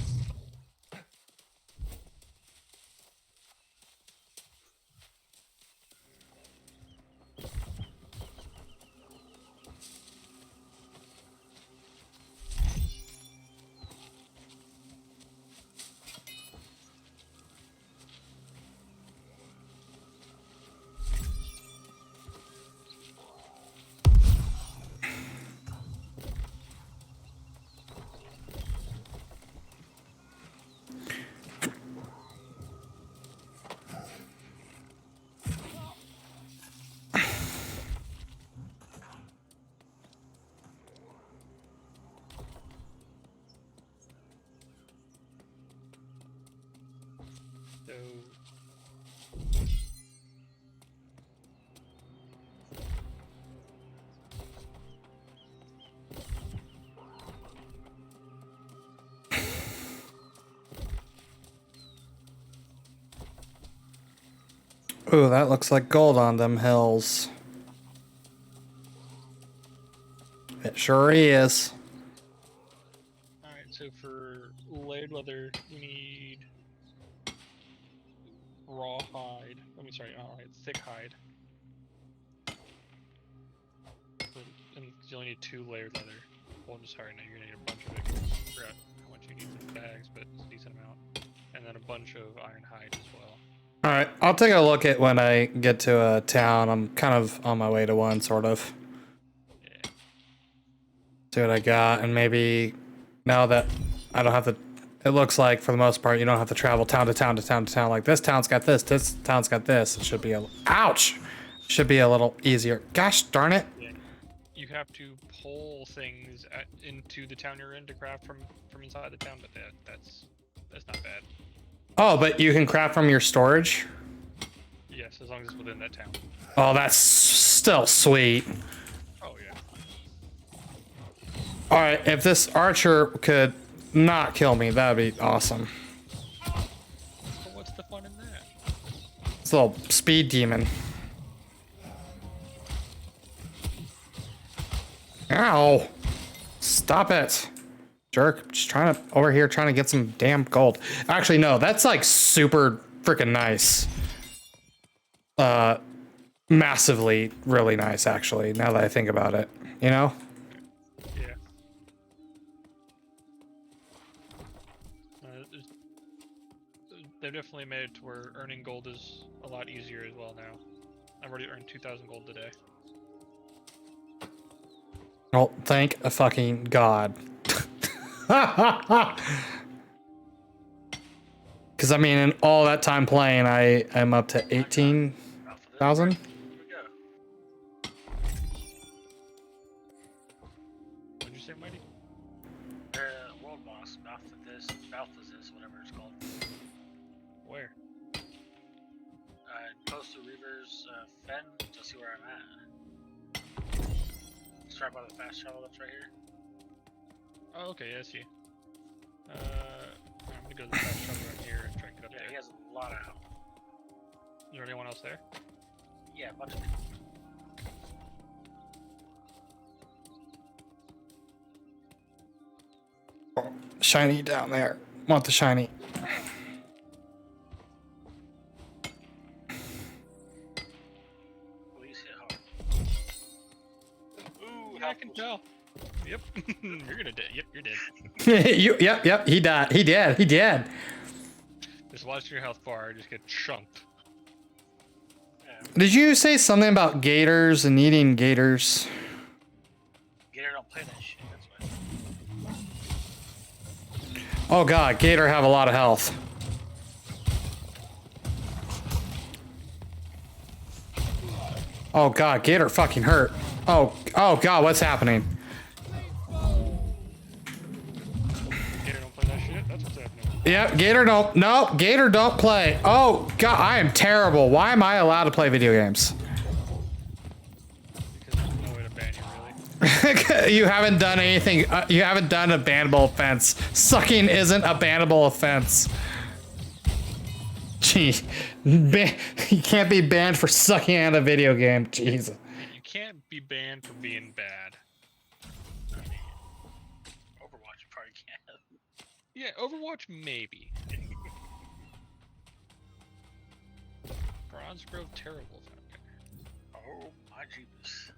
[SPEAKER 2] So
[SPEAKER 1] Ooh, that looks like gold on them hills. It sure is.
[SPEAKER 2] alright, so for layered leather we need raw hide. Alright, thick hide. And you only need 2 layered leather. Well, just sorry, no, you're gonna need a bunch of it. I forgot how much you need in bags, but it's a decent amount. And then a bunch of iron hide as well.
[SPEAKER 1] All right, I'll take a look at when I get to a town. I'm kind of on my way to one, sort of.
[SPEAKER 2] Yeah.
[SPEAKER 1] See what I got, and maybe now that I don't have to. It looks like for the most part you don't have to travel town to town to town to town. Like this town's got this town's got this. It should be ouch. Should be a little easier. Gosh darn it.
[SPEAKER 2] Yeah. You have to pull things into the town you're in to craft from inside the town, but that's not bad.
[SPEAKER 1] Oh, but you can craft from your storage?
[SPEAKER 2] Yes, as long as it's within that town.
[SPEAKER 1] Oh, that's still sweet.
[SPEAKER 2] Oh yeah.
[SPEAKER 1] All right, if this archer could not kill me, that'd be awesome.
[SPEAKER 2] But what's the fun in that?
[SPEAKER 1] It's a little speed demon. Ow. Stop it. Jerk. Just trying to get some damn gold. Actually, no, that's like super freaking nice. Massively really nice, actually, now that I think about it. You know?
[SPEAKER 2] Yeah. They've definitely made it to where earning gold is a lot easier as well now. I've already earned 2,000 gold today.
[SPEAKER 1] Well, thank a fucking god. Because I mean, in all that time playing, I'm up to 18,000.
[SPEAKER 5] Here we go.
[SPEAKER 2] What'd you say, Mighty?
[SPEAKER 5] World boss, Balthazar, whatever it's called.
[SPEAKER 2] Where?
[SPEAKER 5] Close to Reaver's Fen, to see where I'm at. Start by the fast travel that's right here.
[SPEAKER 2] Oh, okay, yeah, I see. I'm gonna go to the fast travel right here and try and get up
[SPEAKER 5] Yeah,
[SPEAKER 2] there.
[SPEAKER 5] he has a lot of out.
[SPEAKER 2] Is there anyone else there?
[SPEAKER 5] Yeah, a bunch of people.
[SPEAKER 1] Shiny down there. Want the shiny.
[SPEAKER 5] Please hit hard. Ooh,
[SPEAKER 2] Yeah, I can tell. Yep. You're gonna dead. Yep, you're dead.
[SPEAKER 1] Yep, he died. He did.
[SPEAKER 2] Just watch your health bar just get chunked.
[SPEAKER 1] Did you say something about gators and eating gators?
[SPEAKER 5] Gator don't play that shit. That's why.
[SPEAKER 1] Oh god, gator have a lot of health. Oh god, gator fucking hurt. Oh god, what's happening?
[SPEAKER 2] Gator don't play that shit. That's what's happening.
[SPEAKER 1] Yep, gator don't. Nope, gator don't play. Oh god, I am terrible. Why am I allowed to play video games?
[SPEAKER 2] Because there's no way to ban you, really.
[SPEAKER 1] You haven't done anything. You haven't done a bannable offense. Sucking isn't a bannable offense. Gee, you can't be banned for sucking at a video game. Jesus.
[SPEAKER 2] You can't be banned for being bad.
[SPEAKER 5] I mean, Overwatch you probably can't.
[SPEAKER 2] Yeah, Overwatch maybe. Bronze Grove terrible.
[SPEAKER 5] Oh my jeepers.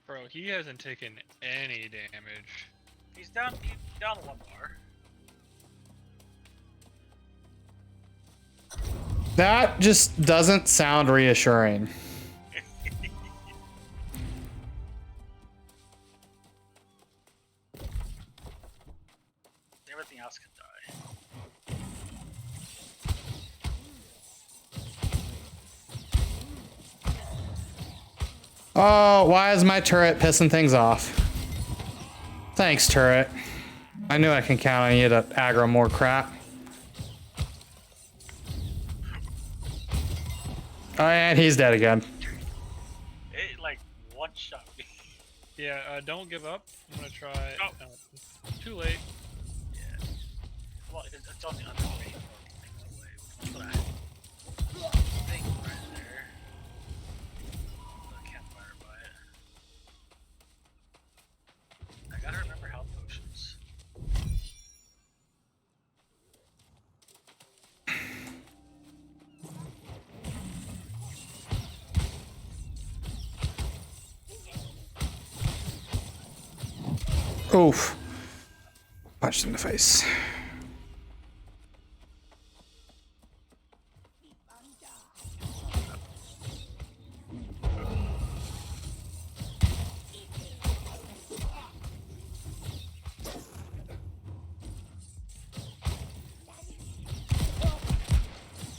[SPEAKER 2] Bro, he hasn't taken any damage.
[SPEAKER 5] He's down 1 bar.
[SPEAKER 1] That just doesn't sound reassuring.
[SPEAKER 5] Everything else could die.
[SPEAKER 1] Oh, why is my turret pissing things off? Thanks, turret. I knew I can count on you to aggro more crap. Oh, and he's dead again.
[SPEAKER 5] It like one shot me.
[SPEAKER 2] Yeah, don't give up. I'm gonna try.
[SPEAKER 5] Oh.
[SPEAKER 2] Too late.
[SPEAKER 5] Yeah. Well, it's on the other way. Things away. Which one I think right there. The campfire by it. I gotta remember health potions.
[SPEAKER 1] Oof. Punched in the face.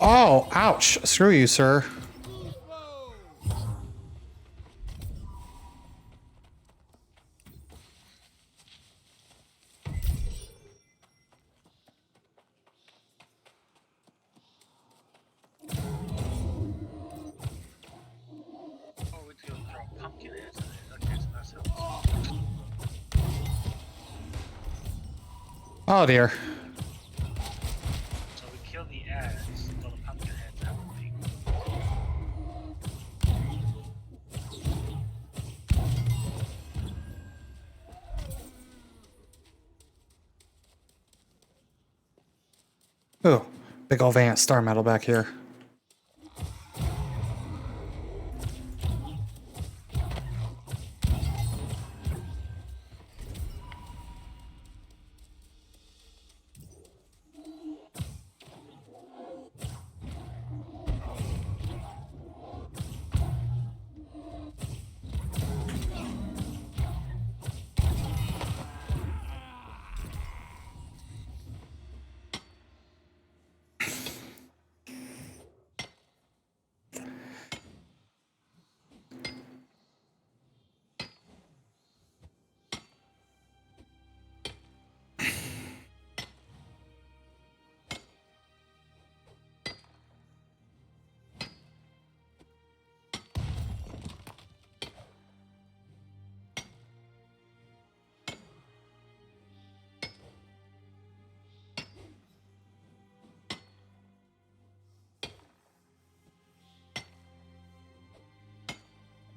[SPEAKER 1] Oh, ouch. Screw you, sir.
[SPEAKER 5] Oh, we do throw pumpkin heads in it. Okay, so that's how.
[SPEAKER 1] Oh, dear.
[SPEAKER 5] So we kill the ads, throw the pumpkin heads out of the thing.
[SPEAKER 1] Ooh, big old Vance star metal back here.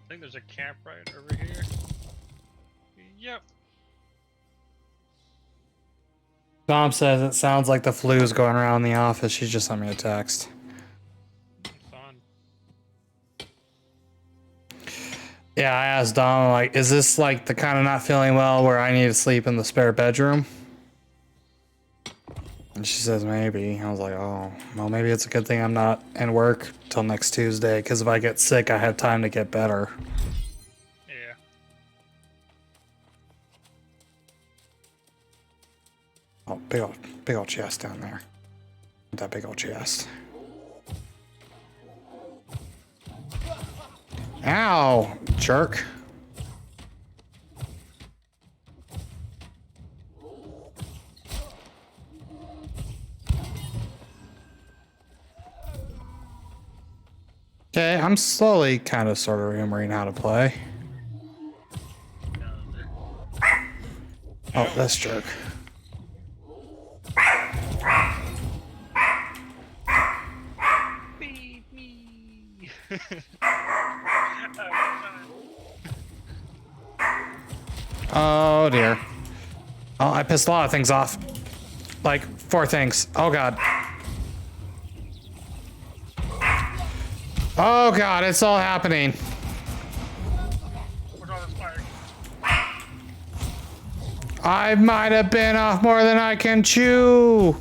[SPEAKER 2] I think there's a camp right over here. Yep.
[SPEAKER 1] Dom says it sounds like the flu's going around the office. She just sent me a text.
[SPEAKER 2] Fun.
[SPEAKER 1] Yeah, I asked Dom, like, is this like the kind of not feeling well where I need to sleep in the spare bedroom? And she says maybe. I was like, oh, well, maybe it's a good thing I'm not in work till next Tuesday, because if I get sick, I have time to get better.
[SPEAKER 2] Yeah.
[SPEAKER 1] Oh, big old chest down there. That big old chest. Ow, jerk. Okay, I'm slowly kind of sort of remembering how to play. Oh, this jerk.
[SPEAKER 2] Beat me.
[SPEAKER 1] Oh dear. Oh, I pissed a lot of things off. Like 4 things. Oh god. Oh god, it's all happening.
[SPEAKER 5] Look at all this fire.
[SPEAKER 1] I might have been off more than I can chew.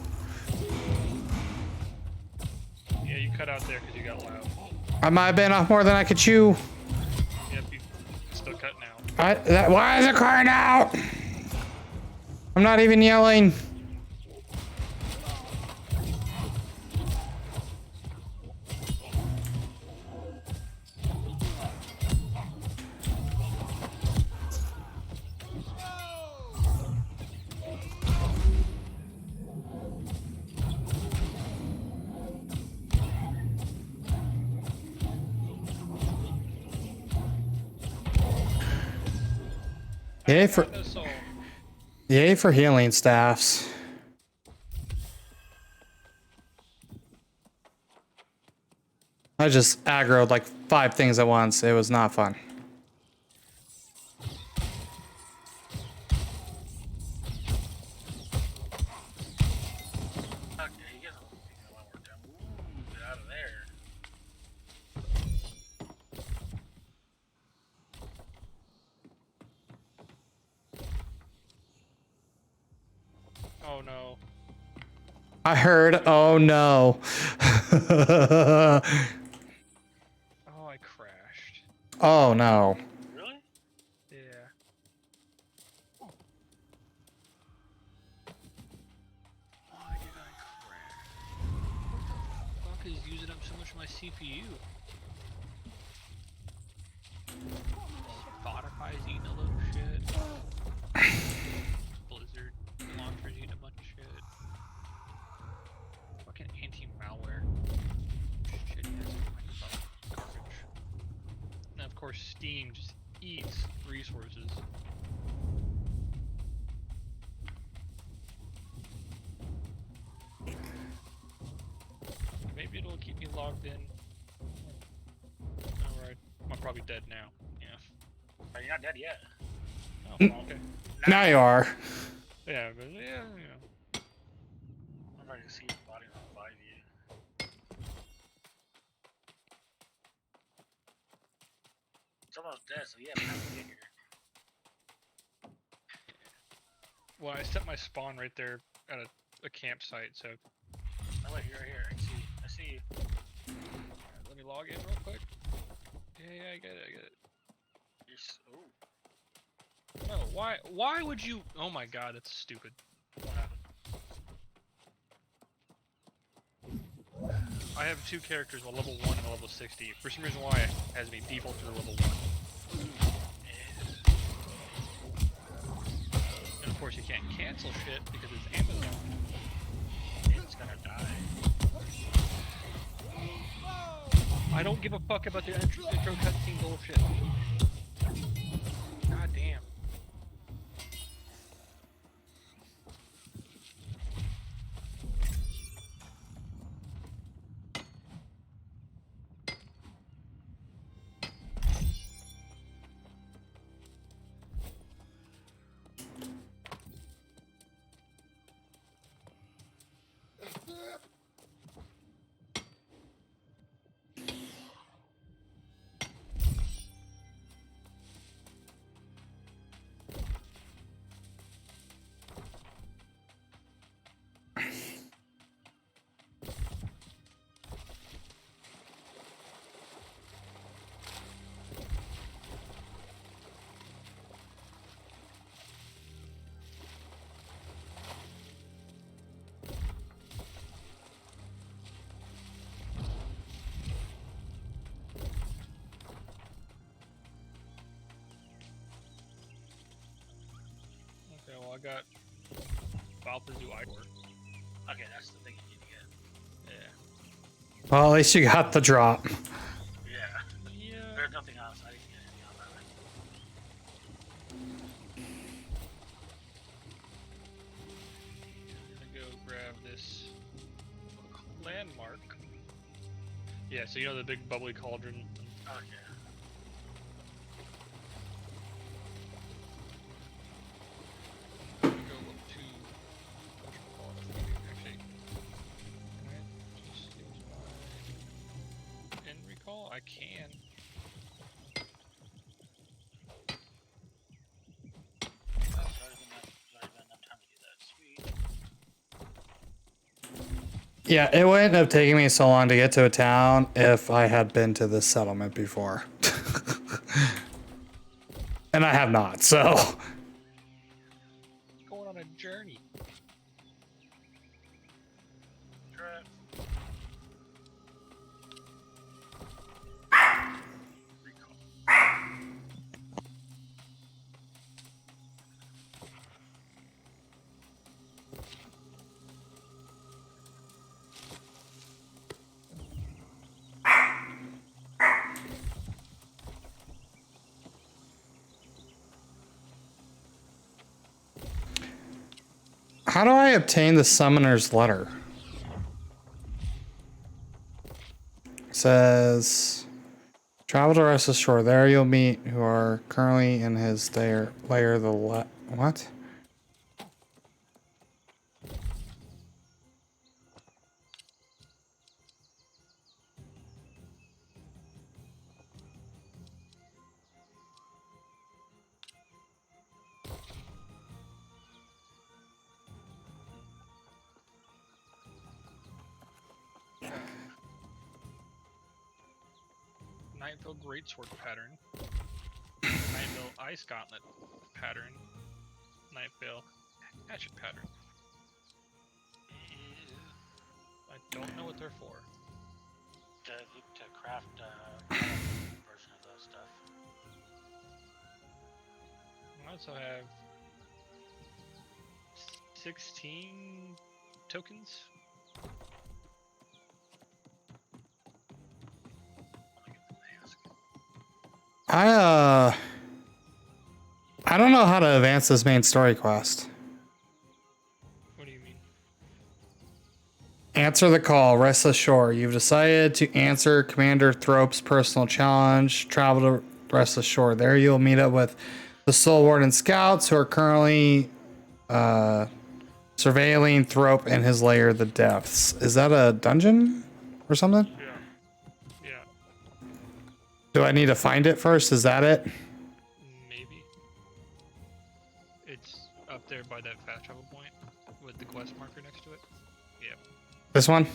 [SPEAKER 2] Yeah, you cut out there because you got loud.
[SPEAKER 1] I might have been off more than I could chew.
[SPEAKER 2] Yep, you still cutting out.
[SPEAKER 1] Why is it crying out? I'm not even yelling. Yay for healing staffs. I just aggroed like 5 things at once. It was not fun.
[SPEAKER 5] Okay, you guys are taking a lot more time. Ooh, get out of there.
[SPEAKER 2] Oh no.
[SPEAKER 1] I heard, oh no.
[SPEAKER 2] Oh, I crashed.
[SPEAKER 1] Oh no.
[SPEAKER 5] Really?
[SPEAKER 2] Yeah. Why did I crash? What the fuck is using up so much of my CPU? Spotify's eating a little shit. Blizzard launcher's eating a bunch of shit. Fucking anti-malware. Shit, yes, Microsoft garbage. And of course Steam just eats resources. Maybe it'll keep me logged in. Alright, I'm probably dead now. Yeah.
[SPEAKER 5] Oh, you're not dead yet.
[SPEAKER 2] Oh, well, okay.
[SPEAKER 1] Now you are.
[SPEAKER 2] Yeah, but yeah, you know.
[SPEAKER 5] I'm ready to see your body revive you. It's almost dead, so yeah, time to get here.
[SPEAKER 2] Well, I set my spawn right there at a campsite, so
[SPEAKER 5] Oh wait, you're right here. I see you.
[SPEAKER 2] alright, let me log in real quick. Yeah, I get it.
[SPEAKER 5] You're ooh,
[SPEAKER 2] No, why would you? Oh my god, that's stupid.
[SPEAKER 5] what happened?
[SPEAKER 2] I have 2 characters, a level 1 and a level 60. For some reason why it has me default to the level 1. And of course you can't cancel shit because it's Amazon.
[SPEAKER 5] It's gonna die.
[SPEAKER 2] I don't give a fuck about the intro cutscene bullshit. God damn. I got Balthazoo Ivor.
[SPEAKER 5] Okay, that's the thing you need to get.
[SPEAKER 2] Yeah.
[SPEAKER 1] Well, at least you got the drop.
[SPEAKER 5] Yeah.
[SPEAKER 2] Yeah.
[SPEAKER 5] There's nothing else. I didn't get anything else out of it.
[SPEAKER 2] I'm gonna go grab this landmark. Yeah, so you know the big bubbly cauldron.
[SPEAKER 5] Oh, yeah.
[SPEAKER 2] I'm gonna go up to actually. Can I just use my end recall? I can.
[SPEAKER 5] There's already been enough time to do that. Sweet.
[SPEAKER 1] Yeah, it wouldn't have taken me so long to get to a town if I had been to this settlement before. And I have not, so.
[SPEAKER 2] Going on a journey.
[SPEAKER 5] Trap.
[SPEAKER 1] How do I obtain the summoner's letter? It says, travel to Restless Shore. There you'll meet who are currently in his lair. What?
[SPEAKER 2] Nightville Greatsword pattern. Nightville Ice Gauntlet pattern. Nightville Hatchet pattern. I don't know what they're for.
[SPEAKER 5] To craft version of that stuff.
[SPEAKER 2] I also have 16 tokens.
[SPEAKER 1] I don't know how to advance this main story quest.
[SPEAKER 2] What do you mean?
[SPEAKER 1] Answer the call, Restless Shore. You've decided to answer Commander Thrope's personal challenge. Travel to Restless Shore. There you'll meet up with the Soul Warden scouts who are currently surveilling Thrope in his lair, the Depths. Is that a dungeon or something?
[SPEAKER 2] Yeah. Yeah.
[SPEAKER 1] Do I need to find it first? Is that it?
[SPEAKER 2] Maybe. It's up there by that fast travel point with the quest marker next to it. Yeah.
[SPEAKER 1] This one?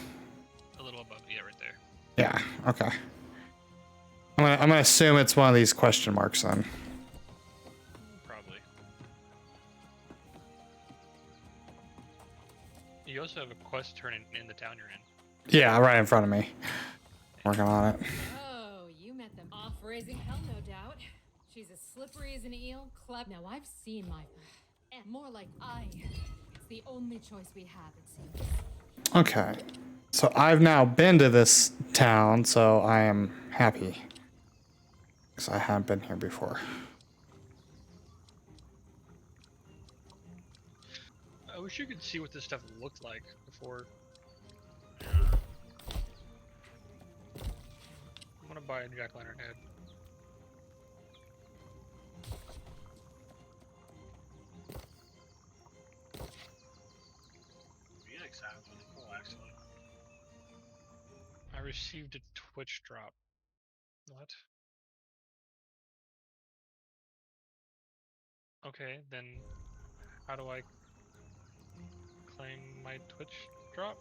[SPEAKER 2] A little above. Yeah, right there.
[SPEAKER 1] Yeah. Okay. I'm gonna assume it's one of these question marks then.
[SPEAKER 2] Probably. You also have a quest turn in the town you're in.
[SPEAKER 1] Yeah, right in front of me. Working on it.
[SPEAKER 8] Oh, you met them off raising hell, no doubt. She's as slippery as an eel. Now I've seen my. And more like I. It's the only choice we have, it seems.
[SPEAKER 1] Okay. So I've now been to this town, so I am happy. Because I haven't been here before.
[SPEAKER 2] I wish you could see what this stuff looked like before. I'm gonna buy a jack-lantern head.
[SPEAKER 5] Music sounds really cool, actually.
[SPEAKER 2] I received a Twitch drop. What? Okay, then how do I claim my Twitch drop?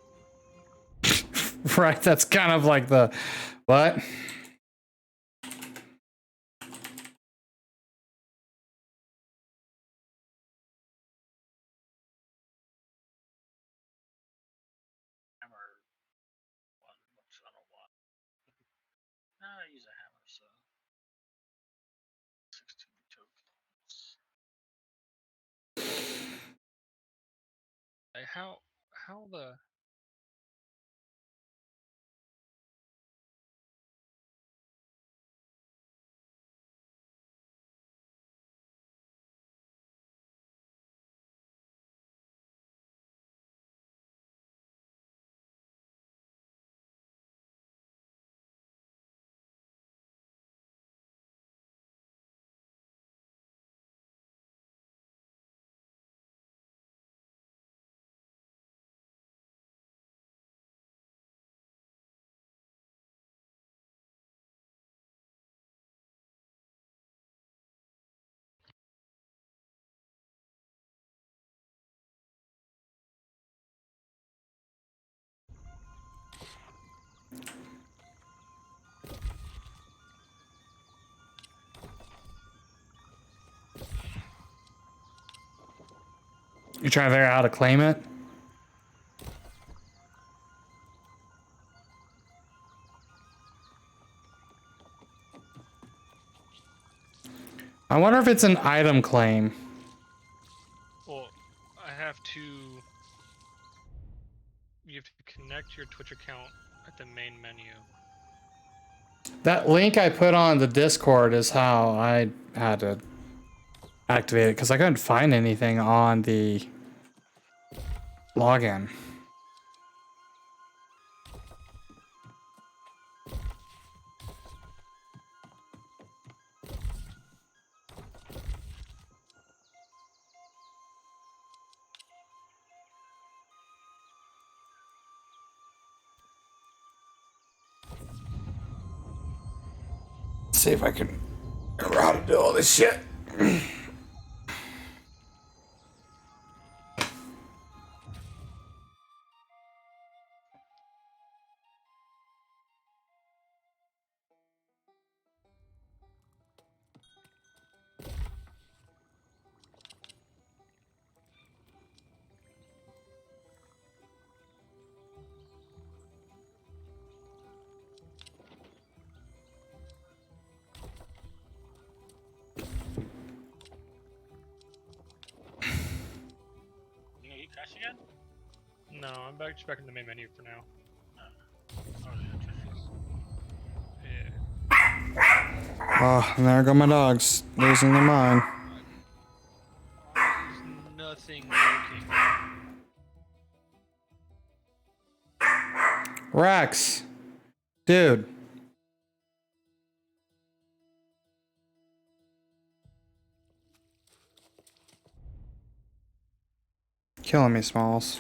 [SPEAKER 1] Right, that's kind of like the... What?
[SPEAKER 5] Hammer. Which I don't want. I use a hammer, so. 16 tokens.
[SPEAKER 2] how the
[SPEAKER 1] You trying to figure out how to claim it? I wonder if it's an item claim.
[SPEAKER 2] well, I have to. You have to connect your Twitch account at the main menu.
[SPEAKER 1] That link I put on the Discord is how I had to activate it because I couldn't find anything on the login. See if I can remember how to do all this shit.
[SPEAKER 5] You gonna eat crash again?
[SPEAKER 2] No, I'm just back in the main menu for now.
[SPEAKER 5] Oh, yeah, Twitch is-
[SPEAKER 2] Yeah.
[SPEAKER 1] Oh, and there go my dogs, losing their mind.
[SPEAKER 2] There's nothing working.
[SPEAKER 1] Rex, dude. Killing me, Smalls.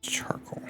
[SPEAKER 1] Charcoal.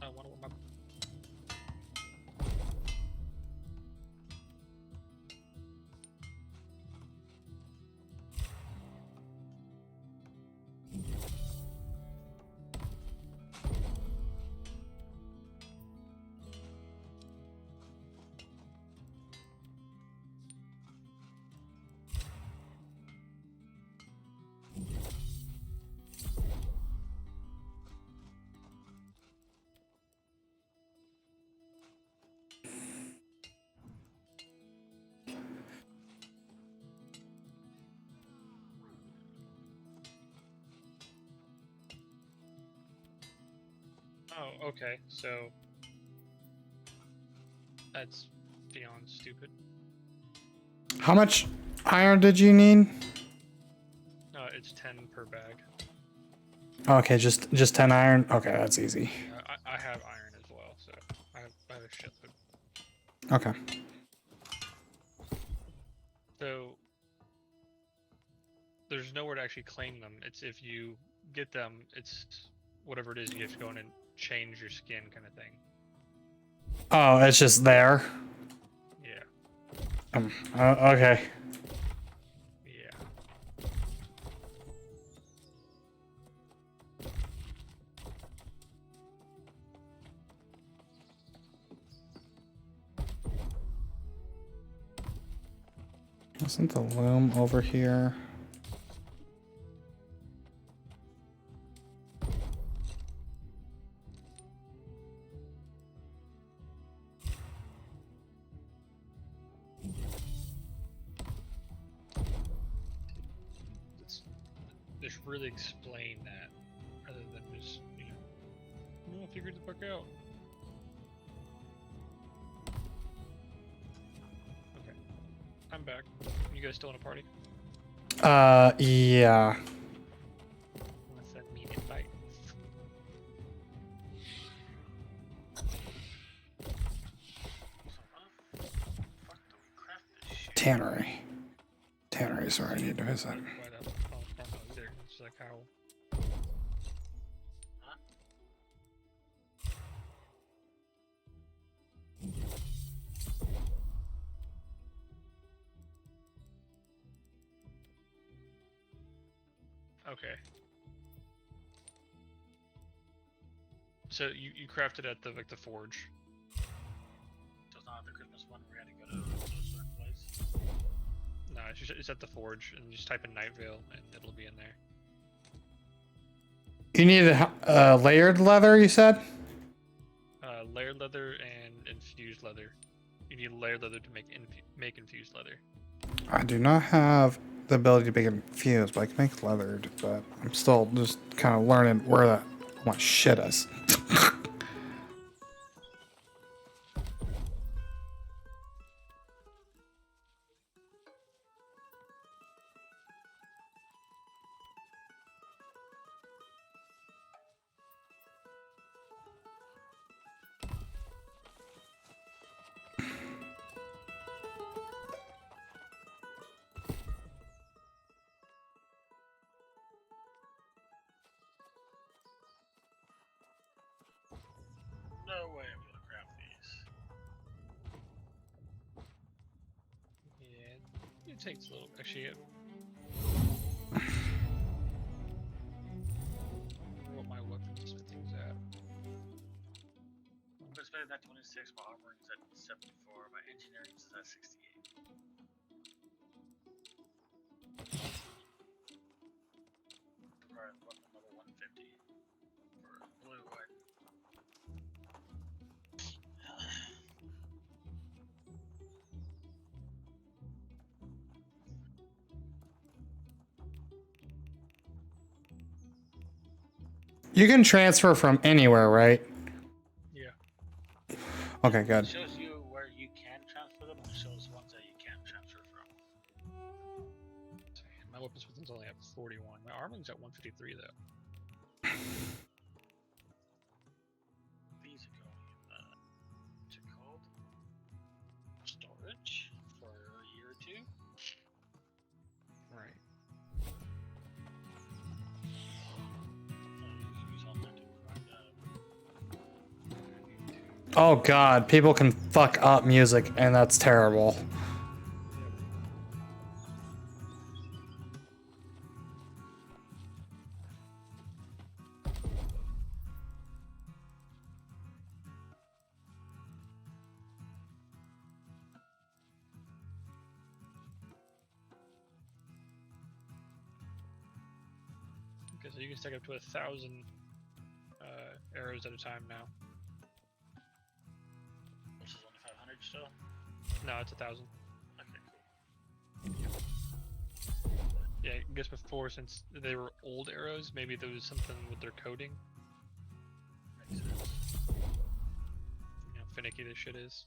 [SPEAKER 2] I want to my. Oh, okay. So that's beyond stupid.
[SPEAKER 1] How much iron did you need?
[SPEAKER 2] It's 10 per bag.
[SPEAKER 1] Okay, just 10 iron. Okay, that's easy.
[SPEAKER 2] I have iron as well, so I have a shitload.
[SPEAKER 1] Okay.
[SPEAKER 2] So there's nowhere to actually claim them. It's if you get them, it's whatever it is, you have to go in and change your skin kind of thing.
[SPEAKER 1] Oh, it's just there.
[SPEAKER 2] Yeah.
[SPEAKER 1] Okay.
[SPEAKER 2] Yeah.
[SPEAKER 1] Isn't the loom over here?
[SPEAKER 2] They should really explain that, rather than just, no, figure the fuck out. Okay, I'm back. You guys still in a party?
[SPEAKER 1] Yeah.
[SPEAKER 2] Wanna send me an invite?
[SPEAKER 1] Tannery. Tannery is where I need to visit.
[SPEAKER 2] Why that farm was there? It's like how. Okay. So you crafted at the forge.
[SPEAKER 5] So it's not the Christmas one where we had to go to a certain place.
[SPEAKER 2] No, it's at the forge, and you just type in Night Vale, and it'll be in there.
[SPEAKER 1] You need layered leather, you said?
[SPEAKER 2] Layered leather and infused leather. You need layered leather to make infused leather.
[SPEAKER 1] I do not have the ability to make infused, but I can make leathered, but I'm still just kind of learning where that my shit is.
[SPEAKER 5] No way I'm gonna craft these.
[SPEAKER 2] Yeah, it takes a little. Actually, what my weaponsmithing's at.
[SPEAKER 5] I'm spending at 26, my armoring's at 74, my engineering's at 68. Alright, another 150 for blue wood.
[SPEAKER 1] You can transfer from anywhere, right?
[SPEAKER 2] Yeah.
[SPEAKER 1] Okay,
[SPEAKER 5] It
[SPEAKER 1] good.
[SPEAKER 5] shows you where you can transfer them, and it shows ones that you can't transfer from.
[SPEAKER 2] My weaponsmithing's only at 41. My armoring's at 153 though.
[SPEAKER 5] These are going to cold storage for a year or two.
[SPEAKER 2] Right.
[SPEAKER 1] Oh god, people can fuck up music, and that's terrible.
[SPEAKER 2] Okay, so you can stack up to 1,000 arrows at a time now.
[SPEAKER 5] Which is only 500 still.
[SPEAKER 2] No, it's 1,000.
[SPEAKER 5] Okay, cool.
[SPEAKER 2] Yeah, I guess before, since they were old arrows, maybe there was something with their coding.
[SPEAKER 5] Makes sense.
[SPEAKER 2] You know, finicky this shit is.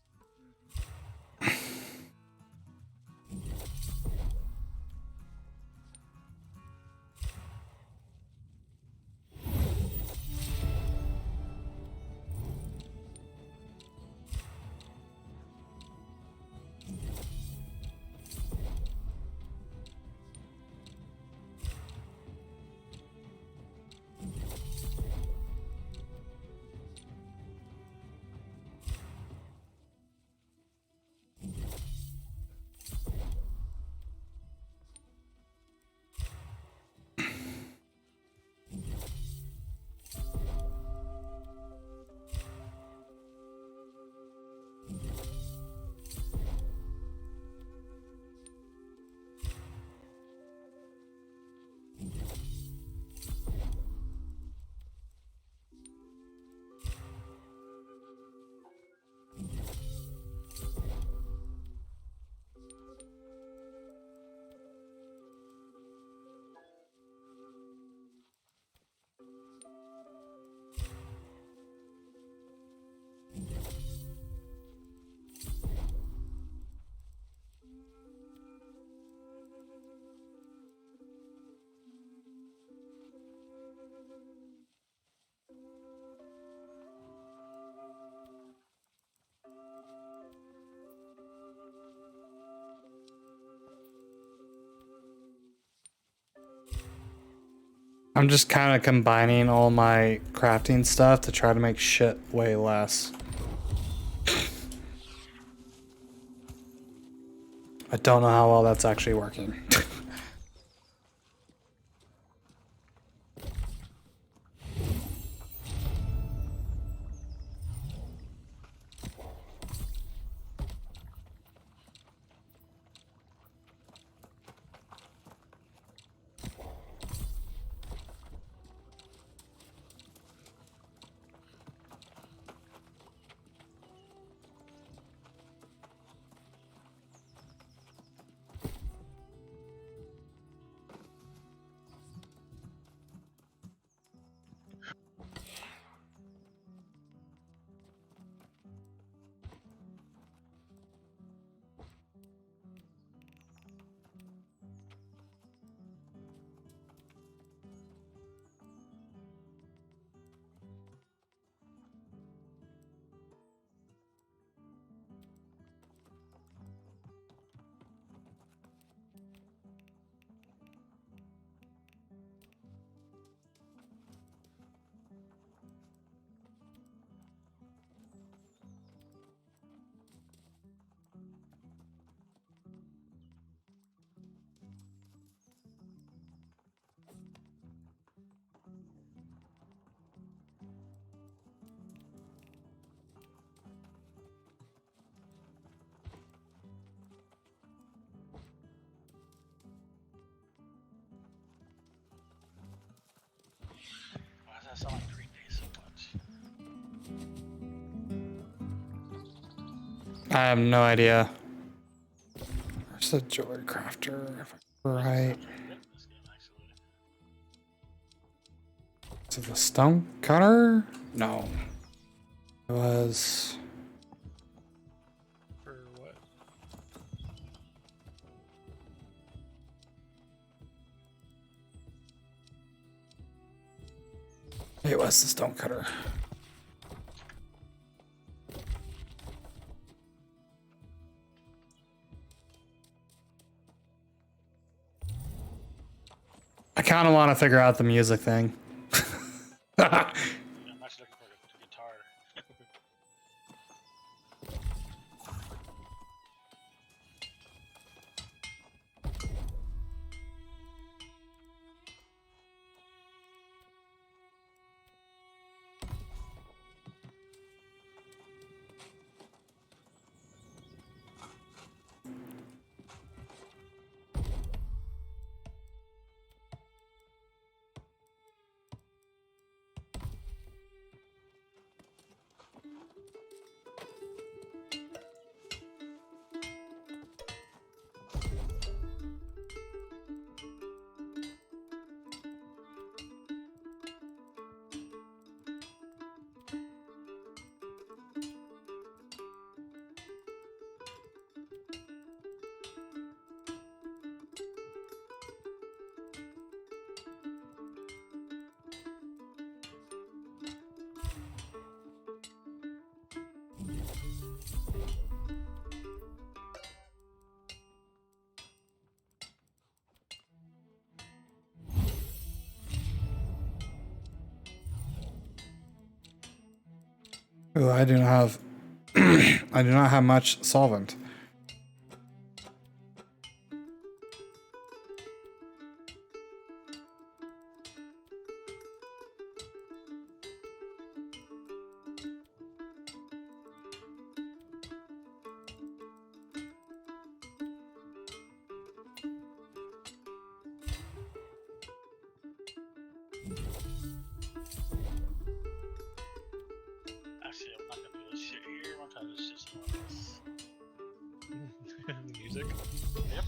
[SPEAKER 1] I'm just kind of combining all my crafting stuff to try to make shit way less. I don't know how well that's actually working.
[SPEAKER 5] Why does that sound like Green Day so much?
[SPEAKER 1] I have no idea. Where's the Joy Crafter? If I remember right.
[SPEAKER 5] This game, actually.
[SPEAKER 1] Is it the Stone Cutter? No. It was.
[SPEAKER 2] For what?
[SPEAKER 1] It was the Stone Cutter. I kind of want to figure out the music thing.
[SPEAKER 5] I'm actually looking for a guitar.
[SPEAKER 1] Ooh, I do not have I do not have much solvent.
[SPEAKER 5] Actually, I'm not gonna do this shit here. I'm trying to do shit somewhere else.
[SPEAKER 2] Music.
[SPEAKER 5] Yep.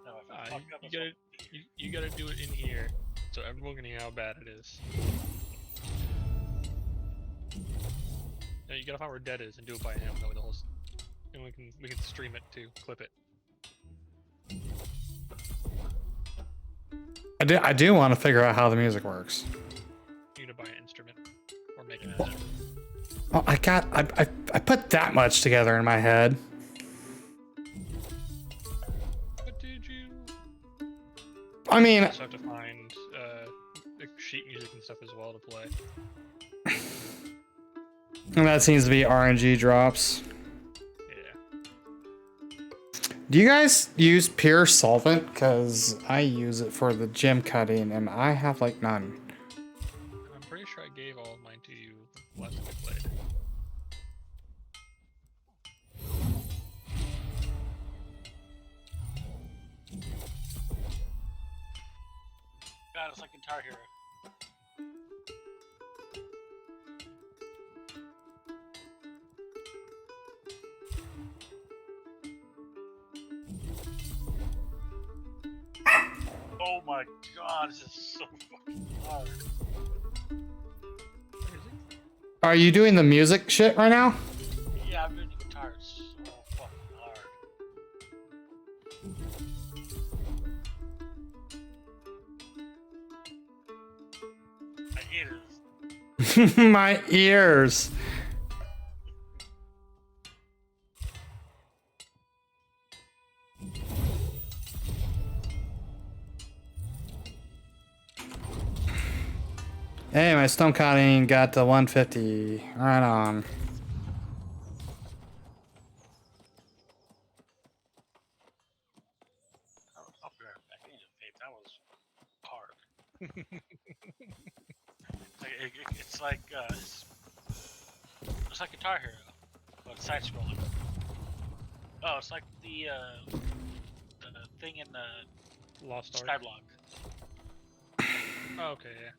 [SPEAKER 5] No, if I fuck up,
[SPEAKER 2] You
[SPEAKER 5] it's
[SPEAKER 2] gotta,
[SPEAKER 5] all-
[SPEAKER 2] you gotta do it in here, so everyone can hear how bad it is. No, you gotta find where Dead is and do it by him. That way the whole, and we can stream it too, clip it.
[SPEAKER 1] I do want to figure out how the music works.
[SPEAKER 2] You need to buy an instrument or make an instrument.
[SPEAKER 1] Oh, I put that much together in my head.
[SPEAKER 2] But did you?
[SPEAKER 1] I mean,
[SPEAKER 2] You also have to find like sheet music and stuff as well to play.
[SPEAKER 1] and that seems to be RNG drops.
[SPEAKER 2] Yeah.
[SPEAKER 1] Do you guys use pure solvent? Because I use it for the gem cutting and I have like none.
[SPEAKER 2] I'm pretty sure I gave all of mine to you last time we played.
[SPEAKER 5] God, it's like Guitar Hero. Oh my god, this is so fucking hard.
[SPEAKER 2] Where is it?
[SPEAKER 1] Are you doing the music shit right now?
[SPEAKER 5] Yeah, I'm doing the guitar. It's so fucking hard. My ears.
[SPEAKER 1] My ears. Hey, my stone cutting got to 150. Right on.
[SPEAKER 5] I'll be right back. I need to vape. That was hard. It's like it's like Guitar Hero, but side scrolling. Oh, it's like the thing in the
[SPEAKER 2] Lost Ark.
[SPEAKER 5] Skyblock.
[SPEAKER 2] Oh, okay, yeah.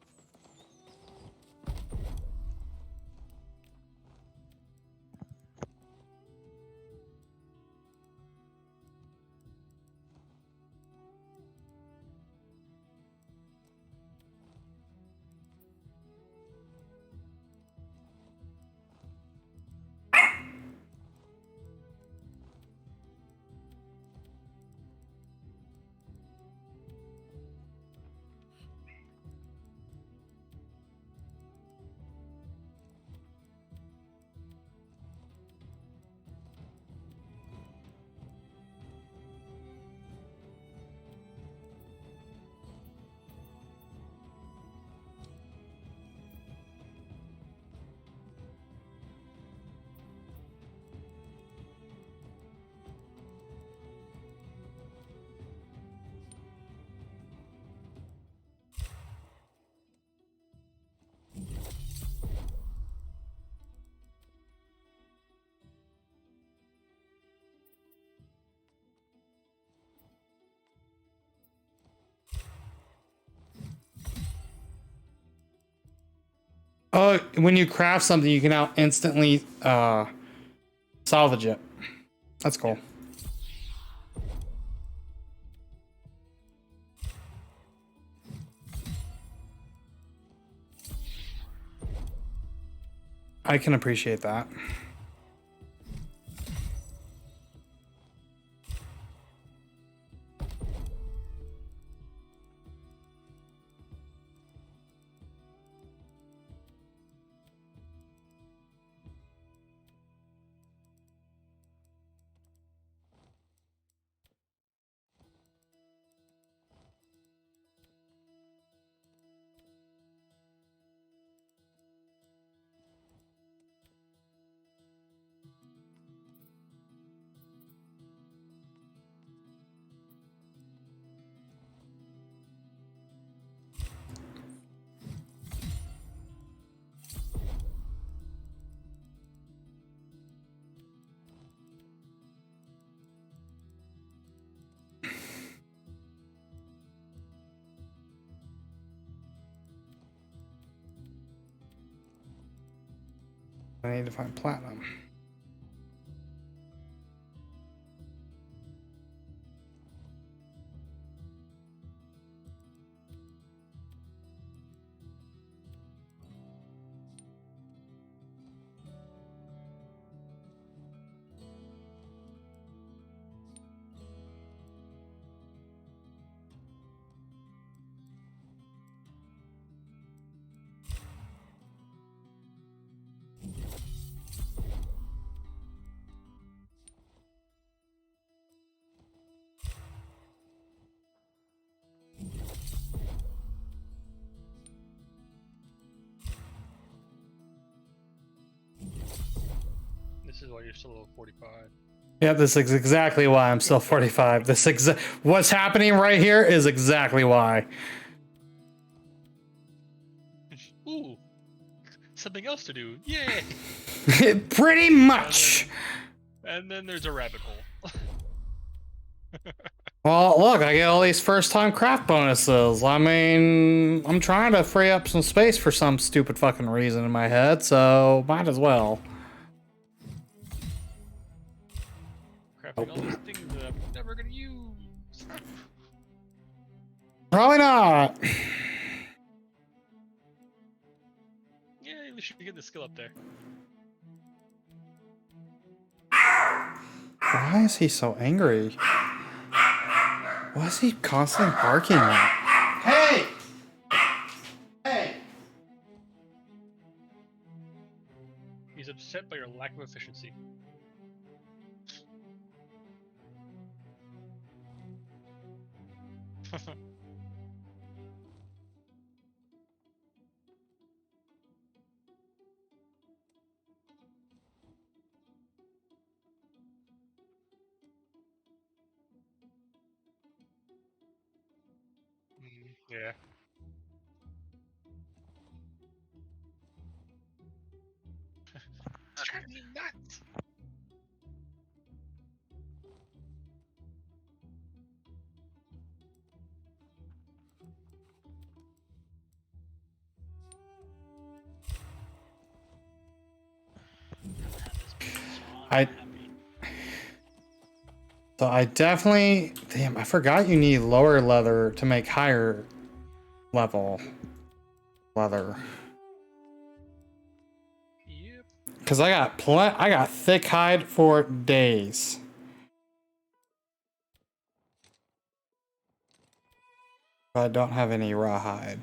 [SPEAKER 1] Oh, when you craft something, you can now instantly salvage it. That's cool. I can appreciate that. I need to find platinum.
[SPEAKER 2] This is why you're still level 45.
[SPEAKER 1] Yeah, this is exactly why I'm still 45. What's happening right here is exactly why.
[SPEAKER 2] Ooh, something else to do. Yay!
[SPEAKER 1] Pretty much.
[SPEAKER 2] And then there's a rabbit hole.
[SPEAKER 1] Well, look, I get all these first-time craft bonuses. I mean, I'm trying to free up some space for some stupid fucking reason in my head, so might as well.
[SPEAKER 2] Crafting all these things that I'm never gonna use.
[SPEAKER 1] Probably not.
[SPEAKER 2] Yeah, we should get the skill up there.
[SPEAKER 1] Why is he so angry? Why is he constantly barking at? Hey! Hey!
[SPEAKER 2] He's upset by your lack of efficiency. Yeah. It's driving me nuts.
[SPEAKER 1] So I definitely... Damn, I forgot you need lower leather to make higher level leather.
[SPEAKER 2] Yep.
[SPEAKER 1] Because I got thick hide for days. But I don't have any raw hide.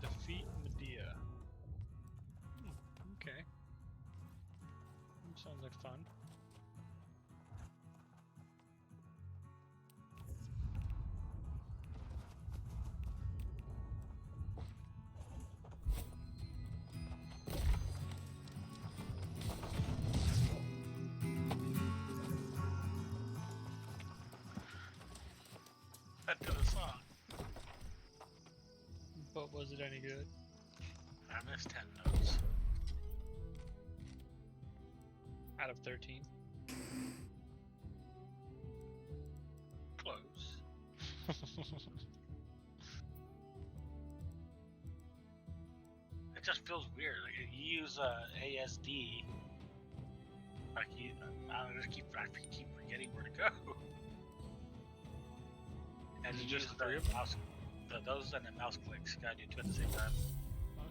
[SPEAKER 2] Defeat Medea. Okay. Sounds like fun.
[SPEAKER 5] That to the song.
[SPEAKER 2] But was it any good?
[SPEAKER 5] I missed 10 notes.
[SPEAKER 2] Out of 13.
[SPEAKER 5] Close. I just feels weird. Like you use ASD. Like I don't know, I keep forgetting where to go. And
[SPEAKER 2] Is it
[SPEAKER 5] you
[SPEAKER 2] just
[SPEAKER 5] use
[SPEAKER 2] the three of them?
[SPEAKER 5] mouse, those and the mouse clicks. Gotta do two at the same time.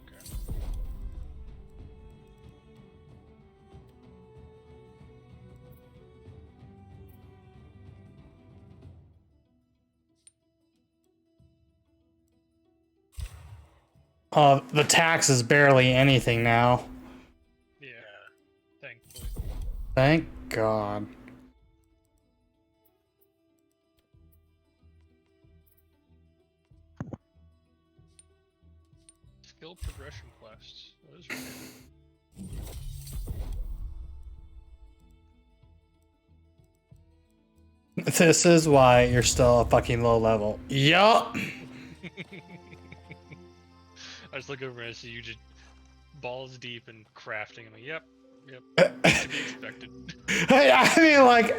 [SPEAKER 2] Okay.
[SPEAKER 1] The tax is barely anything now.
[SPEAKER 2] Yeah. Thankfully.
[SPEAKER 1] Thank God.
[SPEAKER 2] Skill progression quests. Those are good.
[SPEAKER 1] This is why you're still a fucking low level. Yup.
[SPEAKER 2] I just look over and I see you just balls deep and crafting. I'm like, yep. To be expected.
[SPEAKER 1] Hey, I mean, like,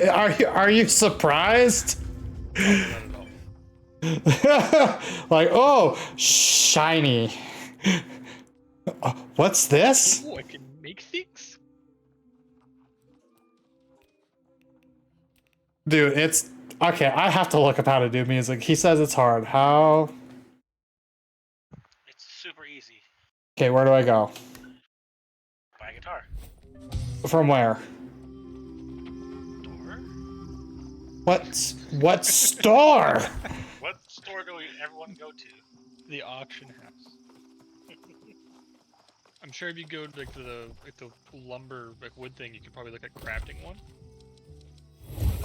[SPEAKER 1] are you surprised?
[SPEAKER 2] Not at all.
[SPEAKER 1] Like, oh, shiny. What's this?
[SPEAKER 2] Oh, I can make things?
[SPEAKER 1] Dude, it's okay. I have to look up how to do music. He says it's hard. How?
[SPEAKER 5] It's super easy.
[SPEAKER 1] Okay, where do I go?
[SPEAKER 5] Buy a guitar.
[SPEAKER 1] From where?
[SPEAKER 5] Door.
[SPEAKER 1] What store?
[SPEAKER 5] What store do everyone go to?
[SPEAKER 2] The auction house. I'm sure if you go to the lumber wood thing, you could probably look at crafting one.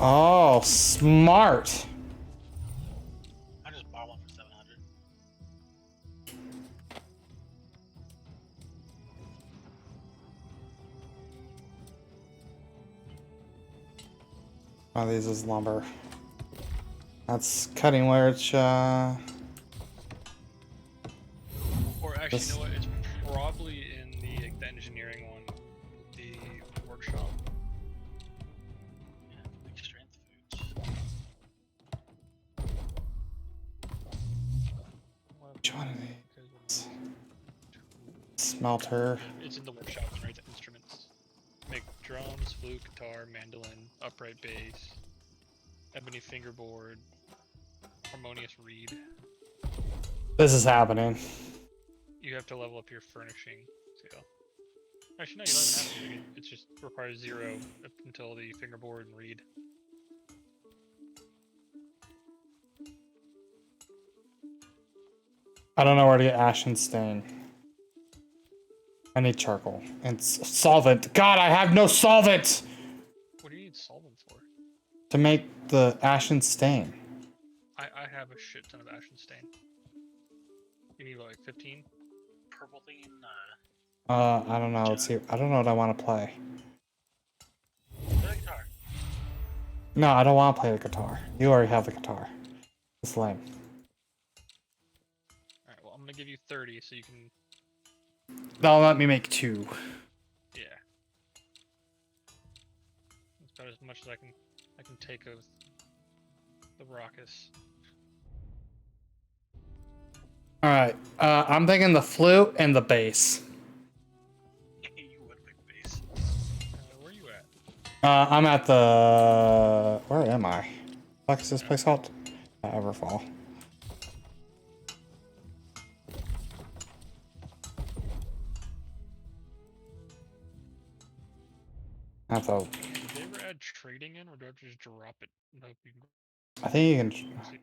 [SPEAKER 1] Oh, smart.
[SPEAKER 5] I just bought one for 700.
[SPEAKER 1] Oh, these is lumber. That's cutting which,
[SPEAKER 2] Or actually,
[SPEAKER 1] This-
[SPEAKER 2] you know what? It's probably in the engineering one, the workshop.
[SPEAKER 5] Yeah, make strength foods.
[SPEAKER 1] which one of these? Smelter.
[SPEAKER 2] It's in the workshop, right? The instruments. Make drums, flute, guitar, mandolin, upright bass, ebony fingerboard, harmonious reed.
[SPEAKER 1] This is happening.
[SPEAKER 2] You have to level up your furnishing skill. Actually, no, you don't even have to. It just requires 0 up until the fingerboard and reed.
[SPEAKER 1] I don't know where to get ashen stain. I need charcoal and solvent. God, I have no solvent
[SPEAKER 2] What do you need solvent for?
[SPEAKER 1] to make the ashen stain.
[SPEAKER 2] I have a shit ton of ashen stain. You need like 15?
[SPEAKER 5] Purple thing.
[SPEAKER 1] I don't know. Let's see. I don't know what I want to play.
[SPEAKER 5] Play guitar.
[SPEAKER 1] No, I don't want to play the guitar. You already have the guitar. It's lame.
[SPEAKER 2] Alright, well, I'm gonna give you 30 so you can.
[SPEAKER 1] That'll let me make 2.
[SPEAKER 2] Yeah. That's about as much as I can take of the Raucous.
[SPEAKER 1] All right. I'm thinking the flute and the bass.
[SPEAKER 5] You would pick bass.
[SPEAKER 2] Where are you at?
[SPEAKER 1] I'm at the. Where am I? What is this place called? Everfall. I have to.
[SPEAKER 2] Did they ever add trading in, or do I have to just drop it? Nope, you can
[SPEAKER 1] I think you can.
[SPEAKER 2] see.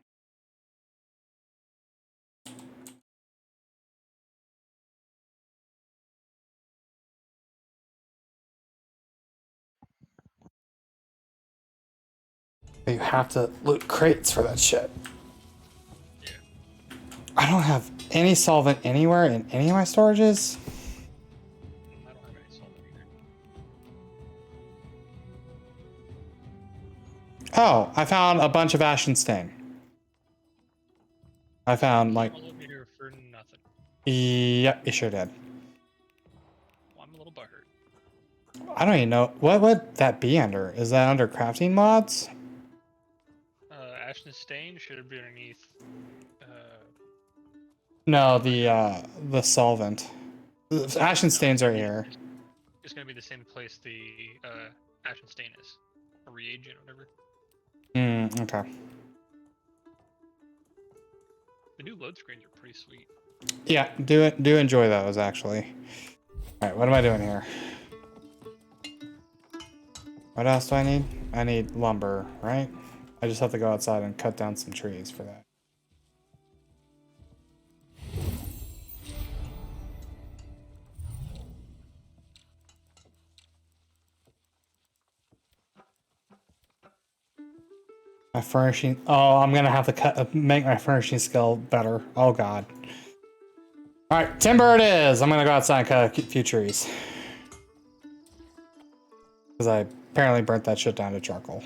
[SPEAKER 1] You have to loot crates for that shit.
[SPEAKER 2] Yeah.
[SPEAKER 1] I don't have any solvent anywhere in any of my storages.
[SPEAKER 2] I don't have any solvent either.
[SPEAKER 1] Oh, I found a bunch of ashen stain. I found like.
[SPEAKER 2] All over here for nothing.
[SPEAKER 1] Yep, you sure did.
[SPEAKER 2] Well, I'm a little butthurt.
[SPEAKER 1] I don't even know what would that be under. Is that under crafting mods?
[SPEAKER 2] Ashen Stain should be underneath.
[SPEAKER 1] No, the solvent. Ashenstain's right here.
[SPEAKER 2] It's gonna be the same place the Ashen is. A reagent, whatever.
[SPEAKER 1] Okay.
[SPEAKER 2] The new load screens are pretty sweet.
[SPEAKER 1] Yeah, do enjoy those actually. All right, what am I doing here? What else do I need? I need lumber, right? I just have to go outside and cut down some trees for that. My furnishing. Oh, I'm gonna have to make my furnishing skill better. Oh god. All right, timber it is. I'm gonna go outside and cut a few trees because I apparently burnt that shit down to charcoal.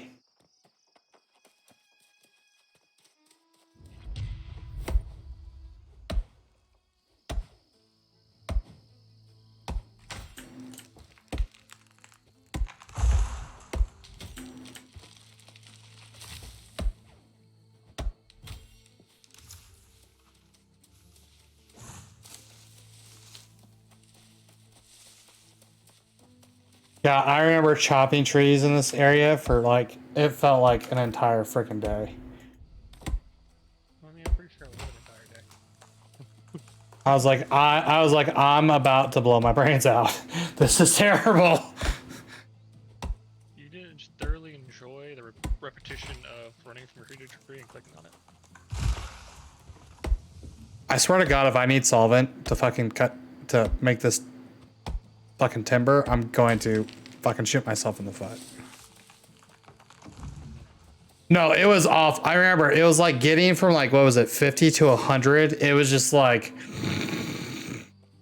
[SPEAKER 1] Yeah, I remember chopping trees in this area for like, it felt like an entire freaking day.
[SPEAKER 2] I mean, I'm pretty sure it was an entire day.
[SPEAKER 1] I was like, I'm about to blow my brains out. This is terrible.
[SPEAKER 2] You didn't just thoroughly enjoy the repetition of running from tree to tree and clicking on it.
[SPEAKER 1] I swear to God, if I need solvent to make this fucking timber, I'm going to fucking shoot myself in the foot. No, it was off. I remember it was like getting from like, what was it, 50 to 100. It was just like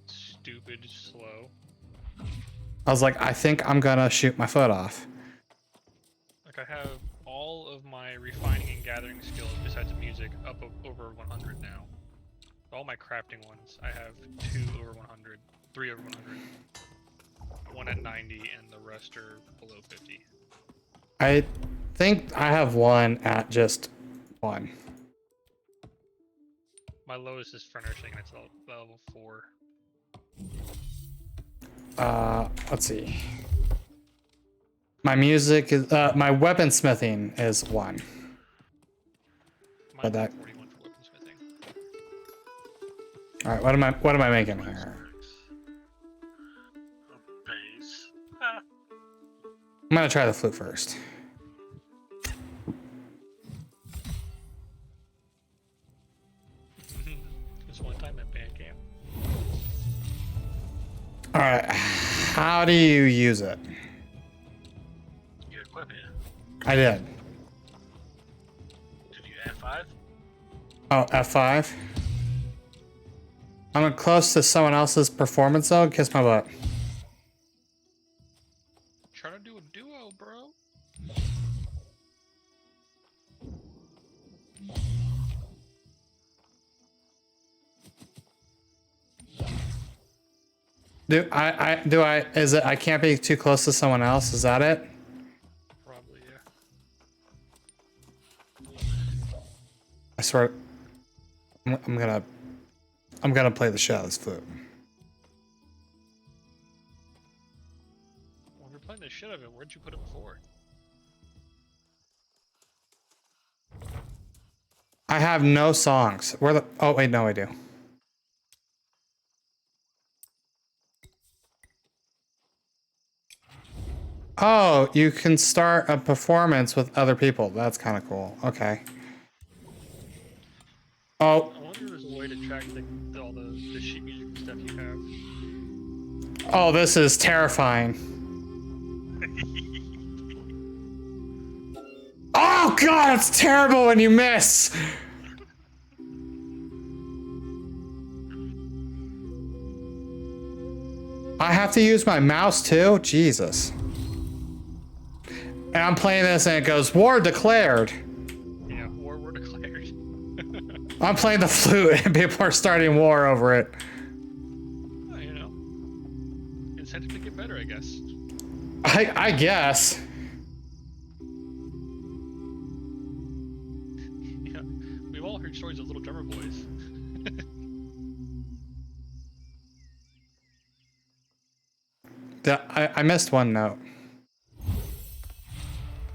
[SPEAKER 2] stupid slow.
[SPEAKER 1] I was like, I think I'm gonna shoot my foot off.
[SPEAKER 2] Like I have all of my refining and gathering skills besides music up over 100 now. All my crafting ones, I have 2 over 100, 3 over 100. 1 at 90 and the rest are below 50.
[SPEAKER 1] I think I have one at just 1.
[SPEAKER 2] My lowest is furnishing and it's level 4.
[SPEAKER 1] Let's see. My music is my weaponsmithing is 1.
[SPEAKER 2] Mine's
[SPEAKER 1] that-
[SPEAKER 2] 41 for weaponsmithing.
[SPEAKER 1] All right, what am I making here?
[SPEAKER 5] Base.
[SPEAKER 1] I'm gonna try the flute first.
[SPEAKER 2] This one time at band camp.
[SPEAKER 1] All right, how do you use it?
[SPEAKER 5] You equip it.
[SPEAKER 1] I did.
[SPEAKER 5] Did you F5?
[SPEAKER 1] Oh, F5. I'm close to someone else's performance though. Kiss my butt.
[SPEAKER 2] Try to do a duo, bro.
[SPEAKER 1] Is it I can't be too close to someone else? Is that it?
[SPEAKER 2] Probably, yeah.
[SPEAKER 1] I swear I'm gonna play the shit out of this flute.
[SPEAKER 2] Well, if you're playing the shit of it, where'd you put it before?
[SPEAKER 1] I have no songs. Oh wait, no I do. Oh, you can start a performance with other people. That's kind of cool. Okay. Oh,
[SPEAKER 2] I wonder if there's a way to track all the sheet music and stuff you have.
[SPEAKER 1] oh, this is terrifying. Oh god, it's terrible when you miss. I have to use my mouse too? Jesus. And I'm playing this and it goes, war declared.
[SPEAKER 2] Yeah, war were declared.
[SPEAKER 1] I'm playing the flute and people are starting war over it.
[SPEAKER 2] Well, you know, incentive to get better, I guess.
[SPEAKER 1] I guess.
[SPEAKER 2] Yeah, we've all heard stories of little drummer boys.
[SPEAKER 1] I missed one note.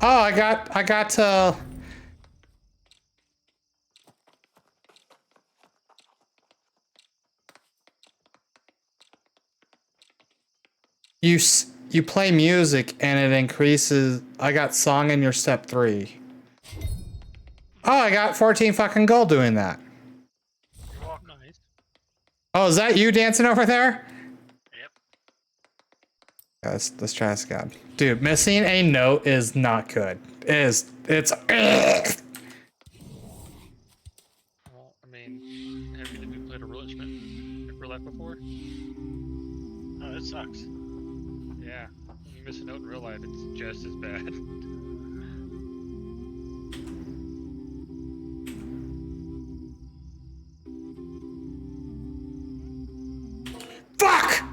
[SPEAKER 1] Oh, I got to. You play music and it increases. I got song in your step 3. Oh, I got 14 fucking gold doing that.
[SPEAKER 2] Nice.
[SPEAKER 1] Oh, is that you dancing over there?
[SPEAKER 5] Yep.
[SPEAKER 1] Yeah, let's try this again. Dude, missing a note is not good. It's
[SPEAKER 2] Well, I mean, have you played a real instrument in real life before?
[SPEAKER 5] Oh, that sucks.
[SPEAKER 2] Yeah. When you miss a note in real life, it's just as bad.
[SPEAKER 1] fuck.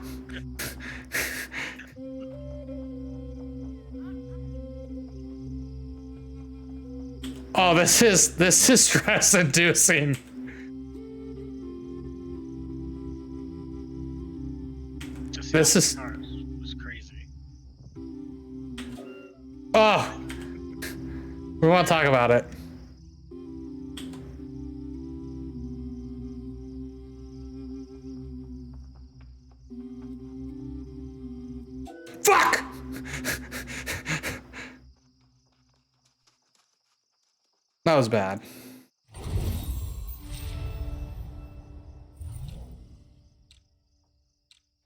[SPEAKER 1] Oh, this is stress inducing.
[SPEAKER 5] Just
[SPEAKER 1] This is-
[SPEAKER 5] was crazy.
[SPEAKER 1] Oh, we want to talk about it. Fuck! That was bad.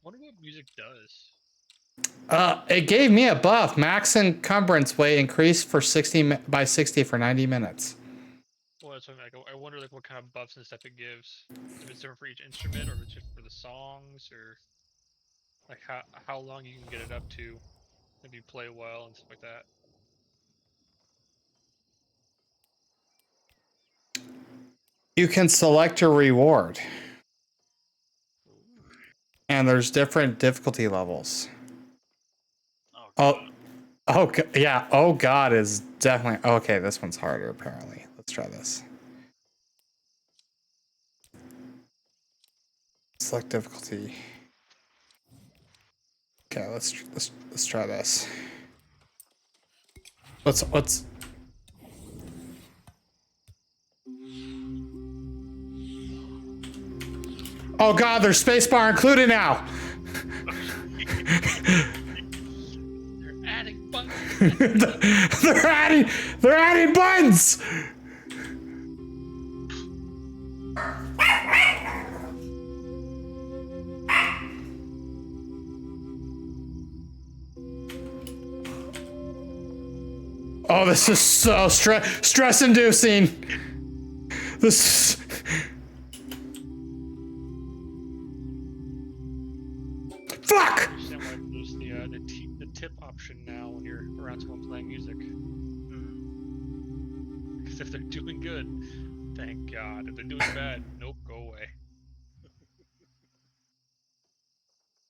[SPEAKER 2] Wonder what music does.
[SPEAKER 1] It gave me a buff. Max encumbrance weight increased for 60 for 90 minutes.
[SPEAKER 2] Well, that's what I wonder like what kind of buffs and stuff it gives. If it's different for each instrument, or if it's just for the songs, or like how long you can get it up to if you play well and stuff like that.
[SPEAKER 1] You can select your reward. And there's different difficulty levels.
[SPEAKER 5] Oh,
[SPEAKER 1] Yeah. Oh God is definitely okay. This one's harder apparently. Let's try this. Select difficulty. Okay, let's try this. Let's. Oh God, there's spacebar included now.
[SPEAKER 2] They're adding buttons.
[SPEAKER 1] they're adding buttons. Oh, this is so stress inducing. This. Fuck!
[SPEAKER 2] I understand why there's the tip option now when you're around someone playing music. Because if they're doing good, thank God. If they're doing bad, nope, go away.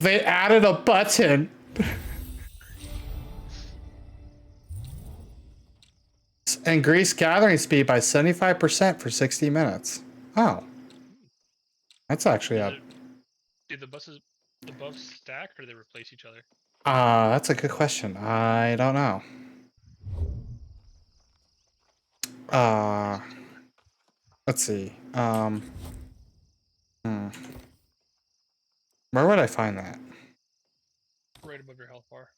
[SPEAKER 1] They added a button. Increase gathering speed by 75% for 60 minutes. Oh. That's actually up.
[SPEAKER 2] Do the buffs stack or do they replace each other?
[SPEAKER 1] That's a good question. I don't know. Let's see. Where would I find that?
[SPEAKER 2] Right above your health bar.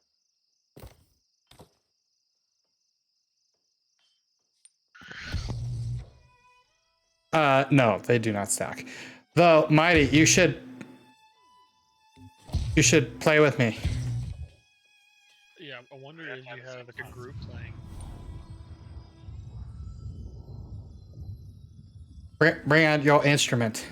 [SPEAKER 1] No, they do not stack. Though, Mighty, you should play with me.
[SPEAKER 2] Yeah, I wonder if you have like a group playing.
[SPEAKER 1] Bring out your instrument.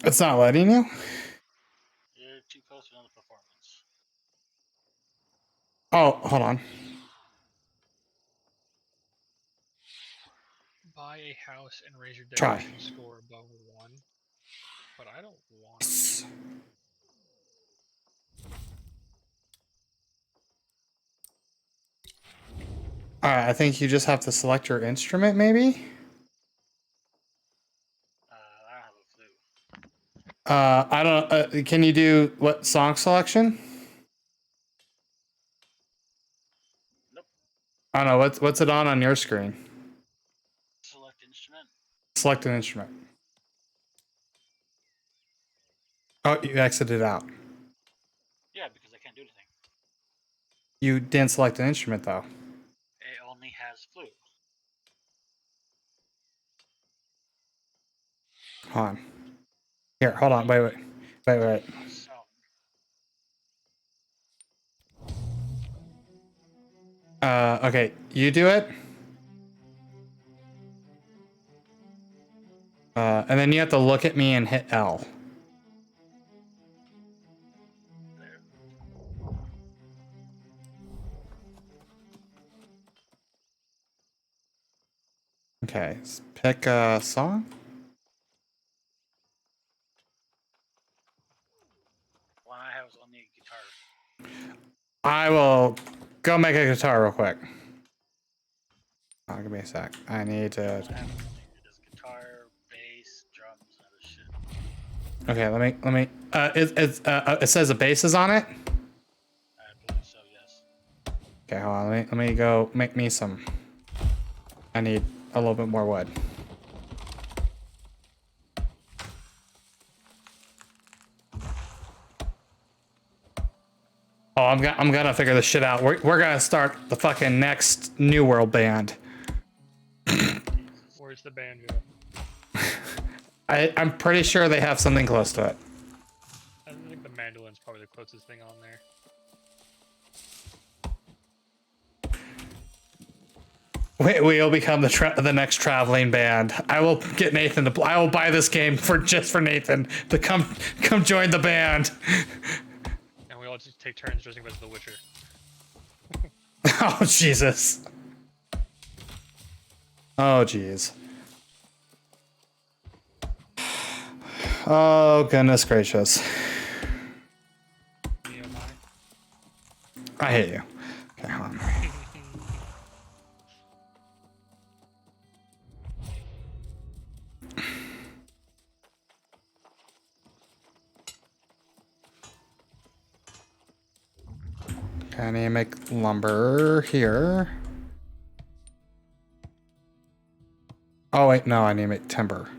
[SPEAKER 1] It's not letting you?
[SPEAKER 5] you're too close to another performance.
[SPEAKER 1] Oh, hold on.
[SPEAKER 2] Buy a house and raise your
[SPEAKER 1] Try.
[SPEAKER 2] decoration score above 1. But I don't want it.
[SPEAKER 1] Yes. Alright, I think you just have to select your instrument, maybe?
[SPEAKER 5] I don't have a clue.
[SPEAKER 1] I don't, can you do, what, song selection?
[SPEAKER 5] Nope.
[SPEAKER 1] I don't know, what's it on your screen?
[SPEAKER 5] Select instrument.
[SPEAKER 1] Select an instrument. Oh, you exited out.
[SPEAKER 5] Yeah, because I can't do anything.
[SPEAKER 1] You didn't select an instrument, though.
[SPEAKER 5] It only has flute.
[SPEAKER 1] Hold on. Here, hold on, wait.
[SPEAKER 5] So,
[SPEAKER 1] Okay, you do it. And then you have to look at me and hit L.
[SPEAKER 5] there.
[SPEAKER 1] Okay, pick a song.
[SPEAKER 5] One I have is only guitar.
[SPEAKER 1] I will go make a guitar real quick. Oh, give me a sec. I need to.
[SPEAKER 5] One I have is only it is guitar, bass, drums, and other shit.
[SPEAKER 1] Okay, let me. It says the bass is on it.
[SPEAKER 5] I believe so. Yes.
[SPEAKER 1] Okay, hold on. Let me go make me some. I need a little bit more wood. Oh, I'm gonna figure this shit out. We're gonna start the fucking next New World band.
[SPEAKER 2] Where's the banjo?
[SPEAKER 1] I'm pretty sure they have something close to it.
[SPEAKER 2] I think the mandolin's probably the closest thing on there.
[SPEAKER 1] We'll become the next traveling band. I will get Nathan to. I will buy this game just for Nathan to come join the band.
[SPEAKER 2] And we all just take turns dressing as the Witcher.
[SPEAKER 1] Oh Jesus. Oh jeez. Oh goodness gracious.
[SPEAKER 2] Nehemiah.
[SPEAKER 1] I hate you. Okay, hold on. Okay, I need to make lumber here. Oh wait, no, I need to make timber.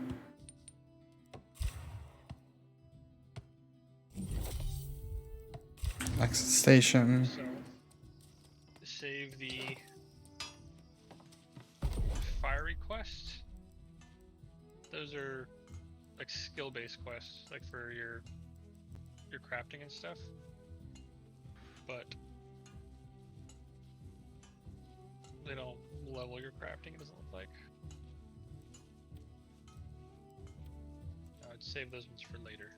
[SPEAKER 1] Next station.
[SPEAKER 2] So, save the fiery quest. Those are like skill-based quests, like for your crafting and stuff. But they don't level your crafting. It doesn't look like. I'd save those ones for later.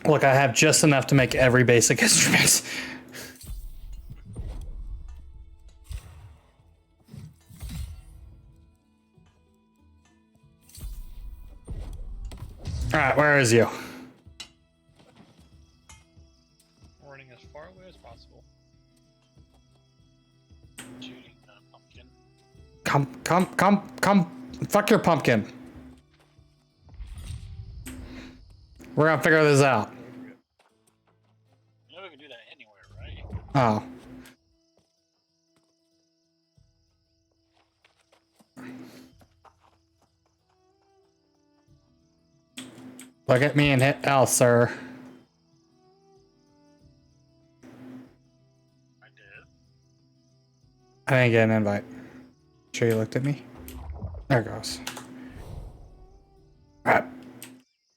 [SPEAKER 1] Look, I have just enough to make every basic instrument. Alright, where is you?
[SPEAKER 2] Running as far away as possible.
[SPEAKER 5] Shooting the pumpkin.
[SPEAKER 1] Come. Fuck your pumpkin. We're gonna figure this out.
[SPEAKER 5] You know we can do that anywhere, right?
[SPEAKER 1] Oh. Look at me and hit L, sir.
[SPEAKER 5] I did.
[SPEAKER 1] I didn't get an invite. Sure you looked at me? There it goes. All right.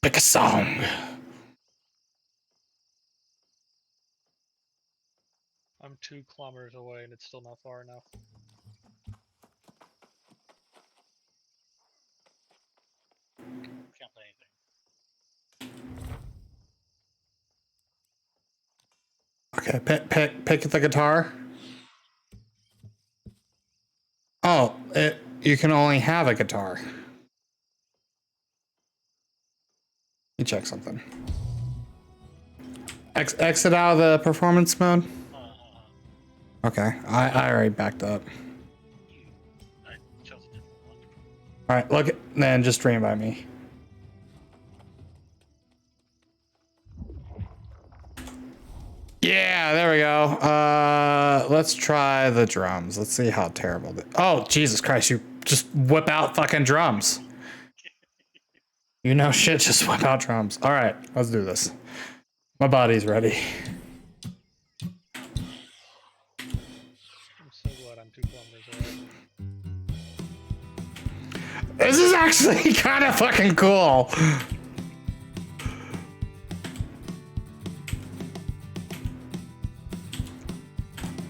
[SPEAKER 1] Pick a song.
[SPEAKER 2] I'm 2 kilometers away and it's still not far enough.
[SPEAKER 5] Can't play anything.
[SPEAKER 1] Okay, pick the guitar. Oh, you can only have a guitar. Let me check something. Exit out of the performance mode. Okay, I already backed up.
[SPEAKER 5] I chose a different one.
[SPEAKER 1] All right, look, then just dream by me. Yeah, there we go. Let's try the drums. Let's see how terrible. Oh, Jesus Christ! You just whip out fucking drums. You know shit. Just whip out drums. All right, let's do this. My body's ready.
[SPEAKER 2] I'm so glad I'm 2 kilometers away.
[SPEAKER 1] This is actually kind of fucking cool.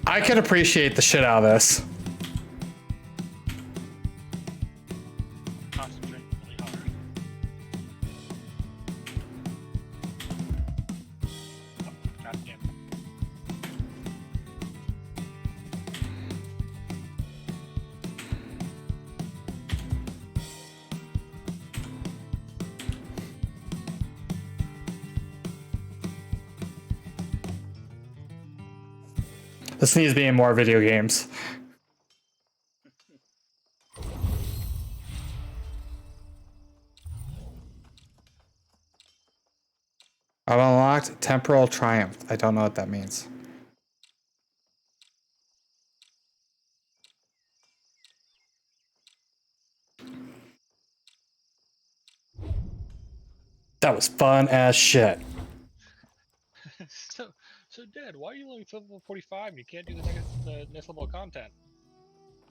[SPEAKER 1] I could appreciate the shit out of this.
[SPEAKER 5] Concentrate really hard. Oh, goddamn.
[SPEAKER 1] This needs to be in more video games. I've unlocked Temporal Triumph. I don't know what that means. That was fun as shit.
[SPEAKER 2] So Dad, why are you only level 45 and you can't do the next level of content?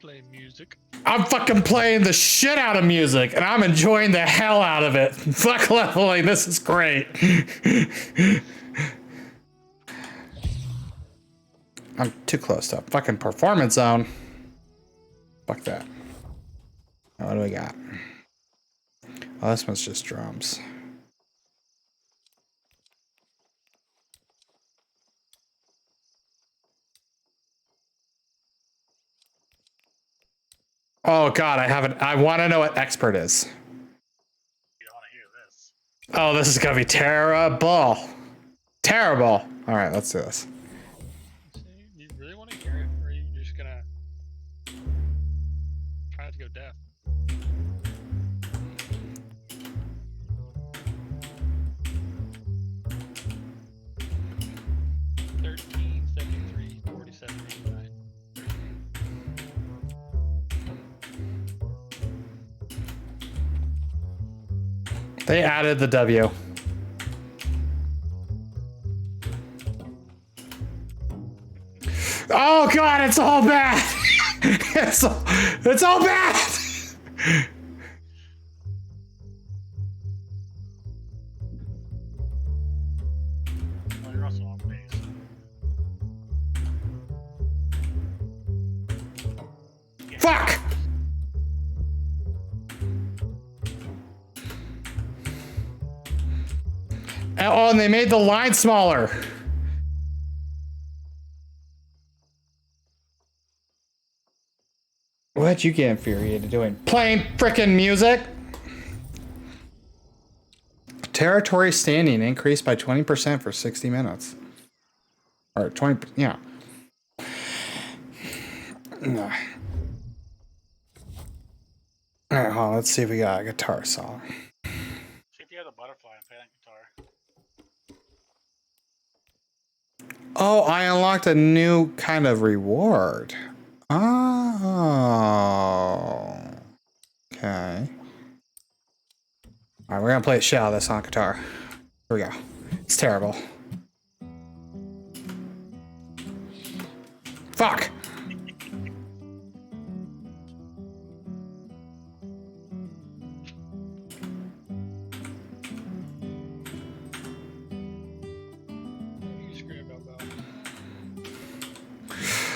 [SPEAKER 2] Play music.
[SPEAKER 1] I'm fucking playing the shit out of music and I'm enjoying the hell out of it. Fuck leveling, this is great. I'm too close to a fucking performance zone. Fuck that. Now what do we got? Oh, this one's just drums. Oh god, I want to know what expert is.
[SPEAKER 5] You don't want to hear this.
[SPEAKER 1] Oh, this is gonna be terrible. Terrible. All right, let's do this.
[SPEAKER 2] You really want to hear it, or are you just gonna try not to go deaf? $13, $73, $47, $89.
[SPEAKER 1] They added the W. Oh god, it's all bad. it's all bad.
[SPEAKER 5] Well, you're also on base.
[SPEAKER 1] Fuck. Oh, and they made the line smaller. What'd you get infuriated doing? Playing frickin' music? Territory standing increased by 20% for 60 minutes. Or 20, yeah. Alright, hold on, let's see if we got a guitar song.
[SPEAKER 5] See if you have the butterfly and play that guitar.
[SPEAKER 1] Oh, I unlocked a new kind of reward. Oh. Okay. Alright, we're gonna play the shit out of this on guitar. Here we go. It's terrible. Fuck!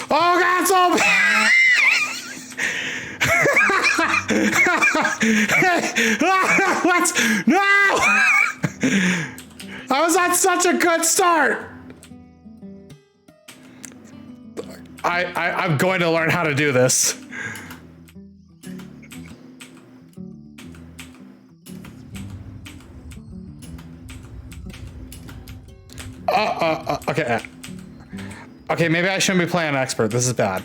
[SPEAKER 1] Oh god, so bad! What? No! I was on such a good start. I'm going to learn how to do this. Okay. Okay, maybe I shouldn't be playing expert. This is bad.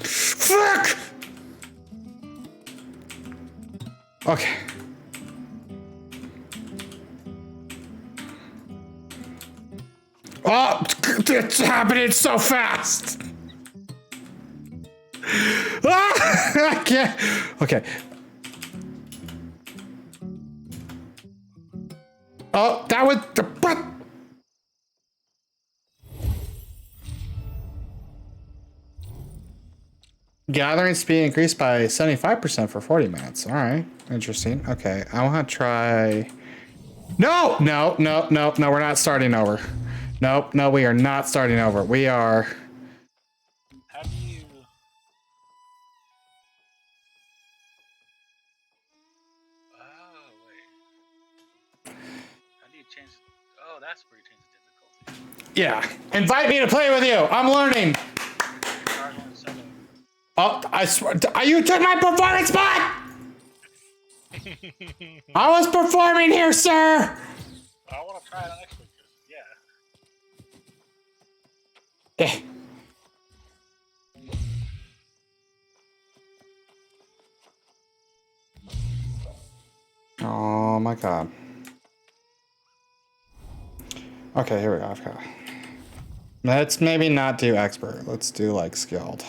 [SPEAKER 1] Fuck! Okay. Oh, it's happening so fast. Ah, I can't. Okay. Oh, that was the what? Gathering speed increased by 75% for 40 minutes. All right, interesting. Okay, I want to try. No, we're not starting over. Nope, no, we are not starting over. We are.
[SPEAKER 5] How do you? Oh wait. How do you change? Oh, that's where you change the difficulty.
[SPEAKER 1] Yeah, invite me to play with you. I'm learning.
[SPEAKER 5] Hard one, seven.
[SPEAKER 1] Oh, I swear, you took my performance spot! I was performing here, sir!
[SPEAKER 5] I want to try it on expert. Yeah.
[SPEAKER 1] Eh. Oh my god. Okay, here we go. Okay. Let's maybe not do expert. Let's do like skilled.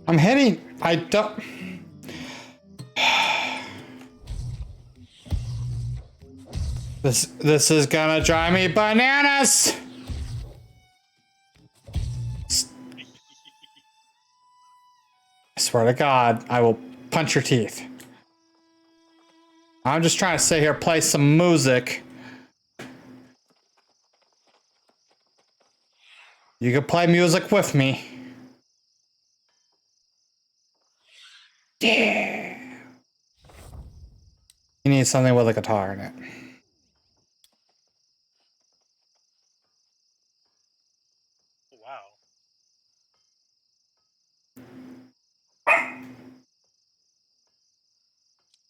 [SPEAKER 1] I'm hitting. I don't. This is gonna drive me bananas. I swear to God, I will punch your teeth. I'm just trying to sit here, play some music. You can play music with me. Yeah. You need something with a guitar in it.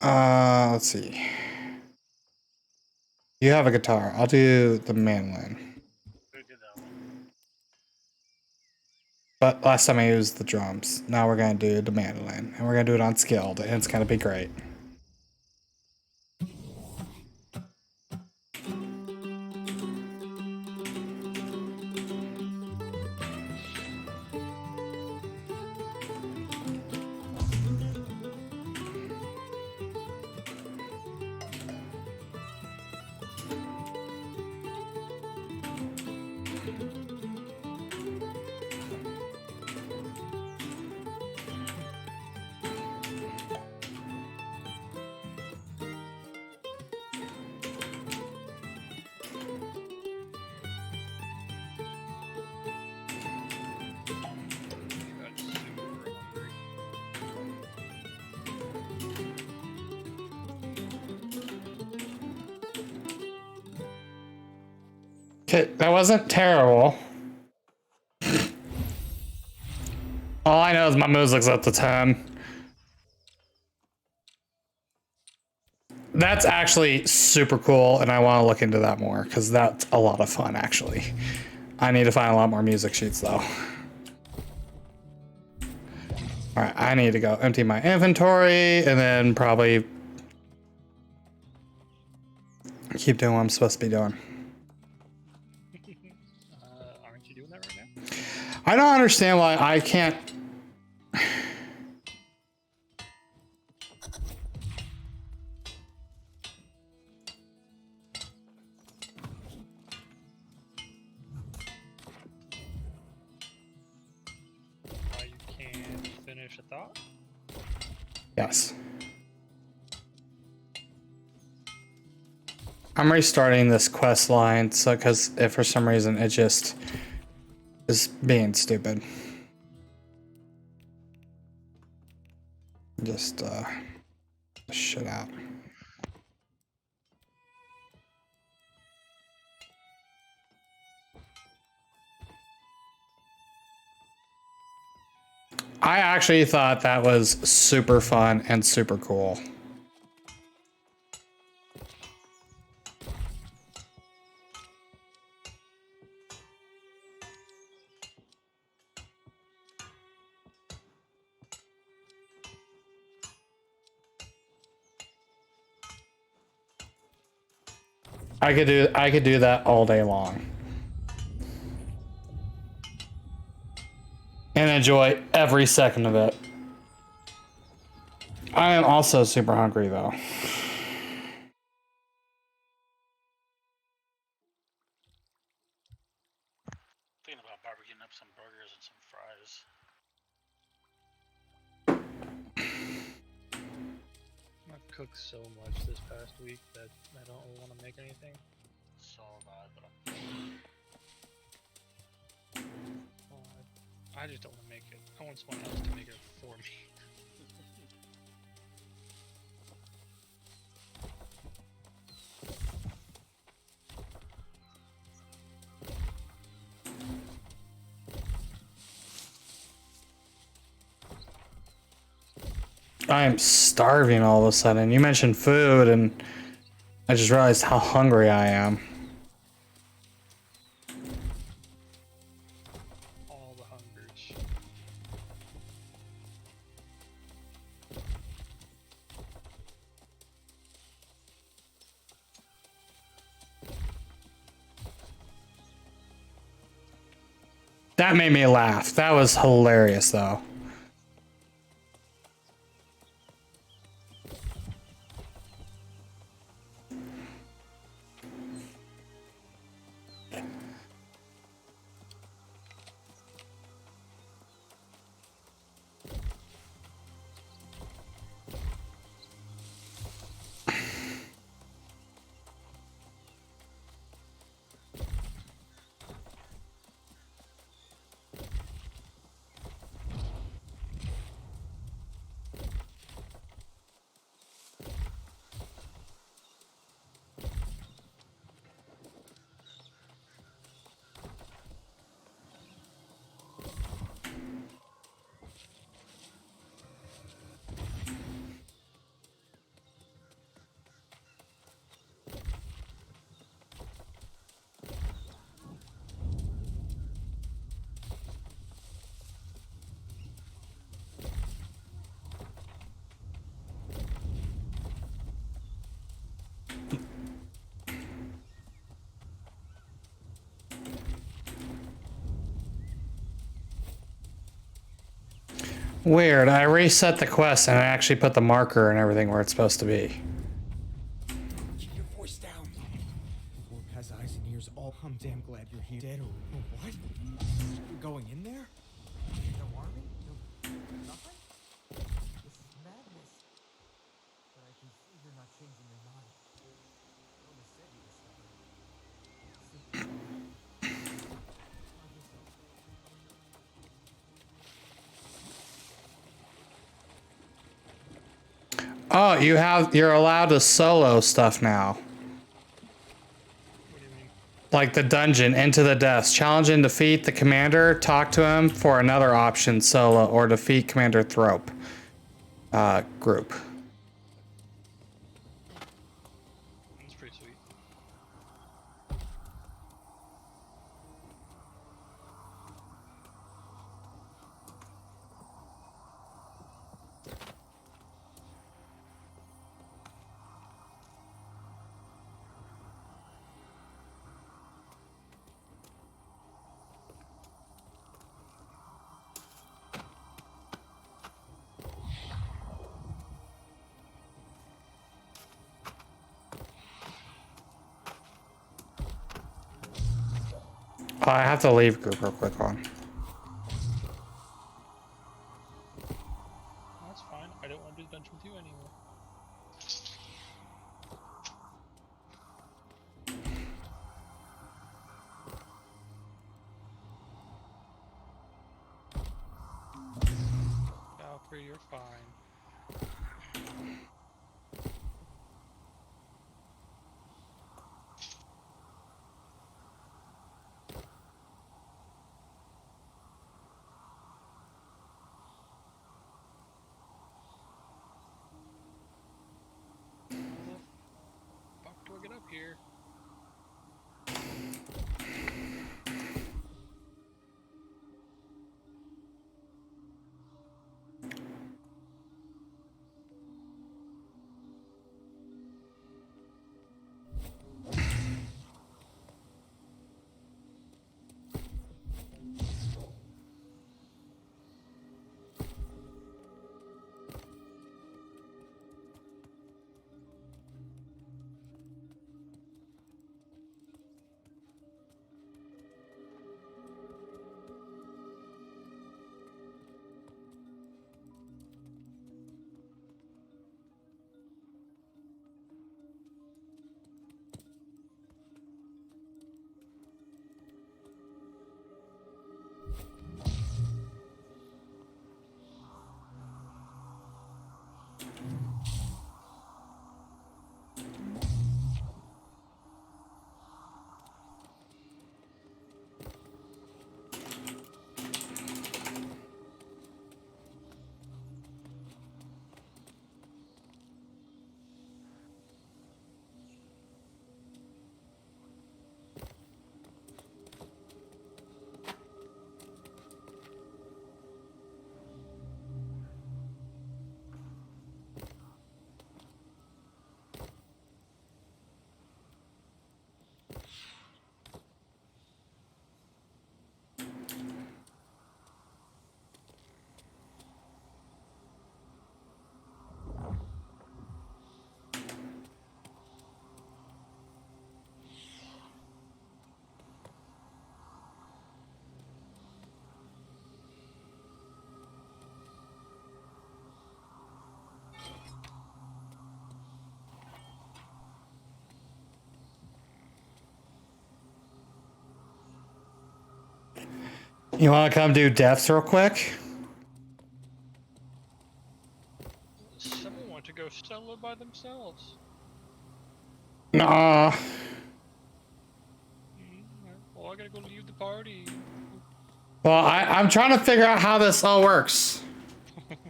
[SPEAKER 5] Wow.
[SPEAKER 1] Let's see. You have a guitar. I'll do the mandolin.
[SPEAKER 5] Who did that one?
[SPEAKER 1] But last time I used the drums. Now we're gonna do the mandolin. And we're gonna do it on skilled, and it's gonna be great.
[SPEAKER 2] Got super hungry.
[SPEAKER 1] Okay, that wasn't terrible. All I know is my music's up to 10. That's actually super cool, and I want to look into that more, because that's a lot of fun, actually. I need to find a lot more music sheets, though. Alright, I need to go empty my inventory, and then probably keep doing what I'm supposed to be doing.
[SPEAKER 2] Aren't aren't you doing that right now?
[SPEAKER 1] I don't understand why I can't.
[SPEAKER 2] Why you can't finish a thought?
[SPEAKER 1] Yes. I'm restarting this quest line, so because if for some reason it just is being stupid. Just shit out. I actually thought that was super fun and super cool. I could do that all day long. And enjoy every second of it. I am also super hungry though.
[SPEAKER 5] Thinking about barbecuing up some burgers and some fries.
[SPEAKER 2] I've cooked so much this past week that I don't really want to make anything.
[SPEAKER 5] So bad, but
[SPEAKER 2] Well, I just don't want to make it. I want someone else to make it for me.
[SPEAKER 1] I am starving all of a sudden. You mentioned food and I just realized how hungry I am.
[SPEAKER 2] All the hungers.
[SPEAKER 1] That made me laugh. That was hilarious though. Weird. I reset the quest and I actually put the marker and everything where it's supposed to be.
[SPEAKER 3] Keep your voice down.
[SPEAKER 9] Orc has eyes and ears all. I'm damn glad you're here. Dead or what? You're going in there? No army? No nothing? This is madness. But I can see you're not changing your mind. You only said you were stubborn.
[SPEAKER 1] Oh, you're allowed to solo stuff now.
[SPEAKER 2] What do you mean?
[SPEAKER 1] Like the dungeon, Into the Depths. Challenge and defeat the commander, talk to him for another option solo, or defeat Commander Thrope. Group.
[SPEAKER 2] That's pretty sweet.
[SPEAKER 1] Oh, I have to leave group real quick on.
[SPEAKER 2] That's fine. I don't want to do the dungeon with you anymore. Valkyrie, you're fine. How the fuck do I get up here?
[SPEAKER 1] You want to come do deaths real quick?
[SPEAKER 2] Someone want to go solo by themselves.
[SPEAKER 1] Nah.
[SPEAKER 2] Well, I gotta go leave the party.
[SPEAKER 1] Well, I'm trying to figure out how this all works.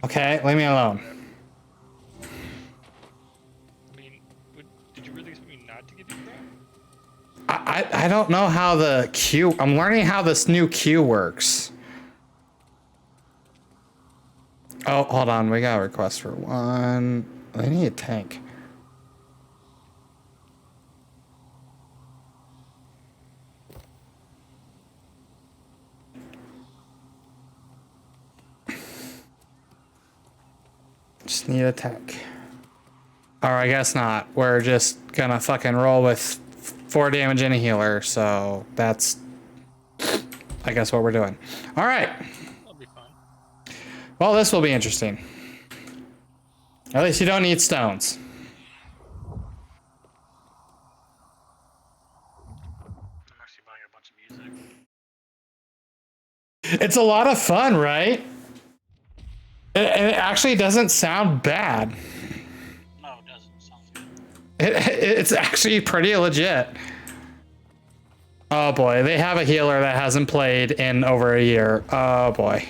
[SPEAKER 1] Okay, leave me alone.
[SPEAKER 2] I mean, did you really expect me not to give you crap?
[SPEAKER 1] I don't know how the queue. I'm learning how this new queue works. Oh, hold on. We got a request for one. They need a tank. Just need a tank. Or I guess not. We're just gonna fucking roll with 4 damage and a healer, so that's, I guess, what we're doing. All right.
[SPEAKER 2] That'll be fun.
[SPEAKER 1] Well, this will be interesting. At least you don't need stones.
[SPEAKER 5] I'm actually buying a bunch of music.
[SPEAKER 1] It's a lot of fun, right? It actually doesn't sound bad.
[SPEAKER 5] No, it doesn't. Sounds good.
[SPEAKER 1] It's actually pretty legit. Oh boy, they have a healer that hasn't played in over a year. Oh boy.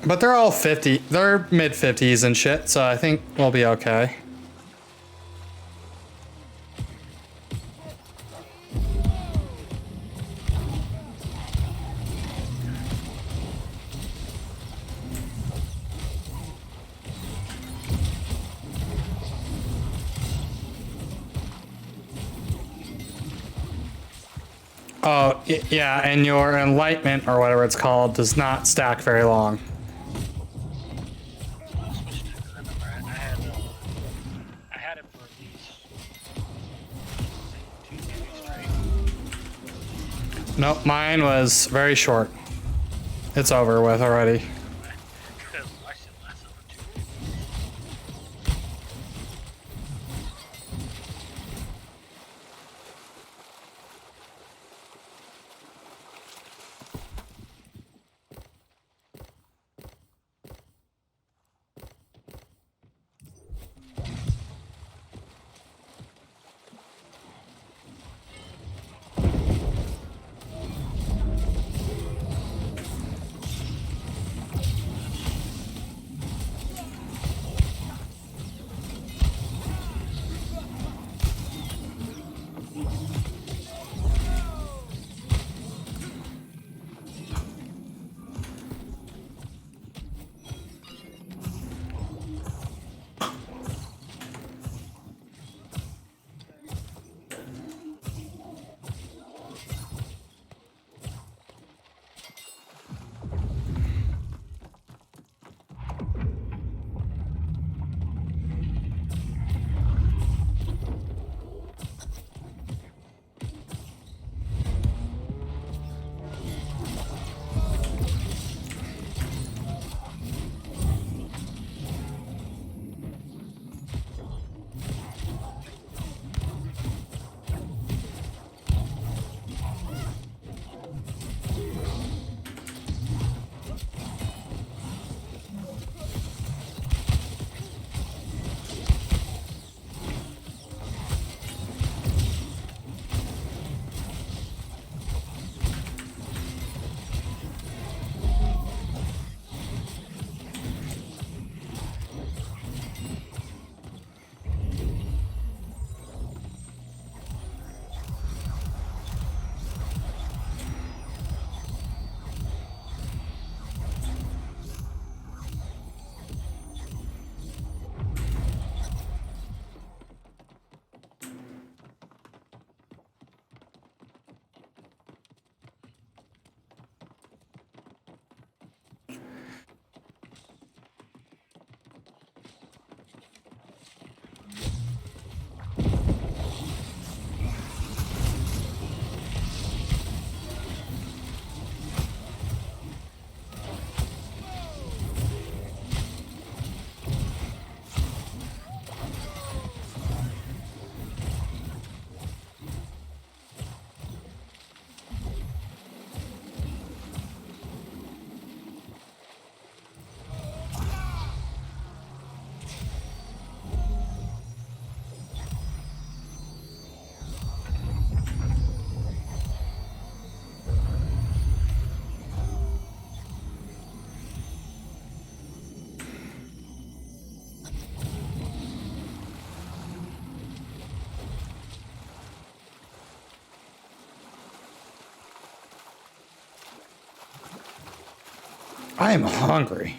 [SPEAKER 1] But they're all 50. They're mid 50s and shit, so I think we'll be okay. Oh, yeah, and your enlightenment, or whatever it's called, does not stack very long.
[SPEAKER 5] I switched it because I remember I had it for at least 2 days straight.
[SPEAKER 1] Nope, mine was very short. It's over with already.
[SPEAKER 5] Because I said last over 2.
[SPEAKER 1] I am hungry.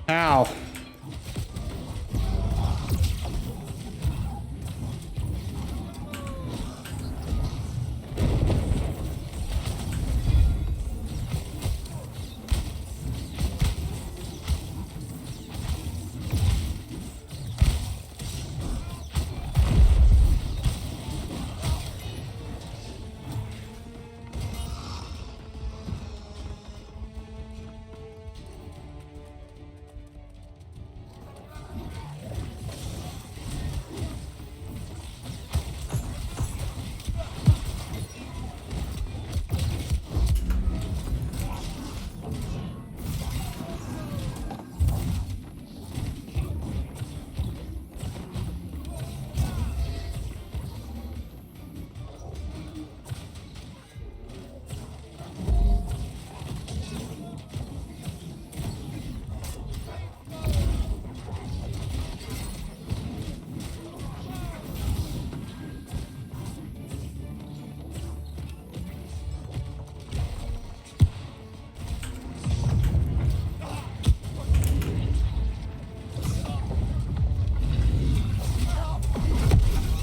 [SPEAKER 1] Ow.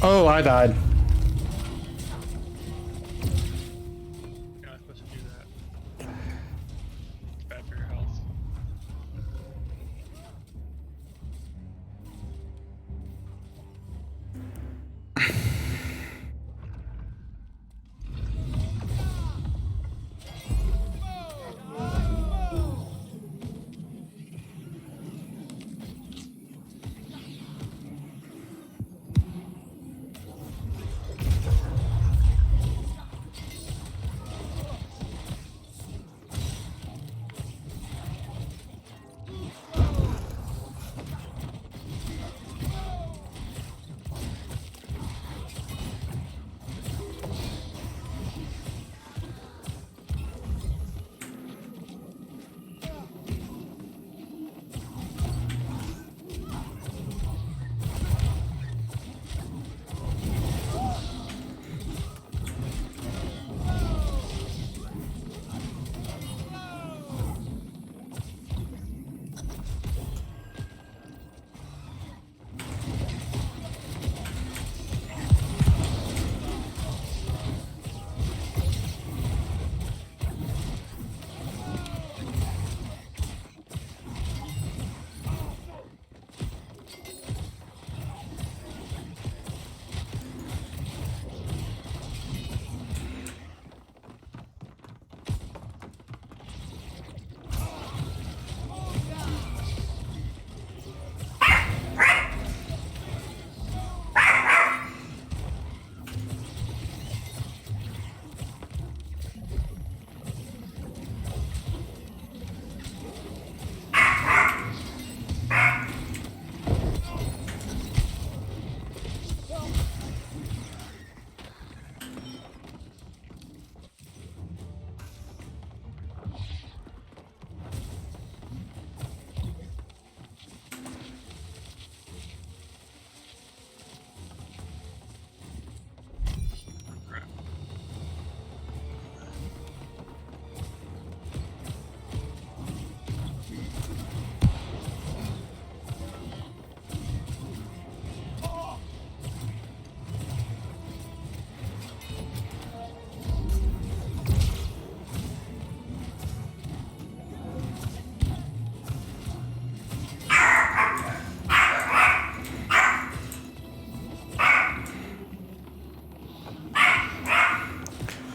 [SPEAKER 1] Oh, I died.
[SPEAKER 2] You're not supposed to do that. It's bad for your health.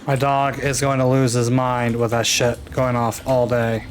[SPEAKER 1] My dog is going to lose his mind with that shit going off all day.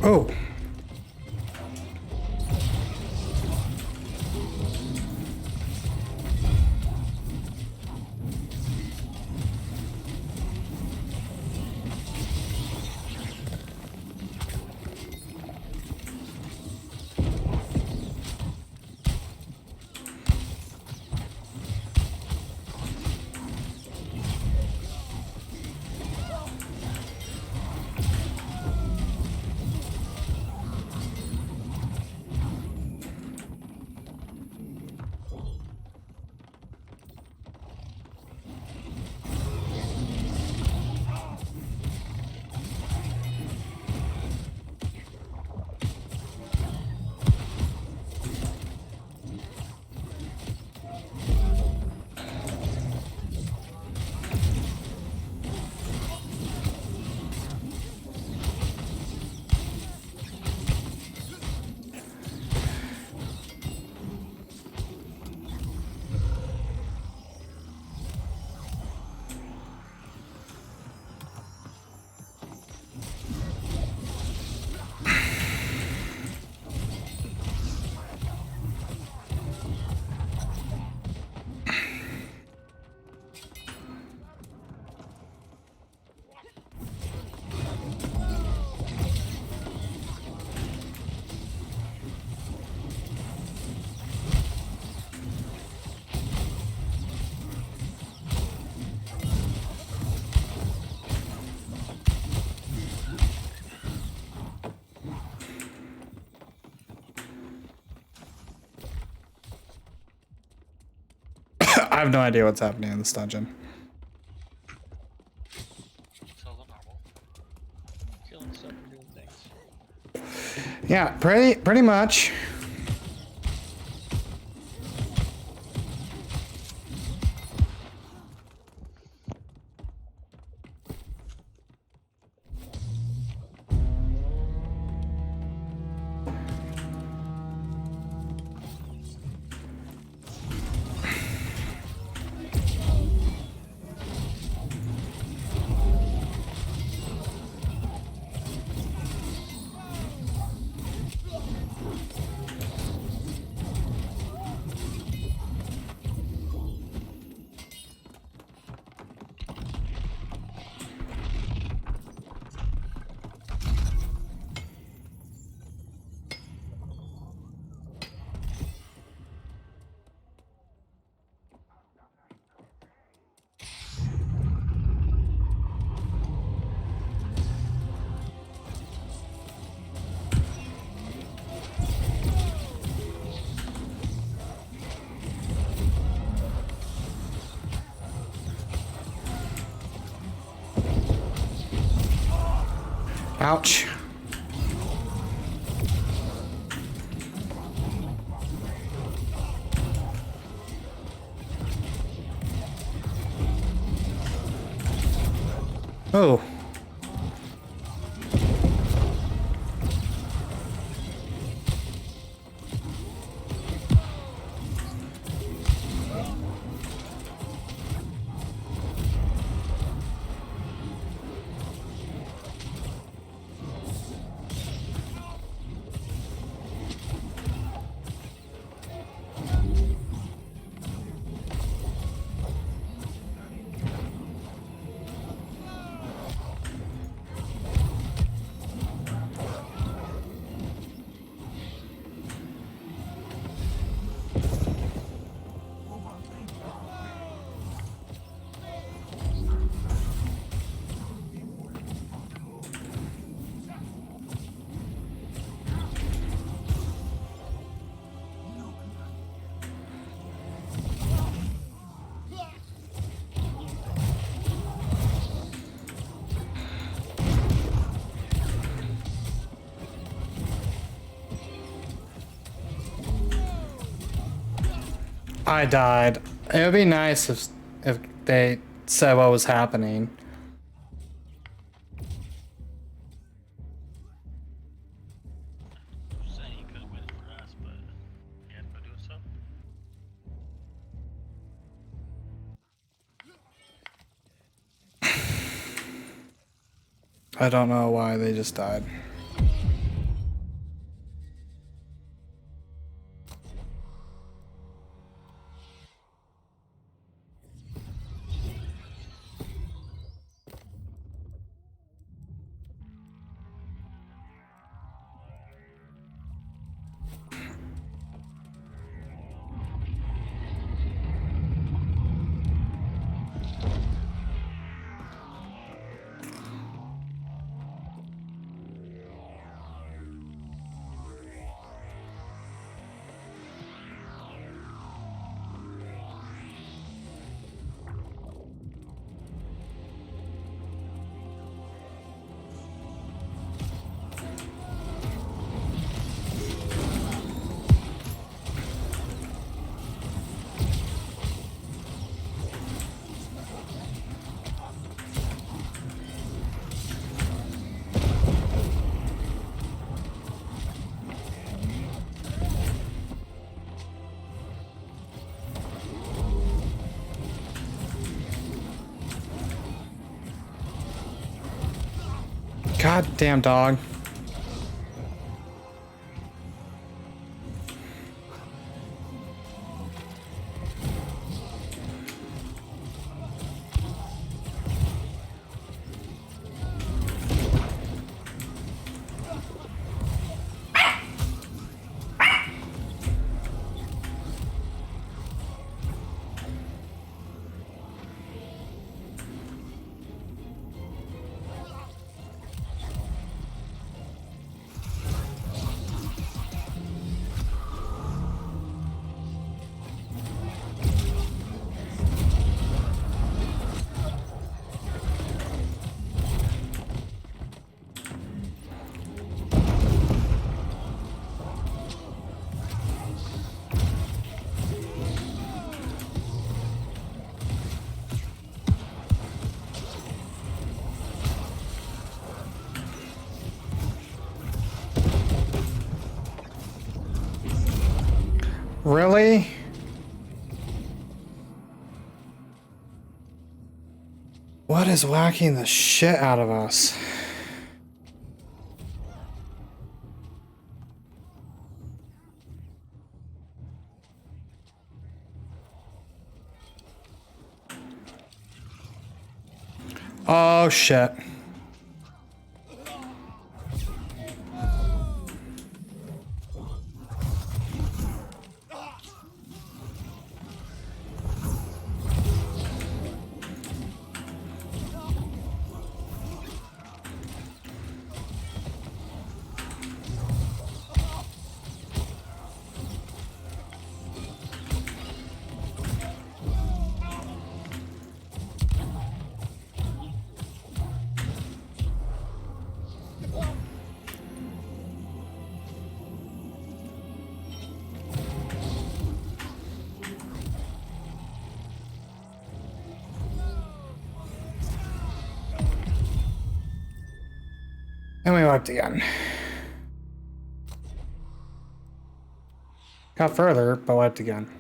[SPEAKER 1] Oh. I have no idea what's happening in this dungeon.
[SPEAKER 2] So the novel. Killing stuff and doing things.
[SPEAKER 1] Yeah, pretty much. Ouch. Oh. I died. It would be nice if they said what was happening.
[SPEAKER 5] Saying he could have waited for us, but he had to go do stuff.
[SPEAKER 1] I don't know why they just died. Goddamn dog. Really? What is whacking the shit out of us? Oh shit. And we wiped again. Got further, but wiped again.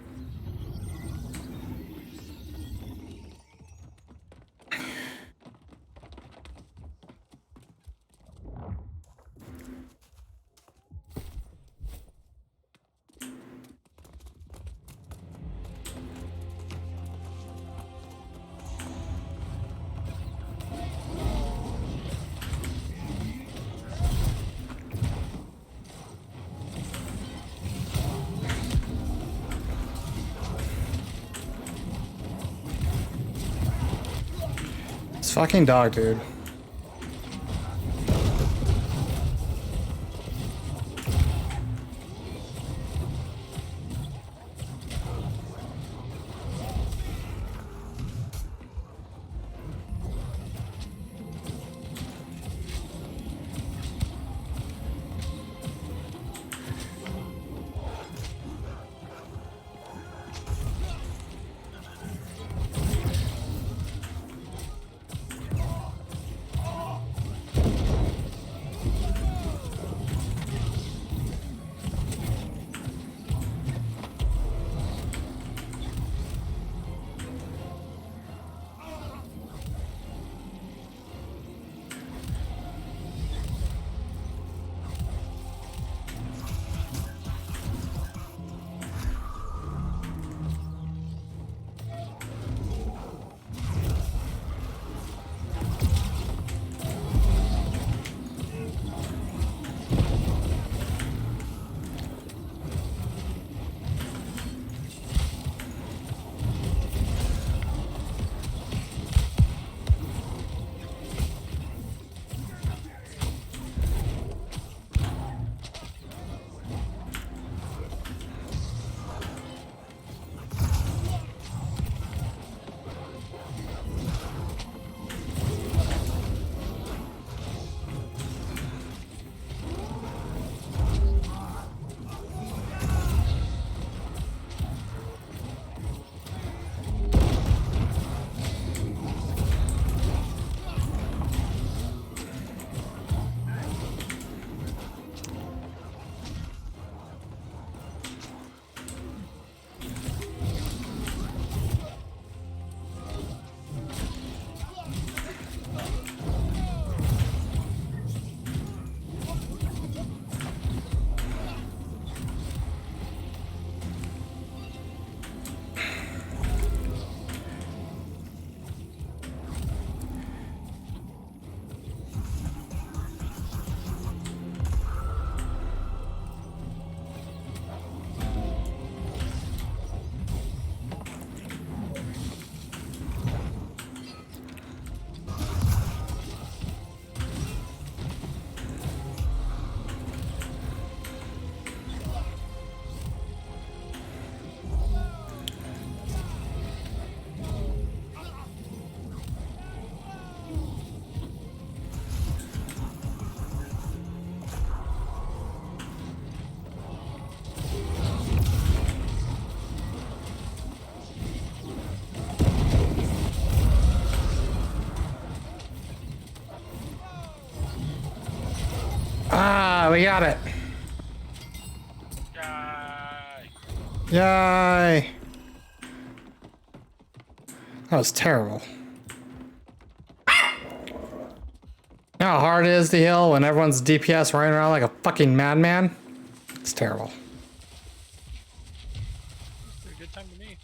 [SPEAKER 1] This fucking dog, dude. Ah, we got it.
[SPEAKER 5] Yay!
[SPEAKER 1] Yay. That was terrible. You know how hard it is to heal when everyone's DPS running around like a fucking madman? It's terrible.
[SPEAKER 2] It's a good time to me.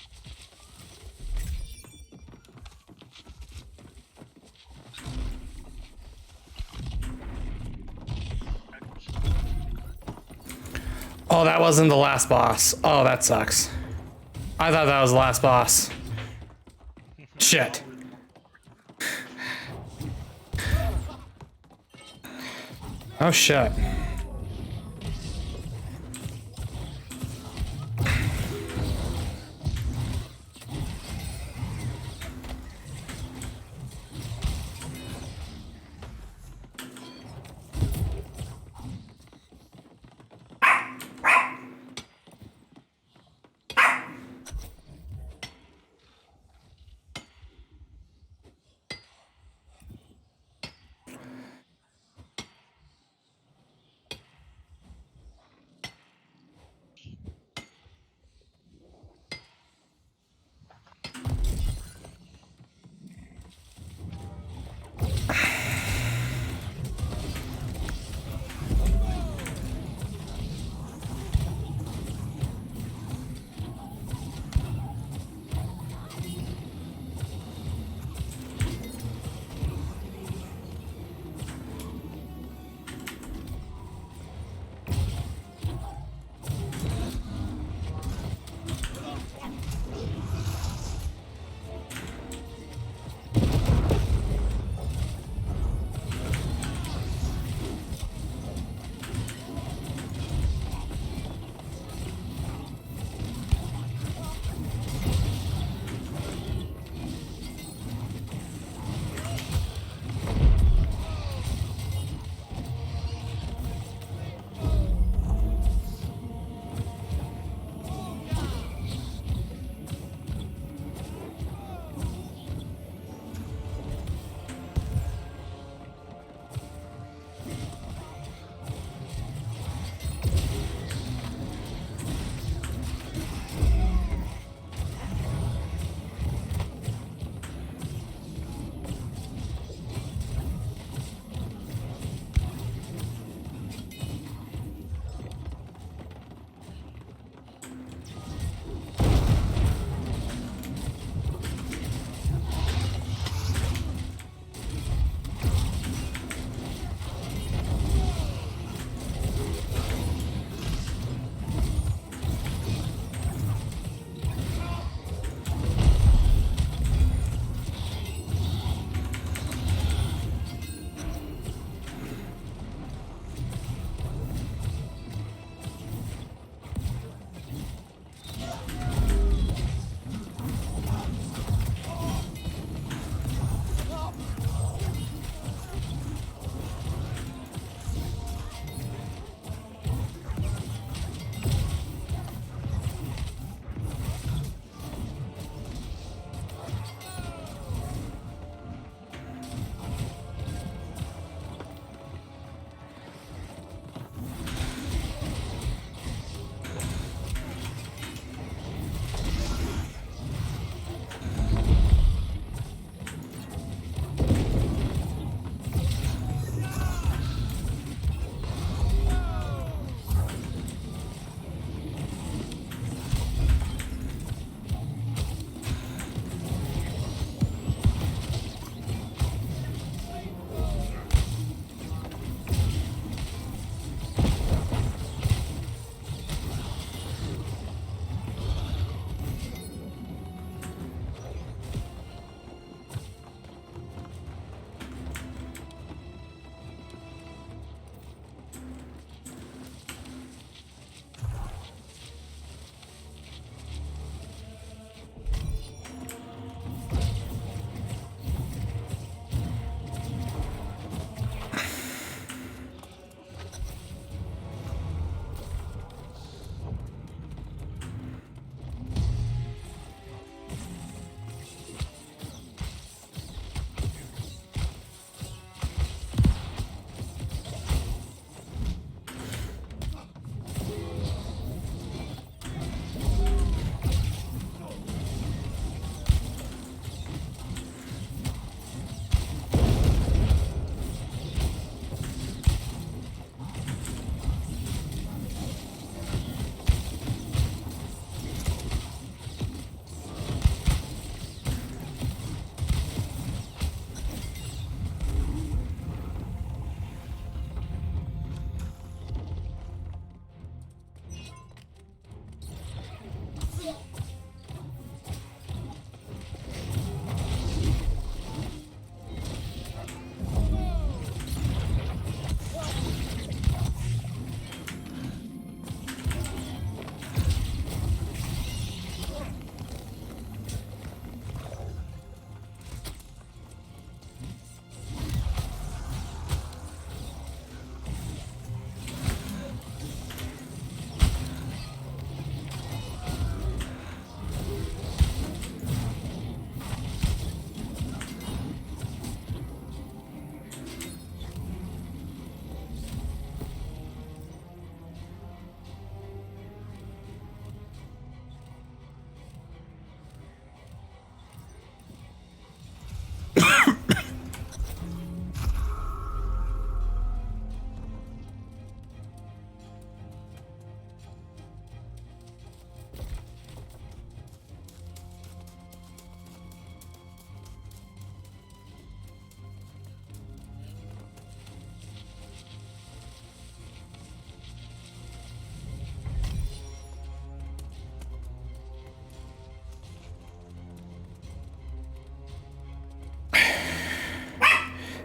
[SPEAKER 1] Oh, that wasn't the last boss. Oh, that sucks. I thought that was the last boss. Shit. Oh, shit.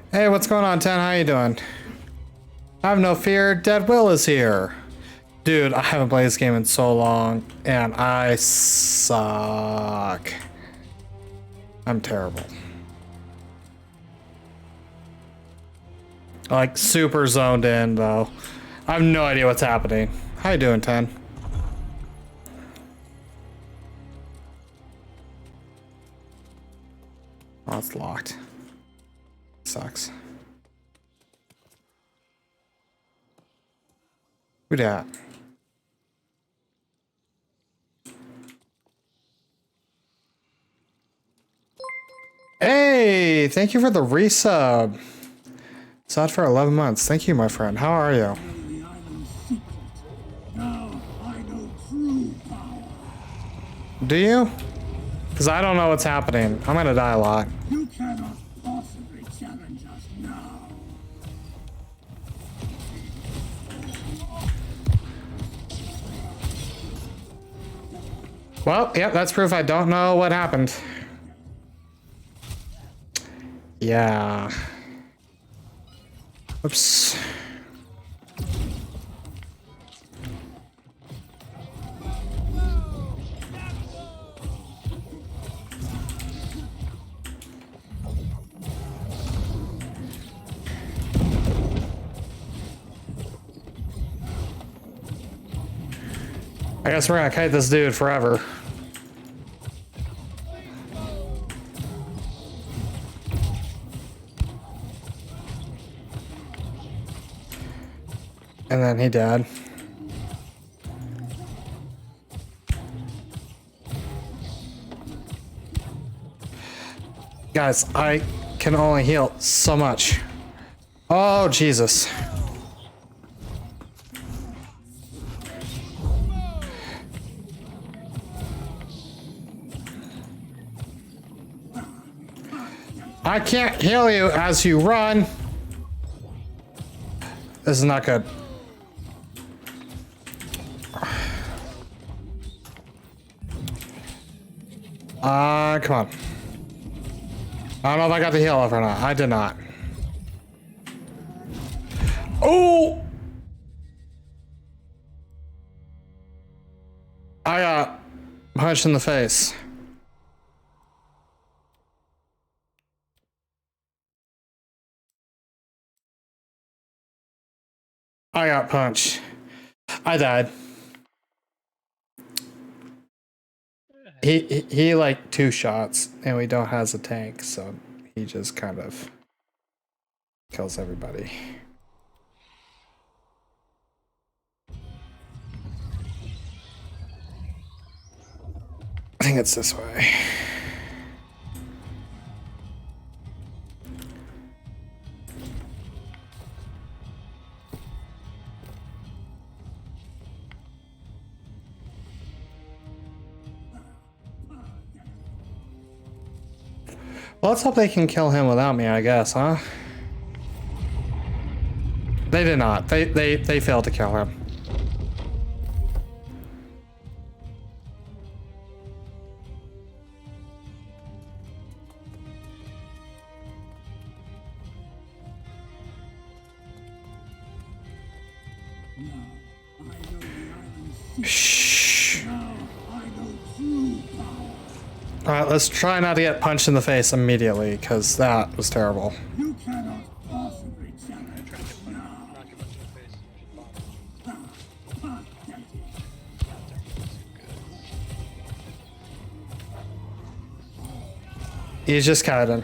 [SPEAKER 1] Hey, what's going on, 10? How you doing? Have no fear, Dead Will is here. Dude, I haven't played this game in so long, and I suck. I'm terrible. Like, super zoned in, though. I have no idea what's happening. How you doing, 10? Oh, it's locked. Sucks. Who dat? Hey, thank you for the resub. Sat for 11 months. Thank you, my friend. How are you? Do you? Because I don't know what's happening. I'm gonna die a lot.
[SPEAKER 3] You cannot possibly challenge us now.
[SPEAKER 1] Well, yep, that's proof I don't know what happened. Yeah. Oops. I guess we're gonna kite this dude forever. And then he died. Guys, I can only heal so much. Oh, Jesus. I can't heal you as you run. This is not good. Come on. I don't know if I got the heal off or not. I did not. Oh! I got punched in the face. I got punched. I died. He like 2 shots, and we don't has a tank, so he just kind of kills everybody. I think it's this way. Well, let's hope they can kill him without me, I guess, huh? They did not. They failed to kill him. Shh. Alright, let's try not to get punched in the face immediately, because that was terrible.
[SPEAKER 3] You cannot possibly challenge us now.
[SPEAKER 2] Knock him into the face.
[SPEAKER 1] He's just kidding.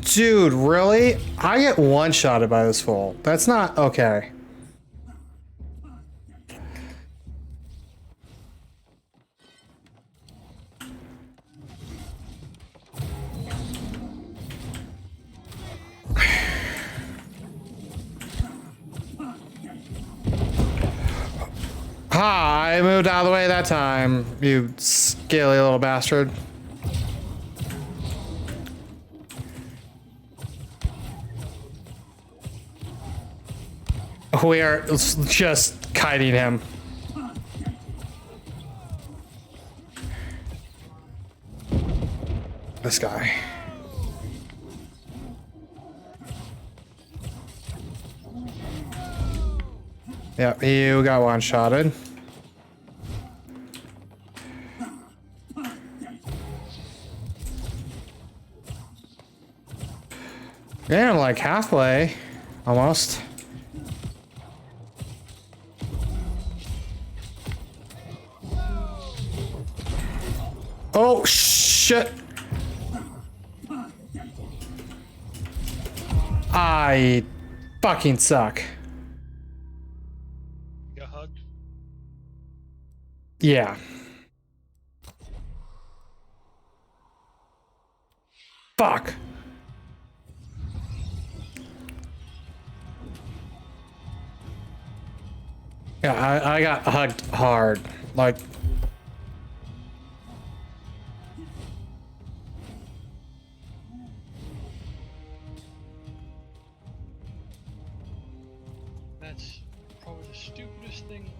[SPEAKER 1] Dude, really? I get one-shotted by this fool. That's not okay. Ha! I moved out of the way that time, you scaly little bastard. We are just kiting him. This guy. Yep, you got one-shotted. Yeah, I'm like halfway, almost. Oh, shit. I fucking suck.
[SPEAKER 2] You got hugged?
[SPEAKER 1] Yeah. Fuck. Yeah, I got hugged hard. Like,
[SPEAKER 2] That's probably the stupidest thing.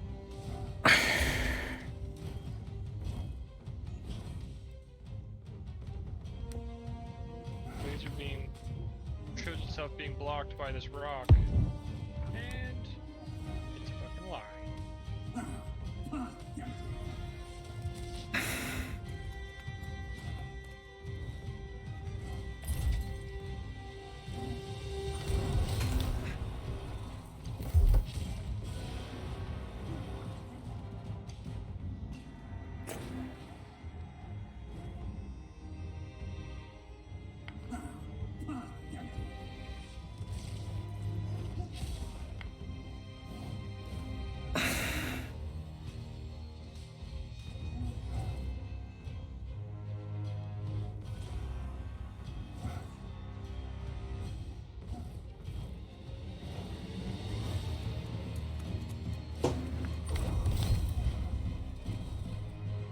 [SPEAKER 2] Laser beam shows itself being blocked by this rock. And it's a fucking lie.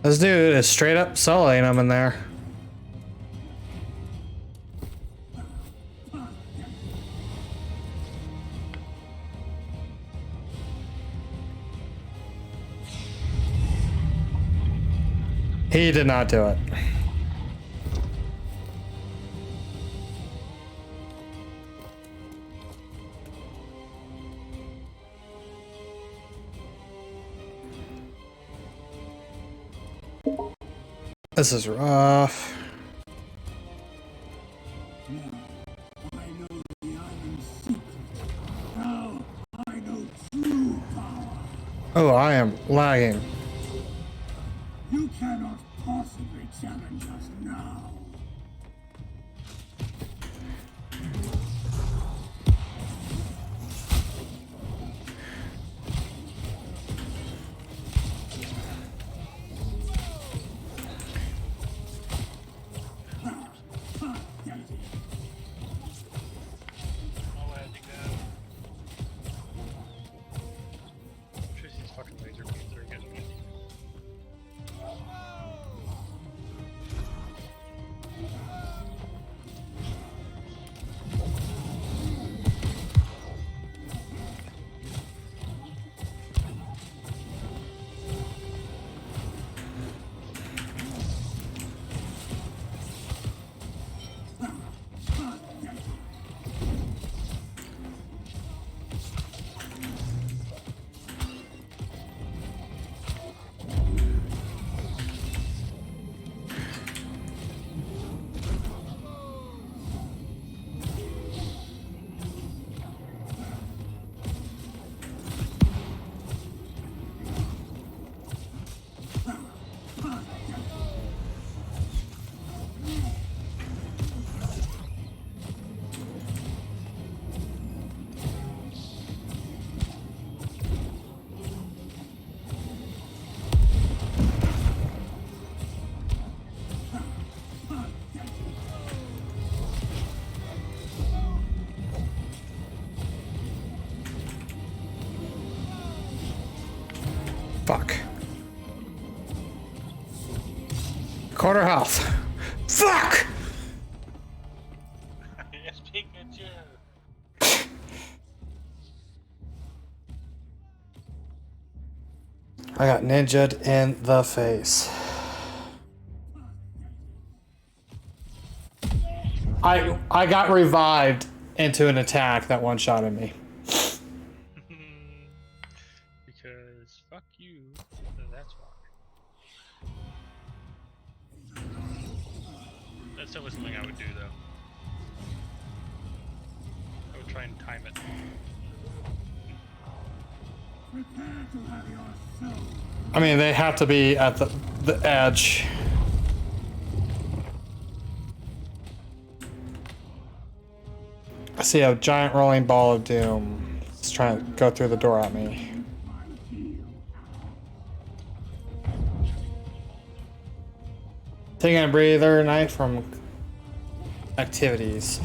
[SPEAKER 1] this dude is straight up soloing him in there. He did not do it. This is rough.
[SPEAKER 3] I know the island's secret. Now I know true power.
[SPEAKER 1] Oh, I am lagging.
[SPEAKER 3] You cannot possibly challenge us now.
[SPEAKER 2] I'll let you go. Just these fucking laser beams that are getting me.
[SPEAKER 1] Fuck. Quarter health. Fuck!
[SPEAKER 5] Yes, Pikachu.
[SPEAKER 1] I got ninja'd in the face. I got revived into an attack that one-shotted me.
[SPEAKER 2] Because fuck you. That's why. That's definitely something I would do though. I would try and time it.
[SPEAKER 3] Prepare to have your soul.
[SPEAKER 1] I mean, they have to be at the edge. I see a giant rolling ball of doom. It's trying to go through the door at me. Taking a breather, night from activities.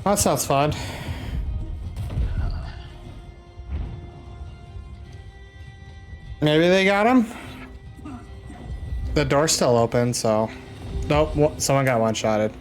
[SPEAKER 1] That sounds fun. Maybe they got him? The door's still open, so... Nope, someone got one-shotted.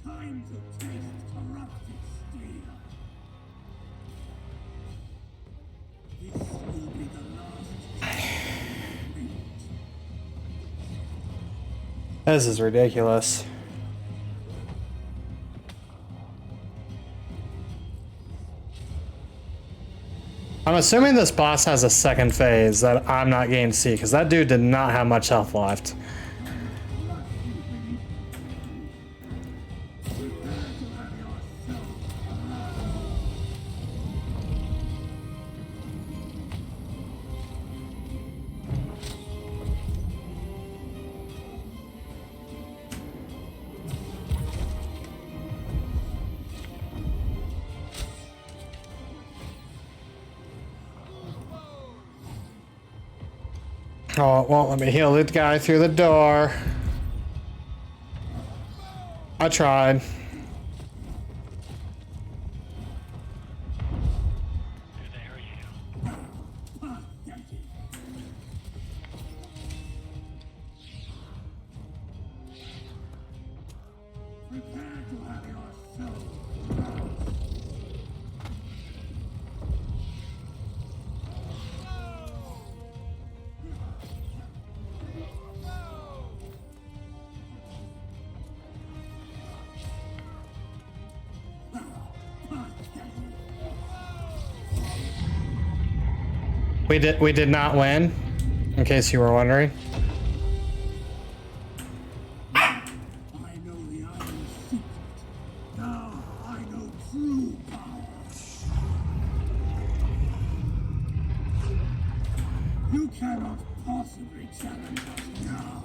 [SPEAKER 3] Time to taste corrupted steel. This will be the last.
[SPEAKER 1] This is ridiculous. I'm assuming this boss has a second phase that I'm not getting to see, because that dude did not have much health left. Oh, it won't let me heal the guy through the door. I tried.
[SPEAKER 3] Prepare to have your soul.
[SPEAKER 1] We did not win, in case you were wondering.
[SPEAKER 3] I know the iron secret. Now I know true power. You cannot possibly challenge us now.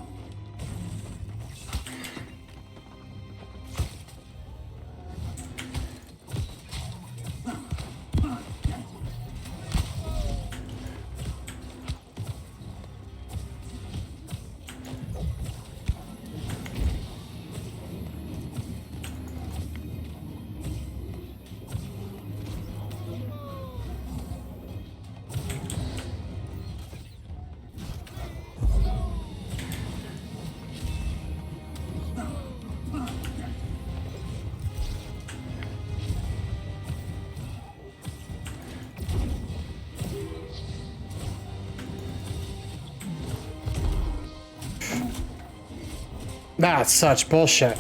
[SPEAKER 1] That's such bullshit.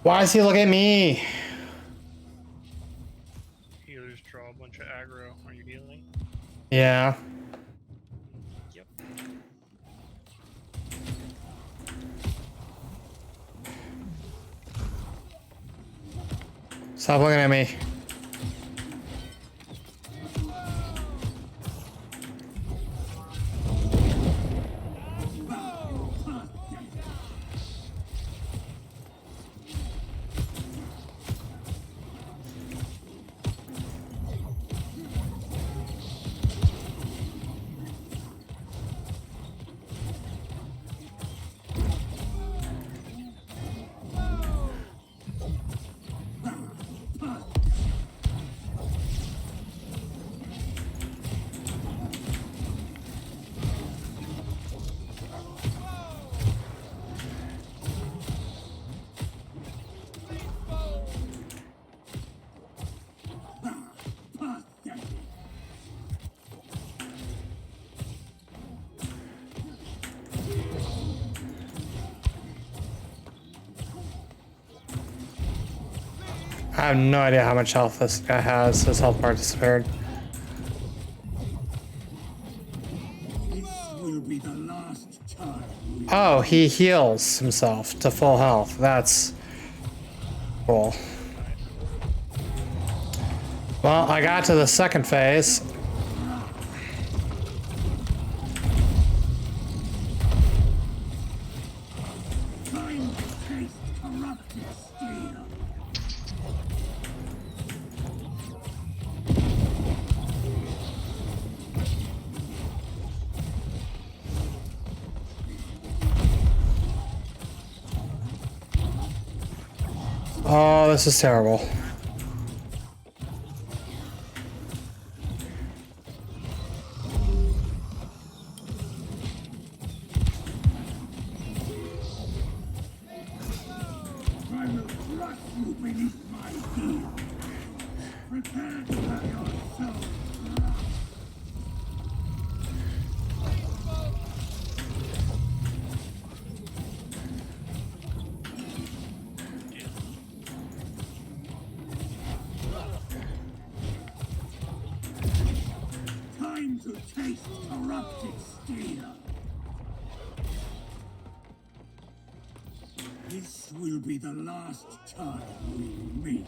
[SPEAKER 1] Why does he look at me?
[SPEAKER 2] Healers draw a bunch of aggro. Are you healing?
[SPEAKER 1] Yeah.
[SPEAKER 2] Yep.
[SPEAKER 1] Stop looking at me. I have no idea how much health this guy has. His health bar disappeared.
[SPEAKER 3] This will be the last time.
[SPEAKER 1] Oh, he heals himself to full health. That's cool. Well, I got to the second phase.
[SPEAKER 3] Time to taste corrupted steel.
[SPEAKER 1] Oh, this is terrible.
[SPEAKER 3] I will crush you beneath my heel. Prepare to have your soul crushed. Time to taste corrupted steel. This will be the last time we meet.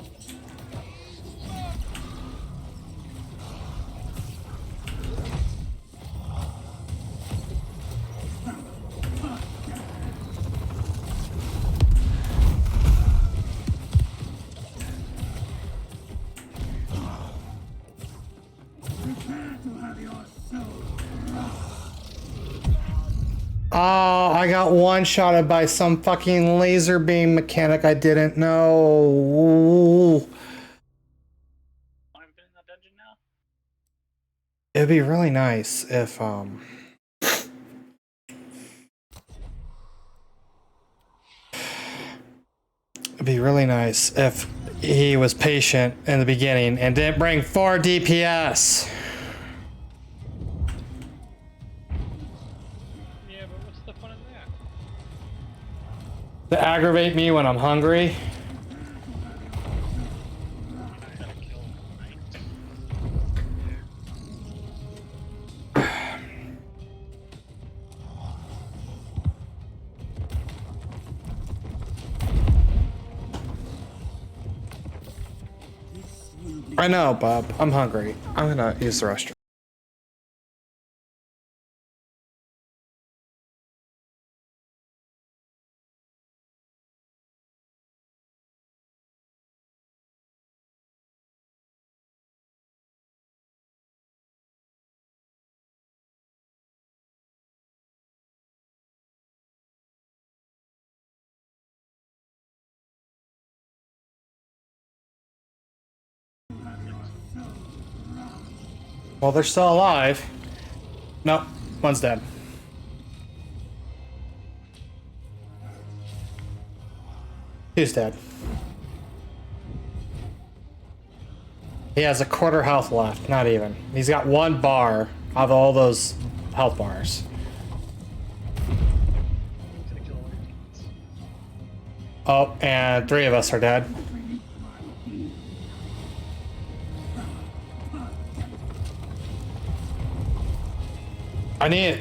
[SPEAKER 3] Prepare to have your soul crushed.
[SPEAKER 1] Oh, I got one-shotted by some fucking laser beam mechanic I didn't know.
[SPEAKER 5] I've been in that dungeon now.
[SPEAKER 1] It'd be really nice if, it'd be really nice if he was patient in the beginning and didn't bring 4 DPS.
[SPEAKER 2] Yeah, but what's the fun in that?
[SPEAKER 1] To aggravate me when I'm hungry.
[SPEAKER 2] I gotta kill right?
[SPEAKER 1] I know, Bob. I'm hungry. I'm gonna use the restroom. Well, they're still alive. Nope, one's dead. He's dead. He has a quarter health left, not even. He's got 1 bar of all those health bars. Oh, and 3 of us are dead. I need...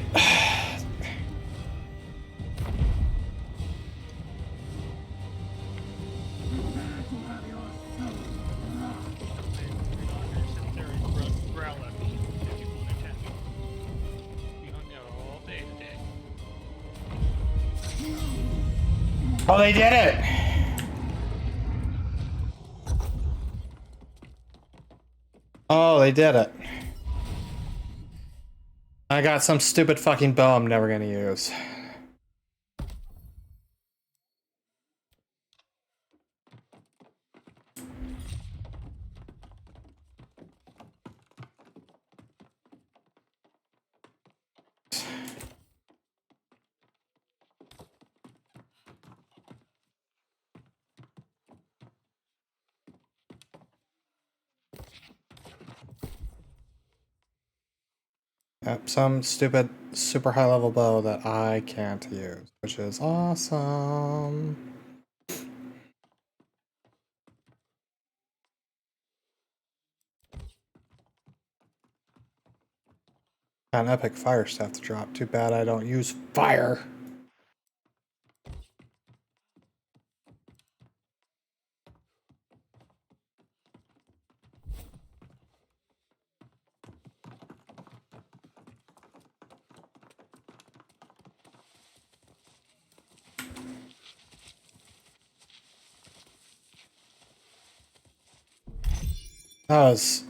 [SPEAKER 2] Growl at me if you won't attack me. You hung out all day today.
[SPEAKER 1] Oh, they did it! Oh, they did it. I got some stupid fucking bow I'm never gonna use. Yep, some stupid super high level bow that I can't use, which is awesome. Got an epic fire stuff to drop. Too bad I don't use fire. That was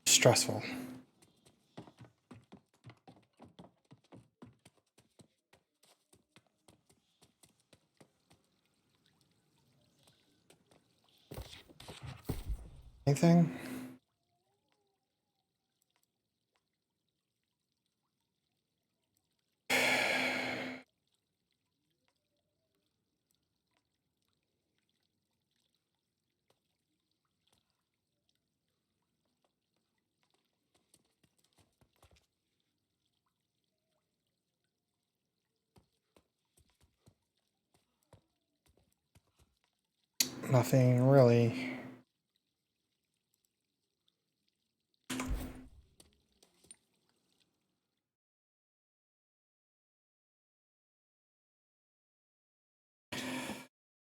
[SPEAKER 1] stressful. Anything? Nothing really.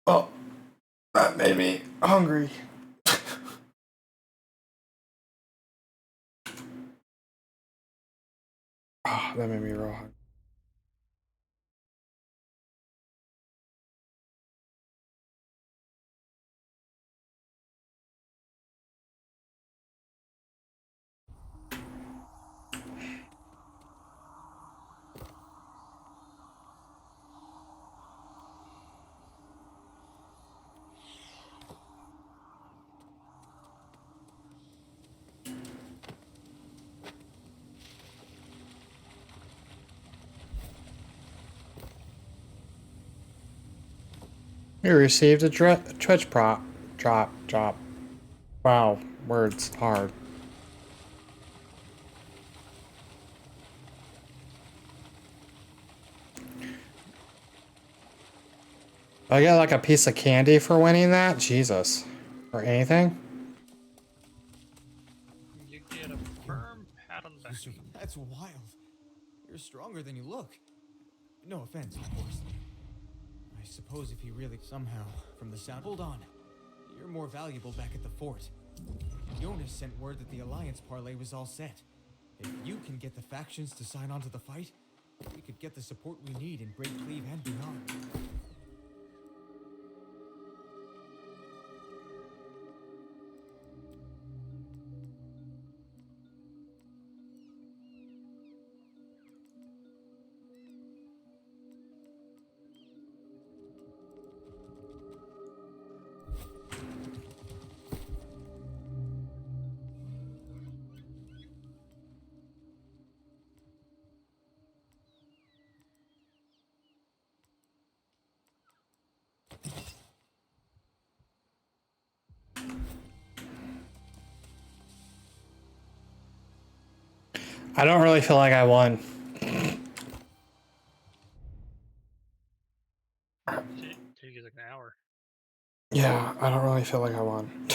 [SPEAKER 1] Oh, that made me hungry. Oh, that made me real hungry. We received a Twitch prop. Drop. Wow, words hard. I got like a piece of candy for winning that? Jesus. Or anything?
[SPEAKER 2] You get a firm pat on the back.
[SPEAKER 9] That's wild. You're stronger than you look. No offense, of course. I suppose if he really somehow, from the sound... Hold on. You're more valuable back at the fort. Jonas sent word that the Alliance parlay was all set. If you can get the factions to sign on to the fight, we could get the support we need in Great Cleave and beyond.
[SPEAKER 1] I don't really feel like I won.
[SPEAKER 2] Shit, take you like an hour.
[SPEAKER 1] Yeah, I don't really feel like I won.